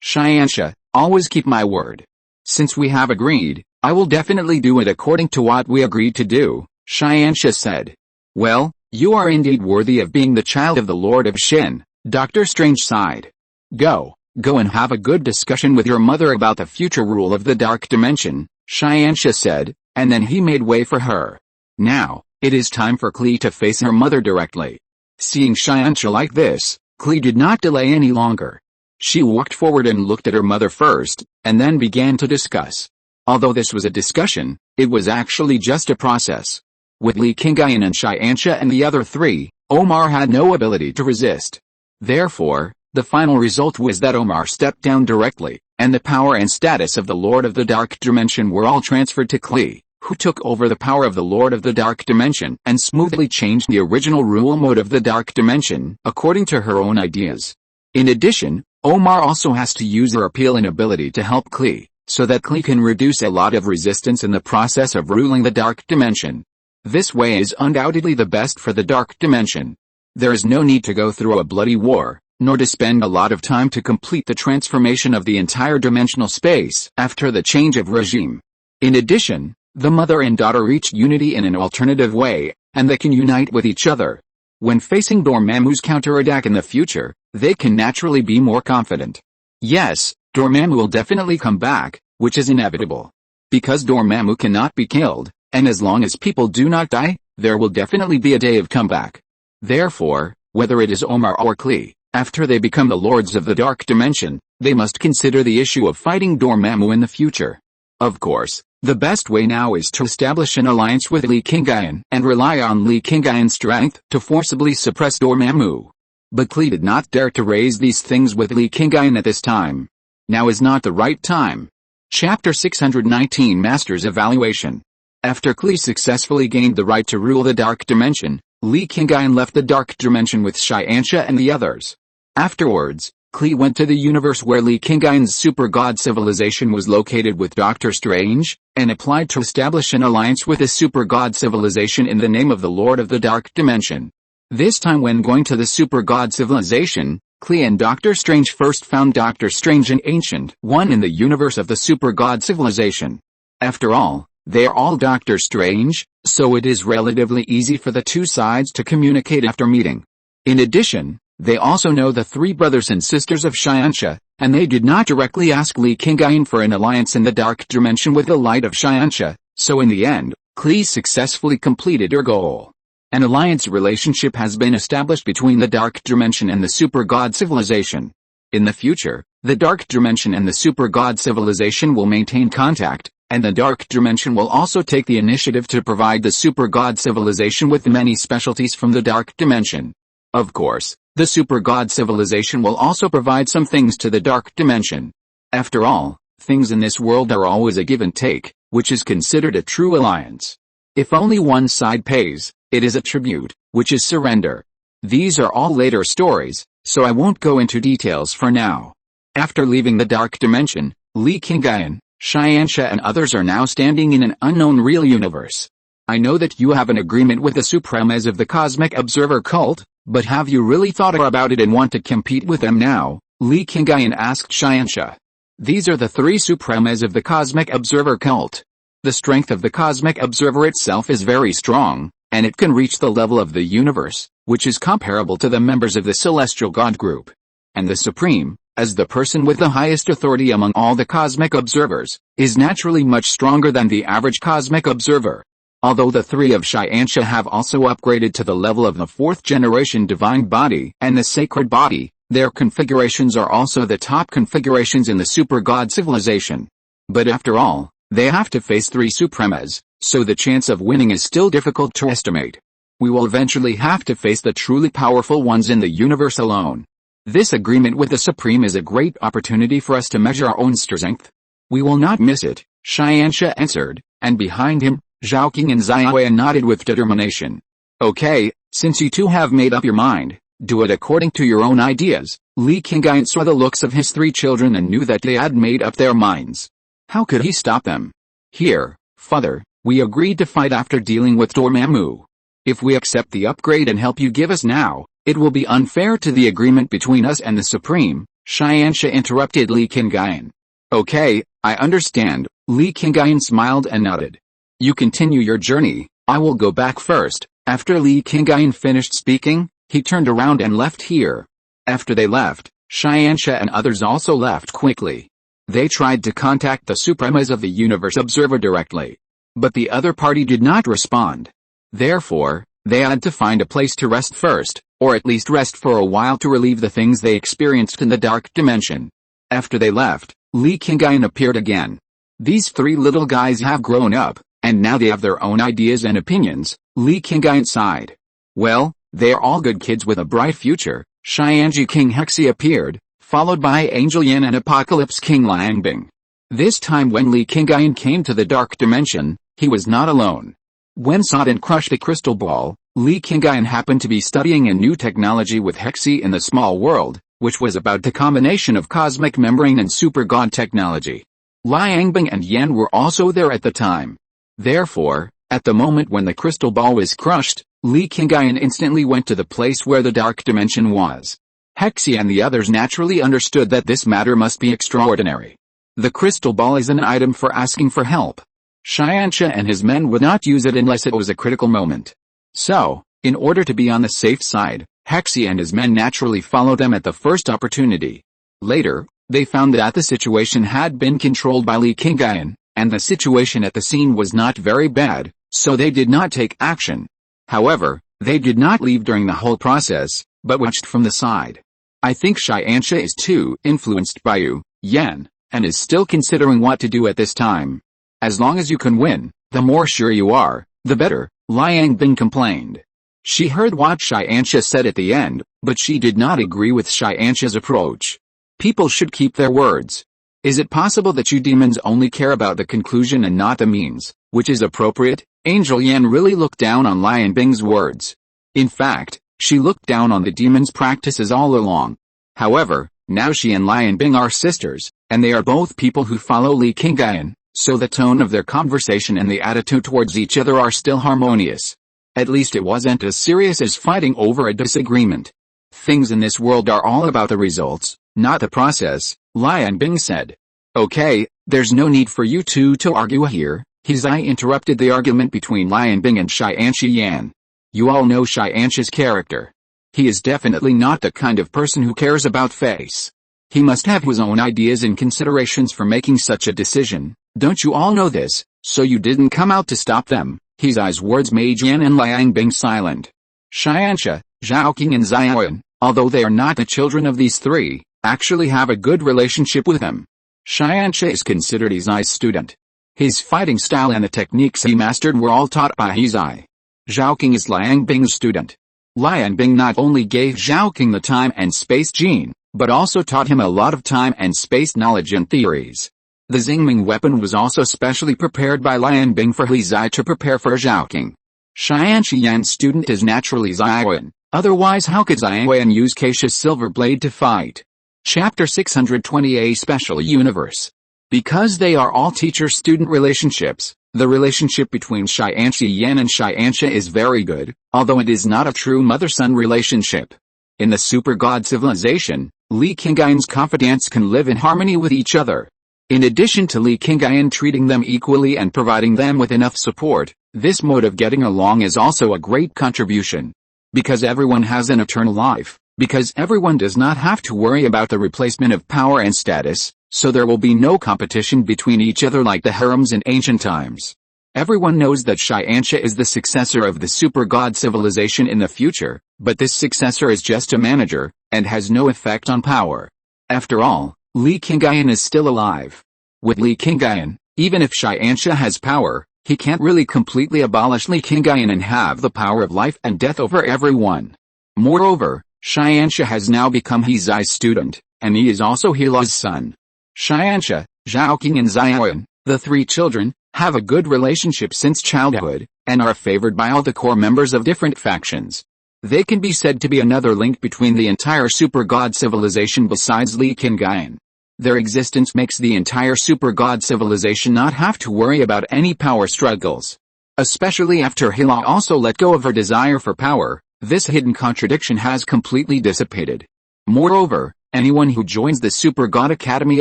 Xianxia, always keep my word. Since we have agreed, I will definitely do it according to what we agreed to do, Xianxia said. Well, you are indeed worthy of being the child of the Lord of Shin, Dr. Strange sighed. Go and have a good discussion with your mother about the future rule of the Dark Dimension, Xianxia said, and then he made way for her. Now, it is time for Klee to face her mother directly. Seeing Xianxia like this, Klee did not delay any longer. She walked forward and looked at her mother first, and then began to discuss. Although this was a discussion, it was actually just a process. With Li Qingyun and Xianxia and the other 3, Omar had no ability to resist. Therefore, the final result was that Omar stepped down directly, and the power and status of the Lord of the Dark Dimension were all transferred to Klee, who took over the power of the Lord of the Dark Dimension and smoothly changed the original rule mode of the Dark Dimension according to her own ideas. In addition, Omar also has to use her appeal and ability to help Klee, so that Klee can reduce a lot of resistance in the process of ruling the Dark Dimension. This way is undoubtedly the best for the Dark Dimension. There is no need to go through a bloody war, nor to spend a lot of time to complete the transformation of the entire dimensional space after the change of regime. In addition, the mother and daughter reach unity in an alternative way, and they can unite with each other. When facing Dormammu's counterattack in the future, they can naturally be more confident. Yes, Dormammu will definitely come back, which is inevitable. Because Dormammu cannot be killed, and as long as people do not die, there will definitely be a day of comeback. Therefore, whether it is Omar or Klee, after they become the Lords of the Dark Dimension, they must consider the issue of fighting Dormammu in the future. Of course, the best way now is to establish an alliance with Li Qingyun and rely on Li Qingyun's strength to forcibly suppress Dormammu. But Klee did not dare to raise these things with Li Qingyun at this time. Now is not the right time. Chapter 619 Master's Evaluation. After Klee successfully gained the right to rule the Dark Dimension, Li Qingyun left the Dark Dimension with Xianxia and the others. Afterwards, Klee went to the universe where Li Qingyun's super god civilization was located with Dr. Strange, and applied to establish an alliance with a super god civilization in the name of the Lord of the Dark Dimension. This time when going to the super god civilization, Klee and Dr. Strange first found Dr. Strange an ancient one in the universe of the super god civilization. After all, they are all Dr. Strange, so it is relatively easy for the two sides to communicate after meeting. In addition, they also know the 3 brothers and sisters of Xianxia, and they did not directly ask Li Qingyun for an alliance in the Dark Dimension with the light of Xianxia, so in the end, Klee successfully completed her goal. An alliance relationship has been established between the Dark Dimension and the Super God Civilization. In the future, the Dark Dimension and the Super God Civilization will maintain contact, and the Dark Dimension will also take the initiative to provide the Super God Civilization with many specialties from the Dark Dimension. Of course, the Super God Civilization will also provide some things to the Dark Dimension. After all, things in this world are always a give and take, which is considered a true alliance. If only one side pays, it is a tribute, which is surrender. These are all later stories, so I won't go into details for now. After leaving the Dark Dimension, Li Qingyun, Xianxia and others are now standing in an unknown real universe. I know that you have an agreement with the Supremes of the Cosmic Observer cult, but have you really thought about it and want to compete with them now? Li Qingyun asked Xianxia. These are the three Supremes of the Cosmic Observer cult. The strength of the Cosmic Observer itself is very strong, and it can reach the level of the universe, which is comparable to the members of the Celestial God group. And the Supreme, as the person with the highest authority among all the Cosmic Observers, is naturally much stronger than the average Cosmic Observer. Although the three of Xianxia have also upgraded to the level of the 4th generation Divine Body and the Sacred Body, their configurations are also the top configurations in the Super God Civilization. But after all, they have to face 3 Supremes, so the chance of winning is still difficult to estimate. We will eventually have to face the truly powerful ones in the universe alone. This agreement with the Supreme is a great opportunity for us to measure our own strength. We will not miss it, Xianxia answered, and behind him, Zhaoqing and Xiaoyan nodded with determination. Okay, since you two have made up your mind, do it according to your own ideas. Li Qingyun saw the looks of his 3 children and knew that they had made up their minds. How could he stop them? Here, father, we agreed to fight after dealing with Dormammu. If we accept the upgrade and help you give us now, it will be unfair to the agreement between us and the Supreme, Xianxia interrupted Li Qingyun. Okay, I understand, Li Qingyun smiled and nodded. You continue your journey, I will go back first. After Li Qingyun finished speaking, he turned around and left here. After they left, Xianxia and others also left quickly. They tried to contact the Supremes of the Universe Observer directly. But the other party did not respond. Therefore, they had to find a place to rest first, or at least rest for a while to relieve the things they experienced in the Dark Dimension. After they left, Li Qingyun appeared again. These 3 little guys have grown up, and now they have their own ideas and opinions, Li Qingyun sighed. Well, they are all good kids with a bright future. Xianji King Hexi appeared, followed by Angel Yin and Apocalypse King Liangbing. This time when Li Qingyun came to the Dark Dimension, he was not alone. When Sodden crushed the crystal ball, Li Qingyun happened to be studying a new technology with Hexi in the small world, which was about the combination of cosmic membrane and super god technology. Liangbing and Yan were also there at the time. Therefore, at the moment when the crystal ball was crushed, Li Qingyun instantly went to the place where the Dark Dimension was. Hexi and the others naturally understood that this matter must be extraordinary. The crystal ball is an item for asking for help. Xianxia and his men would not use it unless it was a critical moment. So, in order to be on the safe side, Hexi and his men naturally followed them at the first opportunity. Later, they found that the situation had been controlled by Li Qingyun, and the situation at the scene was not very bad, so they did not take action. However, they did not leave during the whole process, but watched from the side. I think Xianxia is too influenced by you, Yan, and is still considering what to do at this time. As long as you can win, the more sure you are, the better, Liangbing complained. She heard what Xianxia said at the end, but she did not agree with Xianxia's approach. People should keep their words. Is it possible that you demons only care about the conclusion and not the means, which is appropriate? Angel Yan really looked down on Liangbing's words. In fact, she looked down on the demons' practices all along. However, now she and Liangbing are sisters, and they are both people who follow Li Qingyun, so the tone of their conversation and the attitude towards each other are still harmonious. At least it wasn't as serious as fighting over a disagreement. Things in this world are all about the results, not the process, Liangbing said. Okay, there's no need for you two to argue here, Hizai interrupted the argument between Liangbing and Xianxia Yan. You all know Xianxia's character. He is definitely not the kind of person who cares about face. He must have his own ideas and considerations for making such a decision. Don't you all know this, so you didn't come out to stop them? His eyes words made Yan and Liang Bing silent. Xianxia, Zhaoqing and Xiaoyan, although they are not the children of these three, actually have a good relationship with him. Xianxia is considered Hizai's student. His fighting style and the techniques he mastered were all taught by Hizai. Zhaoqing is Liang Bing's student. Liang Bing not only gave Zhaoqing the time and space gene, but also taught him a lot of time and space knowledge and theories. The Xingming weapon was also specially prepared by Liang Bing for Hizai to prepare for Zhaoqing. Xianxia Yan's student is naturally Xiaoyan, otherwise how could Xiaoyan use Keisha's silver blade to fight? Chapter 620 A Special Universe. Because they are all teacher-student relationships, the relationship between Xianxia Yan and Xianxia is very good, although it is not a true mother-son relationship. In the super god civilization, Li Qingyun's confidants can live in harmony with each other. In addition to Li Qingyun treating them equally and providing them with enough support, this mode of getting along is also a great contribution. Because everyone has an eternal life, because everyone does not have to worry about the replacement of power and status, so there will be no competition between each other like the harems in ancient times. Everyone knows that Xianxia is the successor of the super god civilization in the future, but this successor is just a manager, and has no effect on power. After all, Li Qingyun is still alive. With Li Qingyun, even if Xianxia has power, he can't really completely abolish Li Qingyun and have the power of life and death over everyone. Moreover, Xianxia has now become Hizai's student, and he is also Hila's son. Xianxia, Zhaoqing and Xiaoyan, the three children, have a good relationship since childhood, and are favored by all the core members of different factions. They can be said to be another link between the entire super god civilization besides Li Qingyun. Their existence makes the entire super god civilization not have to worry about any power struggles. Especially after Hila also let go of her desire for power, this hidden contradiction has completely dissipated. Moreover, anyone who joins the Super God Academy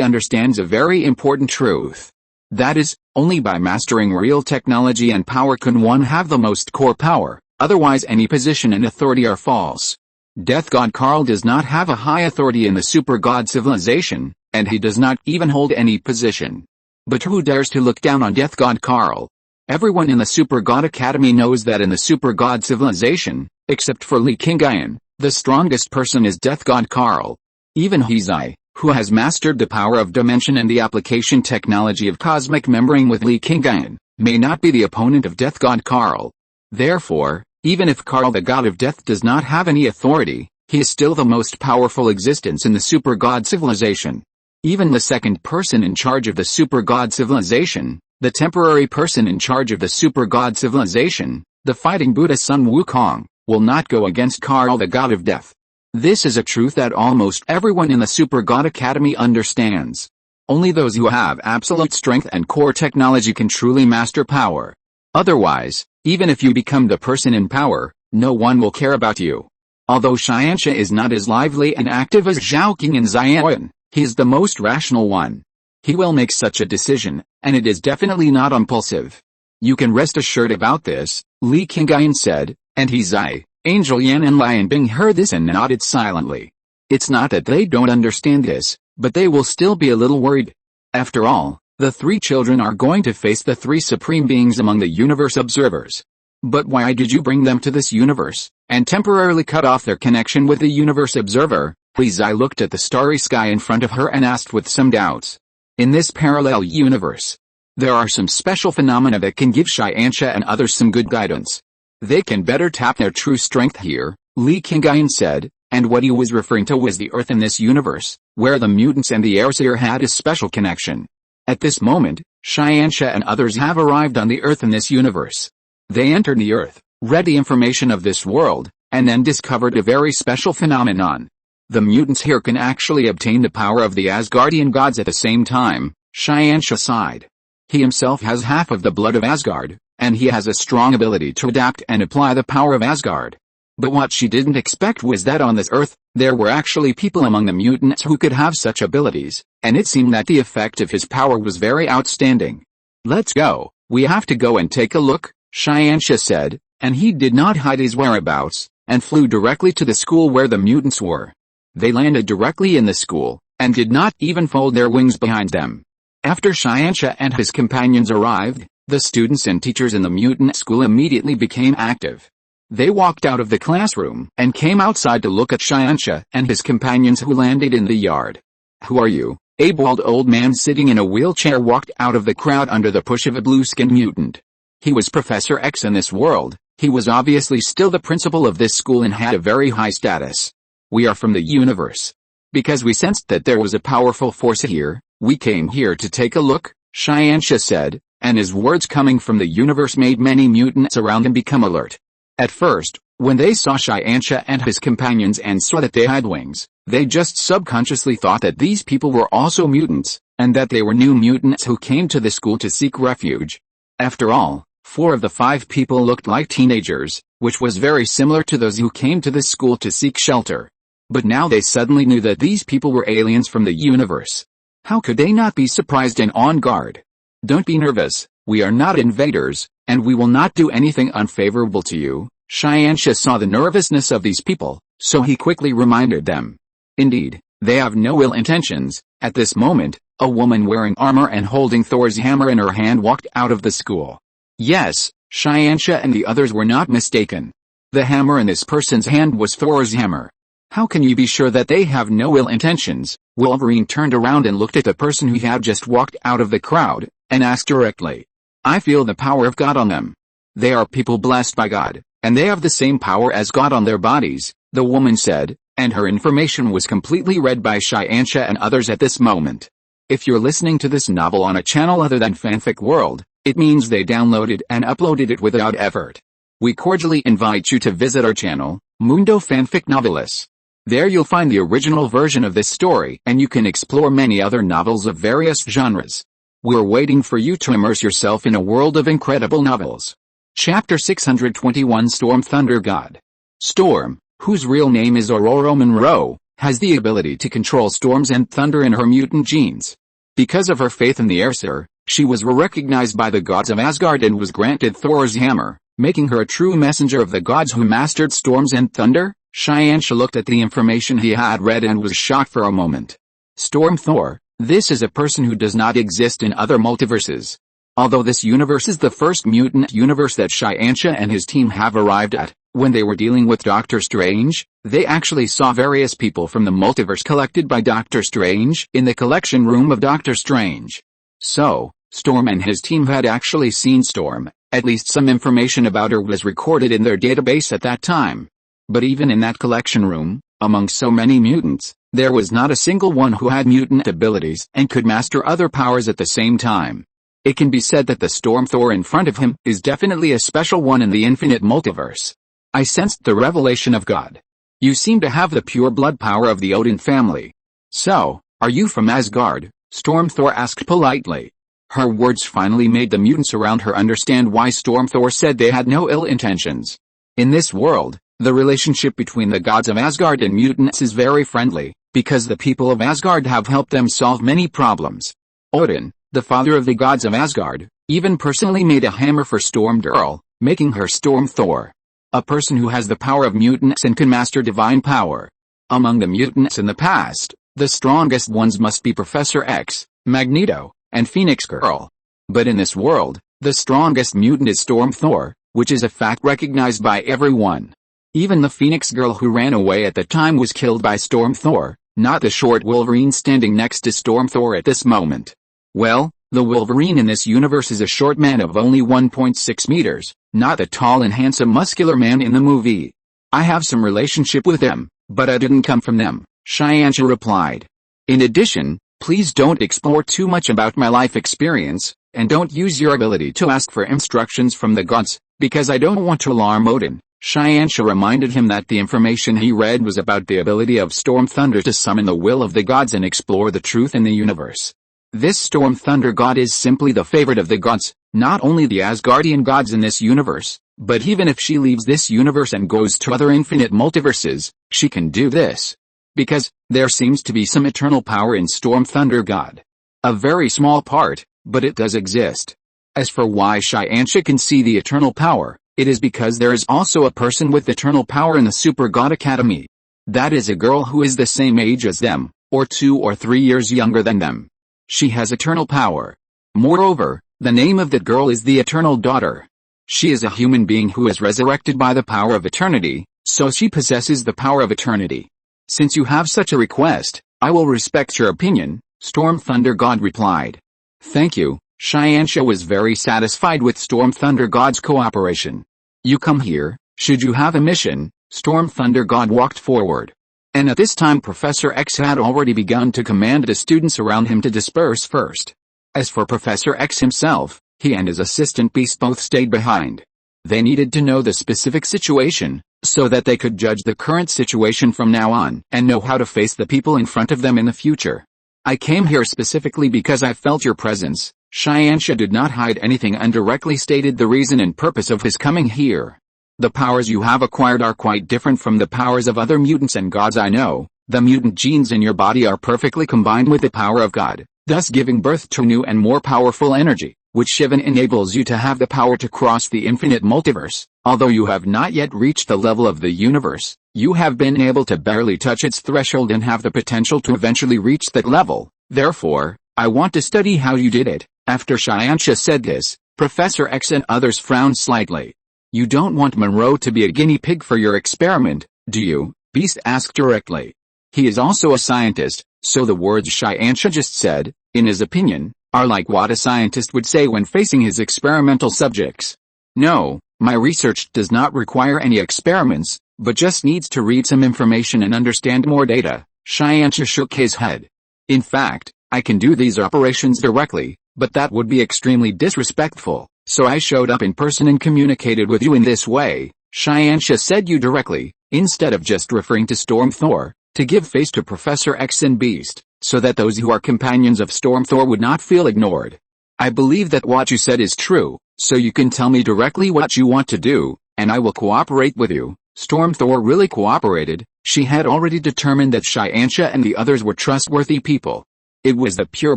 understands a very important truth. That is, only by mastering real technology and power can one have the most core power, otherwise any position and authority are false. Death God Karl does not have a high authority in the Super God civilization, and he does not even hold any position. But who dares to look down on Death God Karl? Everyone in the Super God Academy knows that in the Super God civilization, except for Li Qingyun, the strongest person is Death God Karl. Even Hizai, who has mastered the power of dimension and the application technology of cosmic membrane with Li Qingyun, may not be the opponent of Death God Karl. Therefore, even if Karl the god of death does not have any authority, he is still the most powerful existence in the Super God civilization. Even the second person in charge of the Super God civilization, the temporary person in charge of the Super God civilization, the fighting Buddha Sun Wukong, will not go against Karl the god of death. This is a truth that almost everyone in the Super God Academy understands. Only those who have absolute strength and core technology can truly master power. Otherwise, even if you become the person in power, no one will care about you. Although Xianxia is not as lively and active as Zhaoqing and Xiaoyan, he is the most rational one. He will make such a decision, and it is definitely not impulsive. You can rest assured about this, Li Qingyun said, and Hizai, Angel Yan and Liang Bing heard this and nodded silently. It's not that they don't understand this, but they will still be a little worried. After all, the three children are going to face the three supreme beings among the universe observers. But why did you bring them to this universe, and temporarily cut off their connection with the universe observer? Hizai looked at the starry sky in front of her and asked with some doubts. In this parallel universe, there are some special phenomena that can give Xianxia and others some good guidance. They can better tap their true strength here, Li Qingyun said, and what he was referring to was the Earth in this universe, where the mutants and the Airseer had a special connection. At this moment, Xianxia and others have arrived on the Earth in this universe. They entered the Earth, read the information of this world, and then discovered a very special phenomenon. The mutants here can actually obtain the power of the Asgardian gods at the same time, Xianxia sighed. He himself has half of the blood of Asgard, and he has a strong ability to adapt and apply the power of Asgard. But what she didn't expect was that on this Earth, there were actually people among the mutants who could have such abilities, and it seemed that the effect of his power was very outstanding. Let's go, we have to go and take a look, Xianxia said, and he did not hide his whereabouts, and flew directly to the school where the mutants were. They landed directly in the school, and did not even fold their wings behind them. After Xianxia and his companions arrived, The students and teachers in the mutant school immediately became active. They walked out of the classroom and came outside to look at Xianxia and his companions who landed in the yard. "Who are you?" A bald old man sitting in a wheelchair walked out of the crowd under the push of a blue-skinned mutant. He was Professor X in this world. He was obviously still the principal of this school and had a very high status. "We are from the universe. Because we sensed that there was a powerful force here, we came here to take a look," Xianxia said, and his words coming from the universe made many mutants around him become alert. At first, when they saw Xianxia and his companions and saw that they had wings, they just subconsciously thought that these people were also mutants, and that they were new mutants who came to the school to seek refuge. After all, 4 of the 5 people looked like teenagers, which was very similar to those who came to this school to seek shelter. But now they suddenly knew that these people were aliens from the universe. How could they not be surprised and on guard? "Don't be nervous, we are not invaders, and we will not do anything unfavorable to you." Xianxia saw the nervousness of these people, so he quickly reminded them. "Indeed, they have no ill intentions." At this moment, a woman wearing armor and holding Thor's hammer in her hand walked out of the school. Yes, Xianxia and the others were not mistaken. The hammer in this person's hand was Thor's hammer. "How can you be sure that they have no ill intentions?" Wolverine turned around and looked at the person who had just walked out of the crowd, and asked directly. "I feel the power of God on them. They are people blessed by God, and they have the same power as God on their bodies," the woman said, and her information was completely read by Xianxia and others at this moment. If you're listening to this novel on a channel other than Fanfic World, it means they downloaded and uploaded it without effort. We cordially invite you to visit our channel, Mundo Fanfic Novelis. There you'll find the original version of this story and you can explore many other novels of various genres. We're waiting for you to immerse yourself in a world of incredible novels. Chapter 621 Storm Thunder God. Storm, whose real name is Aurora Monroe, has the ability to control storms and thunder in her mutant genes. Because of her faith in the Aesir, she was recognized by the gods of Asgard and was granted Thor's hammer, making her a true messenger of the gods who mastered storms and thunder. Xianxia looked at the information he had read and was shocked for a moment. Storm Thor, this is a person who does not exist in other multiverses. Although this universe is the first mutant universe that Xianxia and his team have arrived at, when they were dealing with Doctor Strange, they actually saw various people from the multiverse collected by Doctor Strange in the collection room of Doctor Strange. So, Storm and his team had actually seen Storm, at least some information about her was recorded in their database at that time. But even in that collection room, among so many mutants, there was not a single one who had mutant abilities and could master other powers at the same time. It can be said that the Storm Thor in front of him is definitely a special one in the infinite multiverse. I sensed the revelation of God. You seem to have the pure blood power of the Odin family. So, are you from Asgard? Storm Thor asked politely. Her words finally made the mutants around her understand why Storm Thor said they had no ill intentions. In this world, the relationship between the gods of Asgard and mutants is very friendly, because the people of Asgard have helped them solve many problems. Odin, the father of the gods of Asgard, even personally made a hammer for Storm Girl, making her Storm Thor. A person who has the power of mutants and can master divine power. Among the mutants in the past, the strongest ones must be Professor X, Magneto, and Phoenix Girl. But in this world, the strongest mutant is Storm Thor, which is a fact recognized by everyone. Even the Phoenix Girl who ran away at the time was killed by Storm Thor, not the short Wolverine standing next to Storm Thor at this moment. Well, the Wolverine in this universe is a short man of only 1.6 meters, not the tall and handsome muscular man in the movie. I have some relationship with them, but I didn't come from them, Xianxia replied. In addition, please don't explore too much about my life experience, and don't use your ability to ask for instructions from the gods, because I don't want to alarm Odin. Xianxia reminded him that the information he read was about the ability of Storm Thunder to summon the will of the gods and explore the truth in the universe. This Storm Thunder god is simply the favorite of the gods, not only the Asgardian gods in this universe, but even if she leaves this universe and goes to other infinite multiverses, she can do this. Because, there seems to be some eternal power in Storm Thunder god. A very small part, but it does exist. As for why Xianxia can see the eternal power, it is because there is also a person with eternal power in the Super God Academy. That is a girl who is the same age as them, or 2 or 3 years younger than them. She has eternal power. Moreover, The name of that girl is the Eternal Daughter. She is a human being who is resurrected by the power of eternity, so she possesses the power of eternity. Since you have such a request, I will respect your opinion, Storm Thunder God replied. Thank you. Xianxia was very satisfied with Storm Thunder God's cooperation. You come here, should you have a mission, Storm Thunder God walked forward. And at this time Professor X had already begun to command the students around him to disperse first. As for Professor X himself, he and his assistant Beast both stayed behind. They needed to know the specific situation, so that they could judge the current situation from now on and know how to face the people in front of them in the future. I came here specifically because I felt your presence. Xianxia did not hide anything and directly stated the reason and purpose of his coming here. The powers you have acquired are quite different from the powers of other mutants and gods I know. The mutant genes in your body are perfectly combined with the power of God, thus giving birth to new and more powerful energy, which even enables you to have the power to cross the infinite multiverse. Although you have not yet reached the level of the universe, you have been able to barely touch its threshold and have the potential to eventually reach that level. Therefore, I want to study how you did it. After Xianxia said this, Professor X and others frowned slightly. You don't want Monroe to be a guinea pig for your experiment, do you? Beast asked directly. He is also a scientist, so the words Xianxia just said, in his opinion, are like what a scientist would say when facing his experimental subjects. No, my research does not require any experiments, but just needs to read some information and understand more data. Xianxia shook his head. In fact, I can do these operations directly, but that would be extremely disrespectful, so I showed up in person and communicated with you in this way. Xianxia said you directly, instead of just referring to Storm Thor, to give face to Professor X and Beast, so that those who are companions of Storm Thor would not feel ignored. I believe that what you said is true, so you can tell me directly what you want to do, and I will cooperate with you. Storm Thor really cooperated. She had already determined that Xianxia and the others were trustworthy people. It was the pure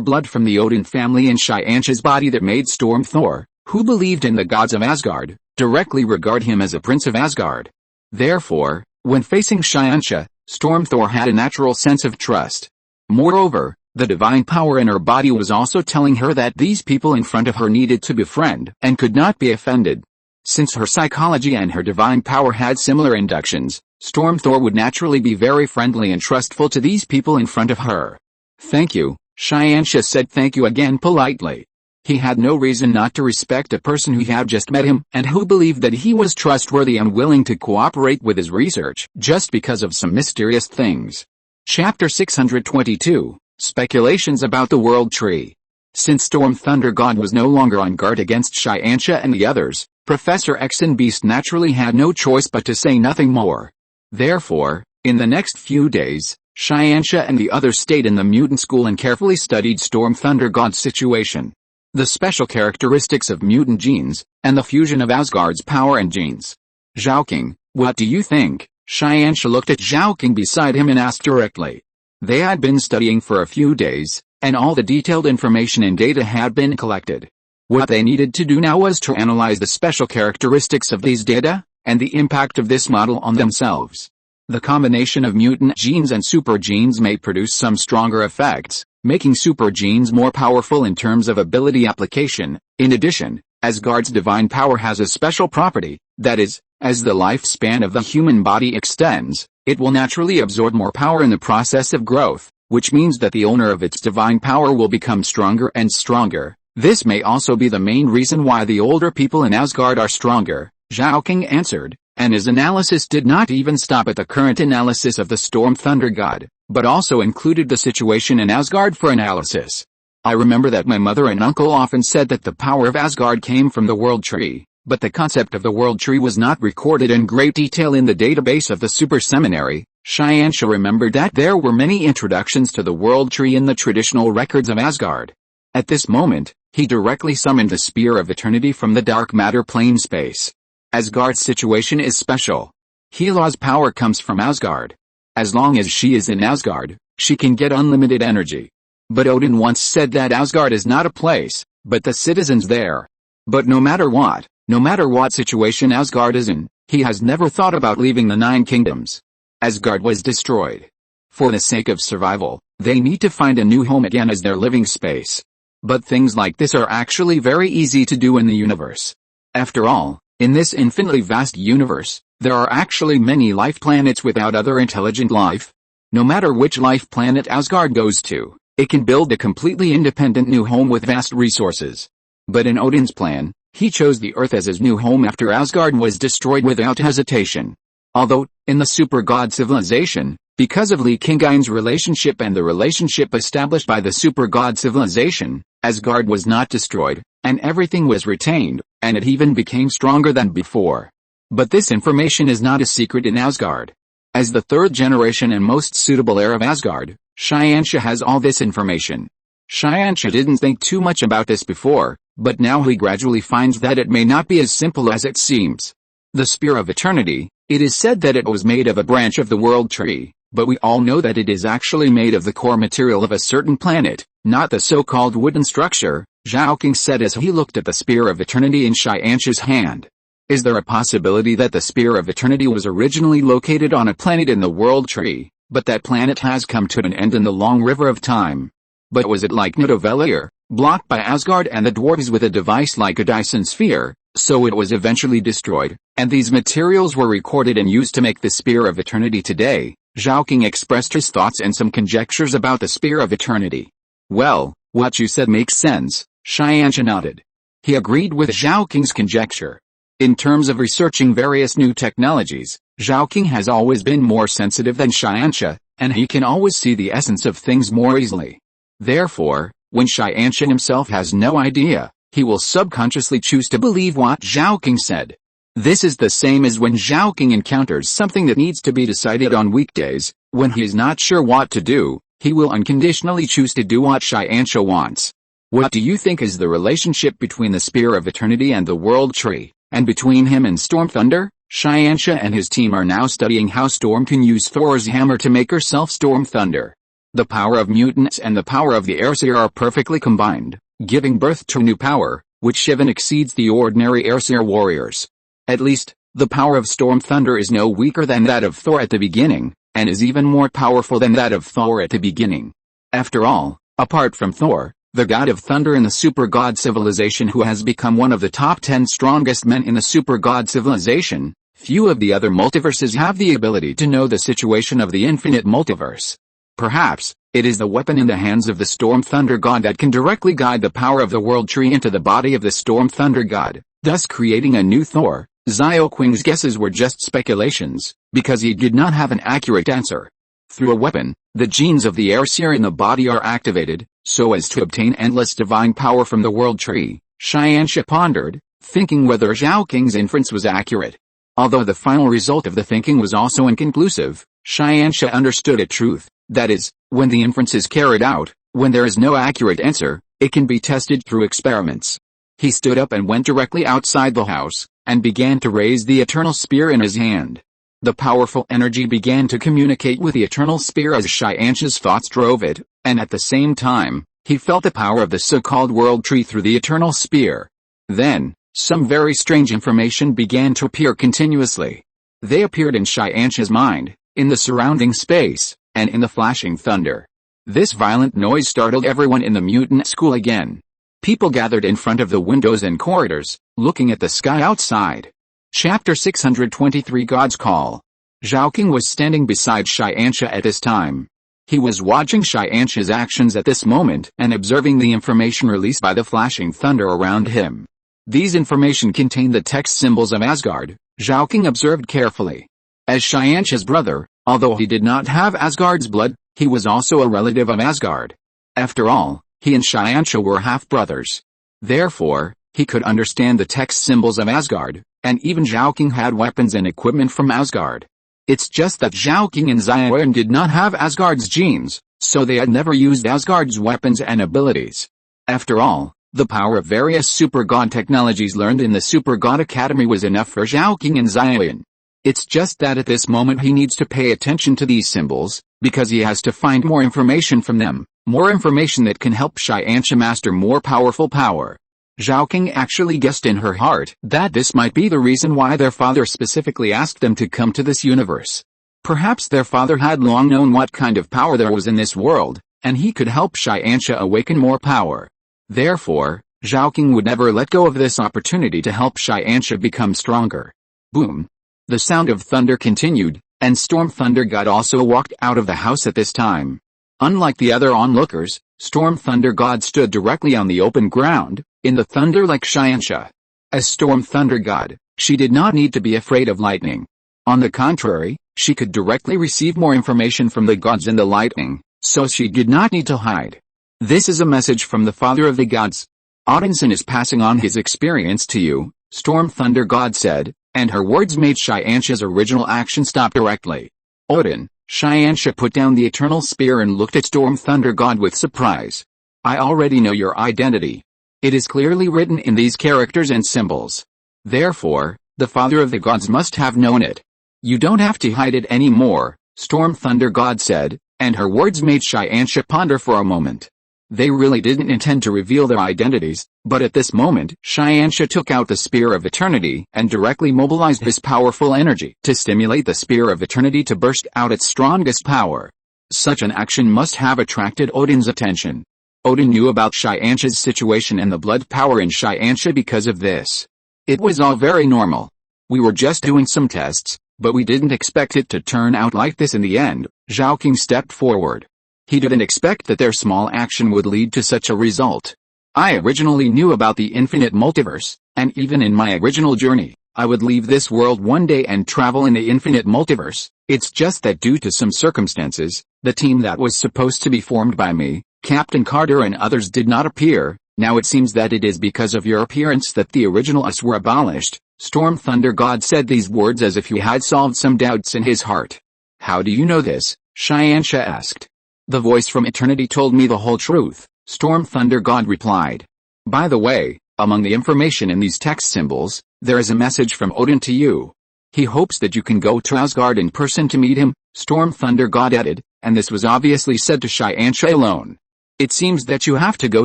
blood from the Odin family in Xianxia's body that made Storm Thor, who believed in the gods of Asgard, directly regard him as a prince of Asgard. Therefore, when facing Xianxia, Storm Thor had a natural sense of trust. Moreover, the divine power in her body was also telling her that these people in front of her needed to befriend and could not be offended. Since her psychology and her divine power had similar inductions, Storm Thor would naturally be very friendly and trustful to these people in front of her. Thank you, Xianxia said thank you again politely. He had no reason not to respect a person who had just met him and who believed that he was trustworthy and willing to cooperate with his research just because of some mysterious things. Chapter 622, Speculations about the World Tree. Since Storm Thunder God was no longer on guard against Xianxia and the others, Professor X and Beast naturally had no choice but to say nothing more. Therefore, in the next few days, Xianxia and the others stayed in the mutant school and carefully studied Storm Thunder God's situation, the special characteristics of mutant genes, and the fusion of Asgard's power and genes. Zhaoking, what do you think? Xianxia looked at Zhaoking beside him and asked directly. They had been studying for a few days, and all the detailed information and data had been collected. What they needed to do now was to analyze the special characteristics of these data, and the impact of this model on themselves. The combination of mutant genes and super genes may produce some stronger effects, making super genes more powerful in terms of ability application. In addition, Asgard's divine power has a special property, that is, as the lifespan of the human body extends, it will naturally absorb more power in the process of growth, which means that the owner of its divine power will become stronger and stronger. This may also be the main reason why the older people in Asgard are stronger, Zhaoking answered, and his analysis did not even stop at the current analysis of the Storm Thunder God, but also included the situation in Asgard for analysis. I remember that my mother and uncle often said that the power of Asgard came from the World Tree, but the concept of the World Tree was not recorded in great detail in the database of the Super Seminary. Xianxia remembered that there were many introductions to the World Tree in the traditional records of Asgard. At this moment, he directly summoned the Spear of Eternity from the dark matter plane space. Asgard's situation is special. Hela's power comes from Asgard. As long as she is in Asgard, she can get unlimited energy. But Odin once said that Asgard is not a place, but the citizens there. But no matter what situation Asgard is in, he has never thought about leaving the Nine Kingdoms. Asgard was destroyed. For the sake of survival, they need to find a new home again as their living space. But things like this are actually very easy to do in the universe. After all, in this infinitely vast universe, there are actually many life planets without other intelligent life. No matter which life planet Asgard goes to, it can build a completely independent new home with vast resources. But in Odin's plan, he chose the Earth as his new home after Asgard was destroyed without hesitation. Although, in the super god civilization, because of Li Qingyun's relationship and the relationship established by the super god civilization, Asgard was not destroyed, and everything was retained, and it even became stronger than before. But this information is not a secret in Asgard. As the third generation and most suitable heir of Asgard, Xianxia has all this information. Xianxia didn't think too much about this before, but now he gradually finds that it may not be as simple as it seems. The Spear of Eternity, it is said that it was made of a branch of the world tree, but we all know that it is actually made of the core material of a certain planet, not the so-called wooden structure, Zhao King said as he looked at the Spear of Eternity in Xianxia's hand. Is there a possibility that the Spear of Eternity was originally located on a planet in the world tree, but that planet has come to an end in the long river of time? But was it like Nidavellir, blocked by Asgard and the dwarves with a device like a Dyson sphere, so it was eventually destroyed, and these materials were recorded and used to make the Spear of Eternity today? Zhao King expressed his thoughts and some conjectures about the Spear of Eternity. Well, what you said makes sense, Xianxia nodded. He agreed with Zhao King's conjecture. In terms of researching various new technologies, Zhao King has always been more sensitive than Xianxia, and he can always see the essence of things more easily. Therefore, when Xianxia himself has no idea, he will subconsciously choose to believe what Zhao King said. This is the same as when Zhao King encounters something that needs to be decided on weekdays. When he is not sure what to do, he will unconditionally choose to do what Xianxia wants. What do you think is the relationship between the Spear of Eternity and the World Tree, and between him and Storm Thunder? Xianxia and his team are now studying how Storm can use Thor's hammer to make herself Storm Thunder. The power of mutants and the power of the Airseer are perfectly combined, giving birth to new power, which even exceeds the ordinary Airseer warriors. At least, the power of Storm Thunder is no weaker than that of Thor at the beginning, and is even more powerful than that of Thor at the beginning. After all, apart from Thor, the god of thunder in the super god civilization who has become one of the top 10 strongest men in the super god civilization, few of the other multiverses have the ability to know the situation of the infinite multiverse. Perhaps, it is the weapon in the hands of the Storm Thunder God that can directly guide the power of the World Tree into the body of the Storm Thunder God, thus creating a new Thor. Zhao Qing's guesses were just speculations, because he did not have an accurate answer. Through a weapon, the genes of the Airseer in the body are activated, so as to obtain endless divine power from the World Tree. Xianxia pondered, thinking whether Zhao Qing's inference was accurate. Although the final result of the thinking was also inconclusive, Xianxia understood a truth. That is, when the inference is carried out, when there is no accurate answer, it can be tested through experiments. He stood up and went directly outside the house, and began to raise the Eternal Spear in his hand. The powerful energy began to communicate with the Eternal Spear as Xianxia's thoughts drove it, and at the same time, he felt the power of the so-called World Tree through the Eternal Spear. Then, some very strange information began to appear continuously. They appeared in Xianxia's mind, in the surrounding space, and in the flashing thunder. This violent noise startled everyone in the mutant school again. People gathered in front of the windows and corridors, looking at the sky outside. Chapter 623 God's Call. Zhao King was standing beside Xianxia at this time. He was watching Xianxia's actions at this moment and observing the information released by the flashing thunder around him. These information contained the text symbols of Asgard. Zhao King observed carefully. As Xianxia's brother, although he did not have Asgard's blood, he was also a relative of Asgard. After all, he and Xianxia were half-brothers. Therefore, he could understand the text symbols of Asgard, and even Zhao King had weapons and equipment from Asgard. It's just that Zhao King and Xiaoyan did not have Asgard's genes, so they had never used Asgard's weapons and abilities. After all, the power of various super god technologies learned in the Super God Academy was enough for Zhao King and Xiaoyan. It's just that at this moment he needs to pay attention to these symbols, because he has to find more information from them, more information that can help Xianxia master more powerful power. Zhao King actually guessed in her heart that this might be the reason why their father specifically asked them to come to this universe. Perhaps their father had long known what kind of power there was in this world, and he could help Xianxia awaken more power. Therefore, Zhao King would never let go of this opportunity to help Xianxia become stronger. Boom! The sound of thunder continued, and Storm Thunder God also walked out of the house at this time. Unlike the other onlookers, Storm Thunder God stood directly on the open ground, in the thunder like Xianxia. As Storm Thunder God, she did not need to be afraid of lightning. On the contrary, she could directly receive more information from the gods in the lightning, so she did not need to hide. This is a message from the Father of the Gods. Odinson is passing on his experience to you, Storm Thunder God said, and her words made Xianxia's original action stop directly. Odin, Xianxia put down the eternal spear and looked at Storm Thunder God with surprise. I already know your identity. It is clearly written in these characters and symbols. Therefore, the Father of the Gods must have known it. You don't have to hide it anymore, Storm Thunder God said, and her words made Xianxia ponder for a moment. They really didn't intend to reveal their identities, but at this moment, Xianxia took out the Spear of Eternity and directly mobilized his powerful energy to stimulate the Spear of Eternity to burst out its strongest power. Such an action must have attracted Odin's attention. Odin knew about Xianxia's situation and the blood power in Xianxia because of this. It was all very normal. We were just doing some tests, but we didn't expect it to turn out like this in the end. Zhao King stepped forward. He didn't expect that their small action would lead to such a result. I originally knew about the infinite multiverse, and even in my original journey, I would leave this world one day and travel in the infinite multiverse. It's just that due to some circumstances, the team that was supposed to be formed by me, Captain Carter and others did not appear. Now it seems that it is because of your appearance that the original us were abolished. Storm Thunder God said these words as if he had solved some doubts in his heart. How do you know this? Xianxia asked. The voice from eternity told me the whole truth, Storm Thunder God replied. By the way, among the information in these text symbols, there is a message from Odin to you. He hopes that you can go to Asgard in person to meet him, Storm Thunder God added, and this was obviously said to Xianxia alone. It seems that you have to go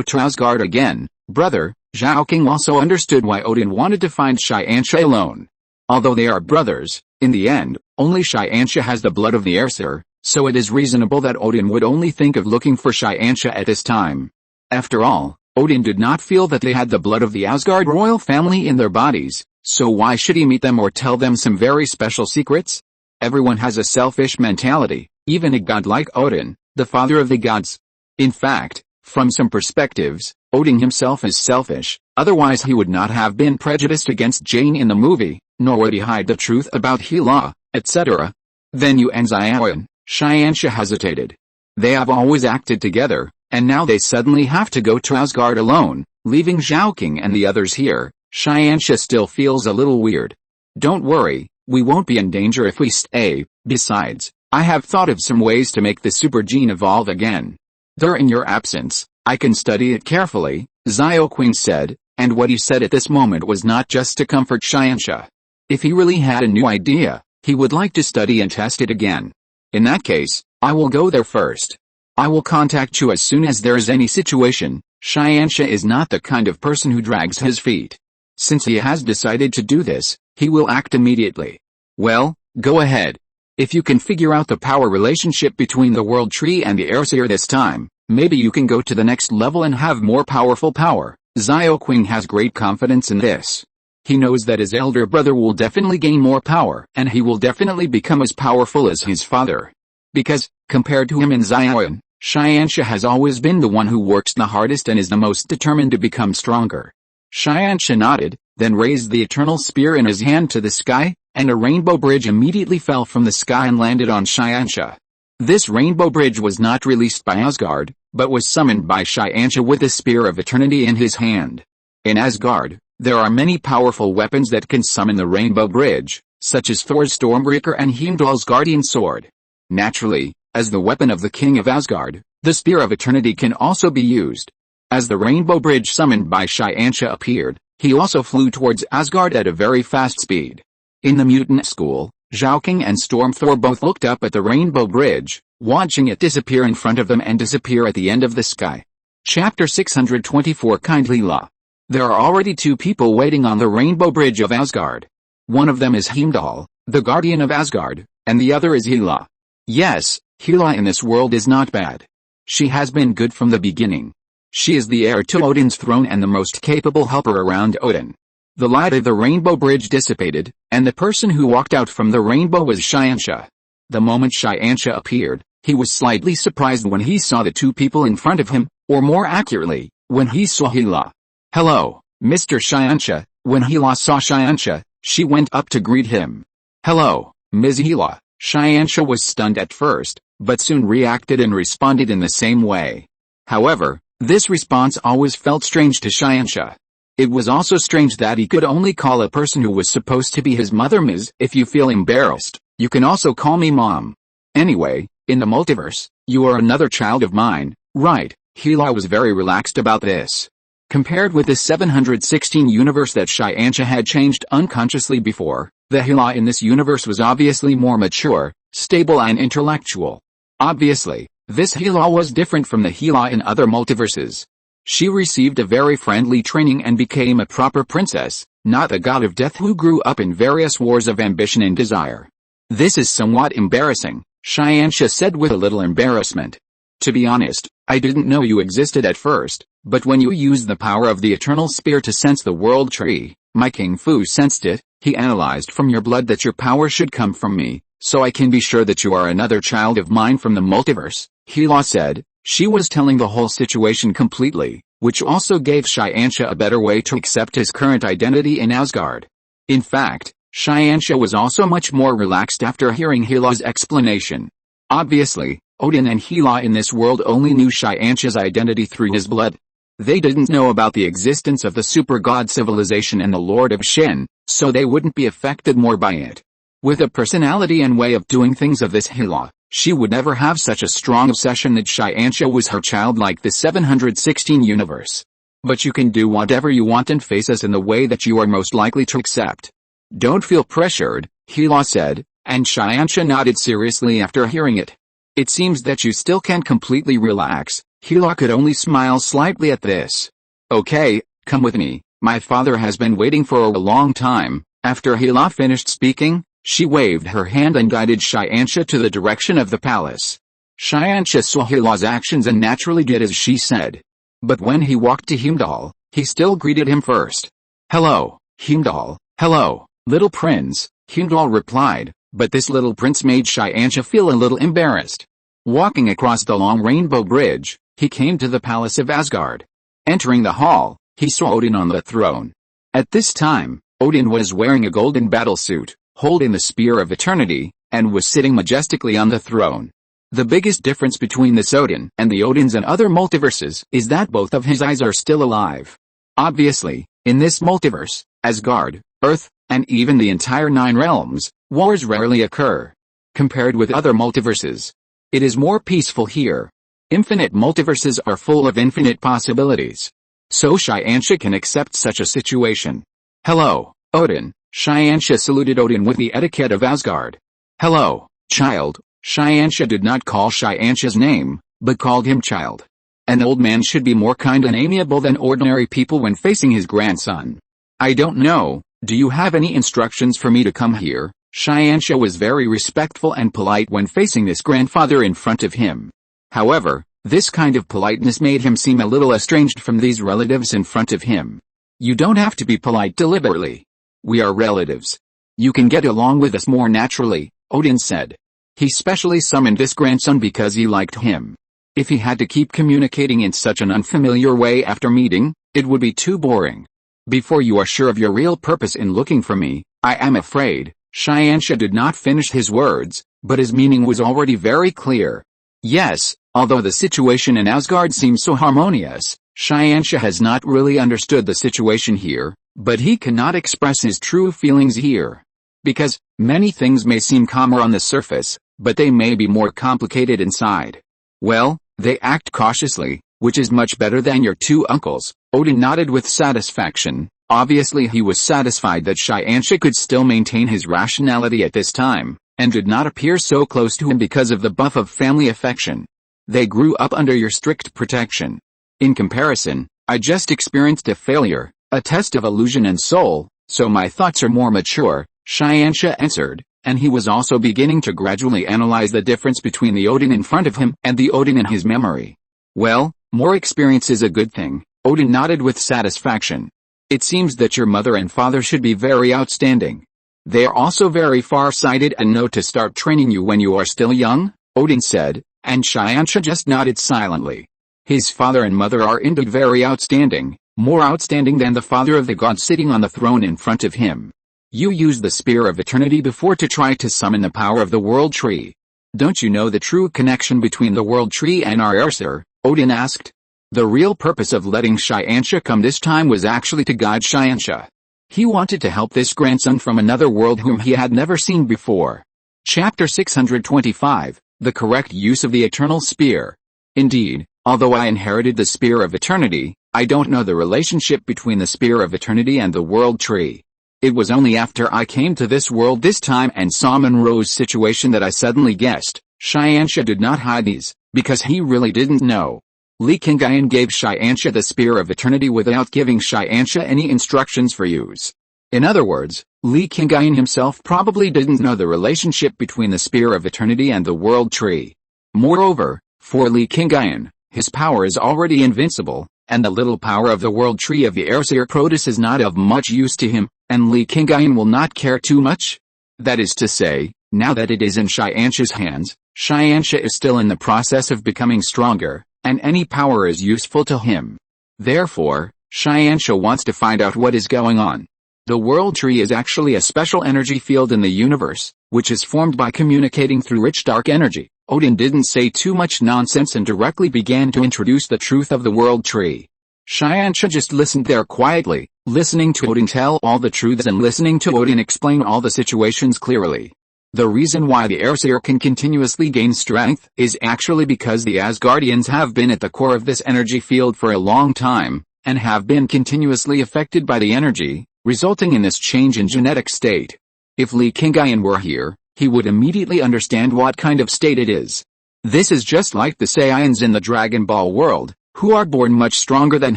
to Asgard again, brother. Zhao King also understood why Odin wanted to find Xianxia alone. Although they are brothers, in the end, only Xianxia has the blood of the Aesir, so it is reasonable that Odin would only think of looking for Xianxia at this time. After all, Odin did not feel that they had the blood of the Asgard royal family in their bodies, so why should he meet them or tell them some very special secrets? Everyone has a selfish mentality, even a god like Odin, the father of the gods. In fact, from some perspectives, Odin himself is selfish, otherwise he would not have been prejudiced against Jane in the movie, nor would he hide the truth about Hela, etc. Then you and Xiaoyan, Xianxia hesitated. They have always acted together, and now they suddenly have to go to Asgard alone, leaving Zhao King and the others here. Xianxia still feels a little weird. Don't worry, we won't be in danger if we stay. Besides, I have thought of some ways to make the super gene evolve again. During your absence, I can study it carefully, Zhao Qing said, and what he said at this moment was not just to comfort Xianxia. If he really had a new idea, he would like to study and test it again. In that case, I will go there first. I will contact you as soon as there is any situation. Xianxia is not the kind of person who drags his feet. Since he has decided to do this, he will act immediately. Well, go ahead. If you can figure out the power relationship between the World Tree and the Aesir this time, maybe you can go to the next level and have more powerful power. Zhao Qing has great confidence in this. He knows that his elder brother will definitely gain more power, and he will definitely become as powerful as his father. Because, compared to him and Xiaoyan, Xianxia has always been the one who works the hardest and is the most determined to become stronger. Xianxia nodded, then raised the eternal spear in his hand to the sky, and a rainbow bridge immediately fell from the sky and landed on Xianxia. This rainbow bridge was not released by Asgard, but was summoned by Xianxia with the Spear of Eternity in his hand. In Asgard, there are many powerful weapons that can summon the rainbow bridge, such as Thor's Stormbreaker and Heimdall's Guardian Sword. Naturally, as the weapon of the King of Asgard, the Spear of Eternity can also be used. As the rainbow bridge summoned by Xianxia appeared, he also flew towards Asgard at a very fast speed. In the mutant school, Zhao King and Storm Thor both looked up at the rainbow bridge, watching it disappear in front of them and disappear at the end of the sky. Chapter 624 Kindly Law. There are already two people waiting on the rainbow bridge of Asgard. One of them is Heimdall, the guardian of Asgard, and the other is Hela. Yes, Hela in this world is not bad. She has been good from the beginning. She is the heir to Odin's throne and the most capable helper around Odin. The light of the rainbow bridge dissipated, and the person who walked out from the rainbow was Xianxia. The moment Xianxia appeared, he was slightly surprised when he saw the two people in front of him, or more accurately, when he saw Hela. "Hello, Mr. Xianxia." When Hela saw Xianxia, she went up to greet him. "Hello, Ms. Hela." Xianxia was stunned at first, but soon reacted and responded in the same way. However, this response always felt strange to Xianxia. It was also strange that he could only call a person who was supposed to be his mother Ms. If you feel embarrassed, you can also call me Mom. Anyway, in the multiverse, you are another child of mine, right? Hela was very relaxed about this. Compared with the 716 universe that Xianxia had changed unconsciously before, the Hela in this universe was obviously more mature, stable and intellectual. Obviously, this Hela was different from the Hela in other multiverses. She received a very friendly training and became a proper princess, not the god of death who grew up in various wars of ambition and desire. "This is somewhat embarrassing," Xianxia said with a little embarrassment. "To be honest, I didn't know you existed at first, but when you used the power of the eternal spear to sense the world tree, my King Fu sensed it. He analyzed from your blood that your power should come from me, so I can be sure that you are another child of mine from the multiverse," Hela said. She was telling the whole situation completely, which also gave Xianxia a better way to accept his current identity in Asgard. In fact, Xianxia was also much more relaxed after hearing Hela's explanation. Obviously, Odin and Hela in this world only knew Xianxia's identity through his blood. They didn't know about the existence of the super god civilization and the Lord of Shin, so they wouldn't be affected more by it. With a personality and way of doing things of this Hela, she would never have such a strong obsession that Xianxia was her child like the 716 universe. But you can do whatever you want and face us in the way that you are most likely to accept. "Don't feel pressured," Hela said, and Xianxia nodded seriously after hearing it. "It seems that you still can't completely relax." Hela could only smile slightly at this. "Okay, come with me, my father has been waiting for a long time." After Hela finished speaking, she waved her hand and guided Xianxia to the direction of the palace. Xianxia saw Hela's actions and naturally did as she said. But when he walked to Heimdall, he still greeted him first. "Hello, Heimdall." "Hello, little prince," Heimdall replied, but this little prince made Xianxia feel a little embarrassed. Walking across the long rainbow bridge, he came to the palace of Asgard. Entering the hall, he saw Odin on the throne. At this time, Odin was wearing a golden battlesuit, holding the Spear of Eternity, and was sitting majestically on the throne. The biggest difference between this Odin and the Odins in other multiverses is that both of his eyes are still alive. Obviously, in this multiverse, Asgard, Earth, and even the entire 9 realms, wars rarely occur. Compared with other multiverses, it is more peaceful here. Infinite multiverses are full of infinite possibilities. So Xianxia can accept such a situation. "Hello, Odin." Xianxia saluted Odin with the etiquette of Asgard. "Hello, child." Xianxia did not call Xianxia's name, but called him child. An old man should be more kind and amiable than ordinary people when facing his grandson. "I don't know, do you have any instructions for me to come here?" Xianxia was very respectful and polite when facing this grandfather in front of him. However, this kind of politeness made him seem a little estranged from these relatives in front of him. "You don't have to be polite deliberately. We are relatives. You can get along with us more naturally," Odin said. He specially summoned this grandson because he liked him. If he had to keep communicating in such an unfamiliar way after meeting, it would be too boring. "Before you are sure of your real purpose in looking for me, I am afraid." Xianxia did not finish his words, but his meaning was already very clear. Yes, although the situation in Asgard seems so harmonious, Xianxia has not really understood the situation here, but he cannot express his true feelings here. Because, many things may seem calmer on the surface, but they may be more complicated inside. "Well, they act cautiously, which is much better than your 2 uncles." Odin nodded with satisfaction. Obviously he was satisfied that Xianxia could still maintain his rationality at this time, and did not appear so close to him because of the buff of family affection. "They grew up under your strict protection. In comparison, I just experienced a failure, a test of illusion and soul, so my thoughts are more mature," Xianxia answered, and he was also beginning to gradually analyze the difference between the Odin in front of him and the Odin in his memory. Well, more experience is a good thing, Odin nodded with satisfaction. It seems that your mother and father should be very outstanding. They are also very far-sighted and know to start training you when you are still young, Odin said, and Xianxia just nodded silently. His father and mother are indeed very outstanding, more outstanding than the father of the gods sitting on the throne in front of him. You used the Spear of Eternity before to try to summon the power of the World Tree. Don't you know the true connection between the World Tree and our Aesir? Odin asked. The real purpose of letting Xianxia come this time was actually to guide Xianxia. He wanted to help this grandson from another world whom he had never seen before. Chapter 625, The Correct Use of the Eternal Spear. Indeed, although I inherited the Spear of Eternity, I don't know the relationship between the Spear of Eternity and the World Tree. It was only after I came to this world this time and saw Monroe's situation that I suddenly guessed. Xianxia did not hide these, because he really didn't know. Li Qingyun gave Xianxia the Spear of Eternity without giving Xianxia any instructions for use. In other words, Li Qingyun himself probably didn't know the relationship between the Spear of Eternity and the World Tree. Moreover, for Li Qingyun, his power is already invincible, and the little power of the World Tree of the Aesir Protus is not of much use to him, and Li Qingyun will not care too much. That is to say, now that it is in Xianxia's hands, Xianxia is still in the process of becoming stronger, and any power is useful to him. Therefore, Xianxia wants to find out what is going on. The World Tree is actually a special energy field in the universe, which is formed by communicating through rich dark energy. Odin didn't say too much nonsense and directly began to introduce the truth of the World Tree. Xianxia just listened there quietly, listening to Odin tell all the truths and listening to Odin explain all the situations clearly. The reason why the Aesir can continuously gain strength is actually because the Asgardians have been at the core of this energy field for a long time, and have been continuously affected by the energy, resulting in this change in genetic state. If Li Qingyun were here, he would immediately understand what kind of state it is. This is just like the Saiyans in the Dragon Ball world, who are born much stronger than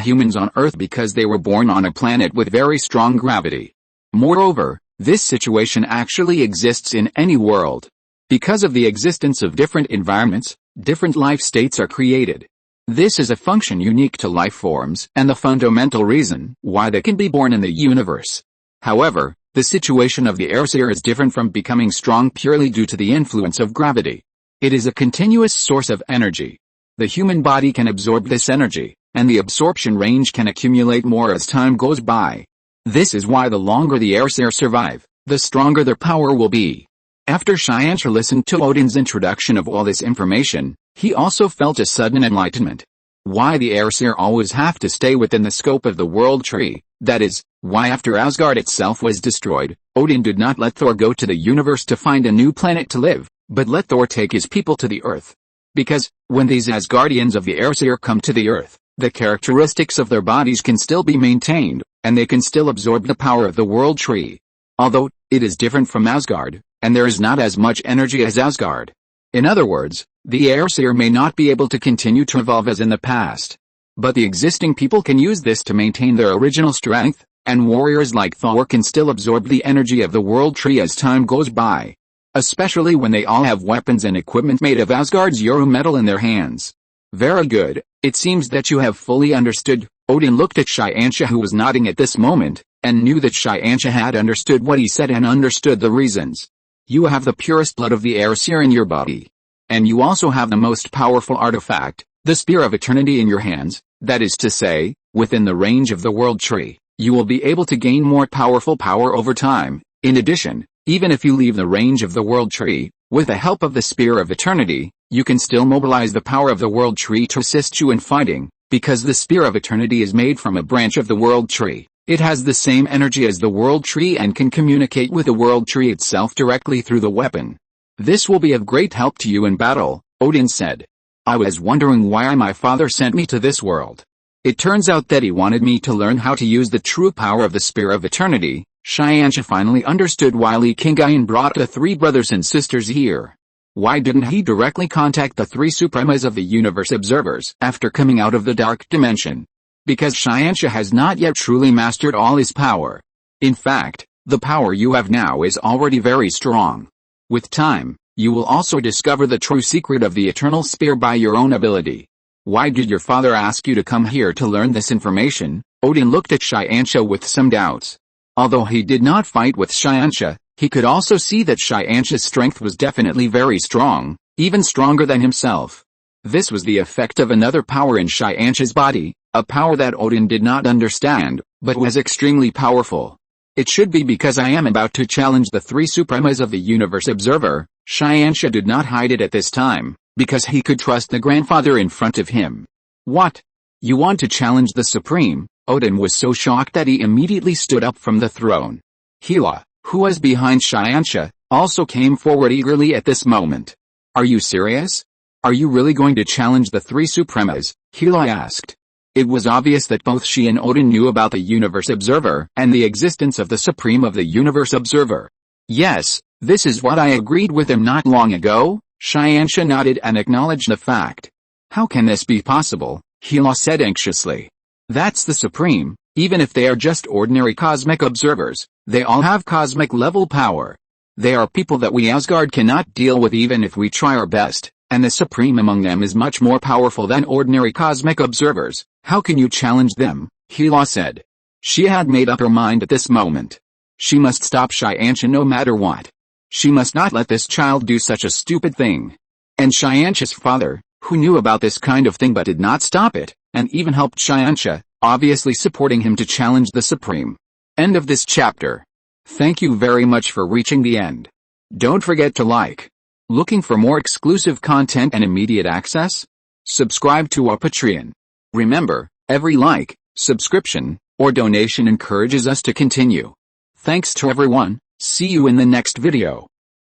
humans on Earth because they were born on a planet with very strong gravity. Moreover, this situation actually exists in any world. Because of the existence of different environments, different life states are created. This is a function unique to life forms and the fundamental reason why they can be born in the universe. However, the situation of the Aesir is different from becoming strong purely due to the influence of gravity. It is a continuous source of energy. The human body can absorb this energy, and the absorption range can accumulate more as time goes by. This is why the longer the Aesir survive, the stronger their power will be. After Xianxia listened to Odin's introduction of all this information, he also felt a sudden enlightenment. Why the Aesir always have to stay within the scope of the World Tree, that is, why after Asgard itself was destroyed, Odin did not let Thor go to the universe to find a new planet to live, but let Thor take his people to the Earth. Because, when these Asgardians of the Aesir come to the Earth, the characteristics of their bodies can still be maintained, and they can still absorb the power of the World Tree. Although, it is different from Asgard, and there is not as much energy as Asgard. In other words, the Aesir may not be able to continue to evolve as in the past. But the existing people can use this to maintain their original strength, and warriors like Thor can still absorb the energy of the World Tree as time goes by. Especially when they all have weapons and equipment made of Asgard's Euro metal in their hands. Very good, it seems that you have fully understood. Odin looked at Xianxia, who was nodding at this moment, and knew that Xianxia had understood what he said and understood the reasons. You have the purest blood of the Aesir in your body. And you also have the most powerful artifact, the Spear of Eternity, in your hands. That is to say, within the range of the World Tree, you will be able to gain more powerful power over time. In addition, even if you leave the range of the World Tree, with the help of the Spear of Eternity, you can still mobilize the power of the World Tree to assist you in fighting, because the Spear of Eternity is made from a branch of the World Tree. It has the same energy as the World Tree and can communicate with the World Tree itself directly through the weapon. This will be of great help to you in battle, Odin said. I was wondering why my father sent me to this world. It turns out that he wanted me to learn how to use the true power of the Spear of Eternity. Xianxia finally understood why Li Qingyun brought the three brothers and sisters here. Why didn't he directly contact the three Supremas of the Universe Observers after coming out of the Dark Dimension? Because Xianxia has not yet truly mastered all his power. In fact, the power you have now is already very strong. With time, you will also discover the true secret of the Eternal Spear by your own ability. Why did your father ask you to come here to learn this information? Odin looked at Xianxia with some doubts. Although he did not fight with Xianxia, he could also see that Xianxia's strength was definitely very strong, even stronger than himself. This was the effect of another power in Xianxia's body, a power that Odin did not understand, but was extremely powerful. It should be because I am about to challenge the three Supremas of the Universe Observer. Xianxia did not hide it at this time, because he could trust the grandfather in front of him. What? You want to challenge the Supreme? Odin was so shocked that he immediately stood up from the throne. Hela, who was behind Xianxia, also came forward eagerly at this moment. Are you serious? Are you really going to challenge the three Supremas? Hela asked. It was obvious that both she and Odin knew about the Universe Observer and the existence of the Supreme of the Universe Observer. Yes, this is what I agreed with him not long ago. Xianxia nodded and acknowledged the fact. How can this be possible? Hela said anxiously. That's the Supreme. Even if they are just ordinary cosmic observers, they all have cosmic level power. They are people that we Asgard cannot deal with even if we try our best, and the Supreme among them is much more powerful than ordinary cosmic observers. How can you challenge them? Hela said. She had made up her mind at this moment. She must stop Xianxia no matter what. She must not let this child do such a stupid thing. And Xianxia's father, who knew about this kind of thing but did not stop it, and even helped Xianxia, obviously supporting him to challenge the Supreme. End of this chapter. Thank you very much for reaching the end. Don't forget to like. Looking for more exclusive content and immediate access? Subscribe to our Patreon. Remember, every like, subscription, or donation encourages us to continue. Thanks to everyone. See you in the next video.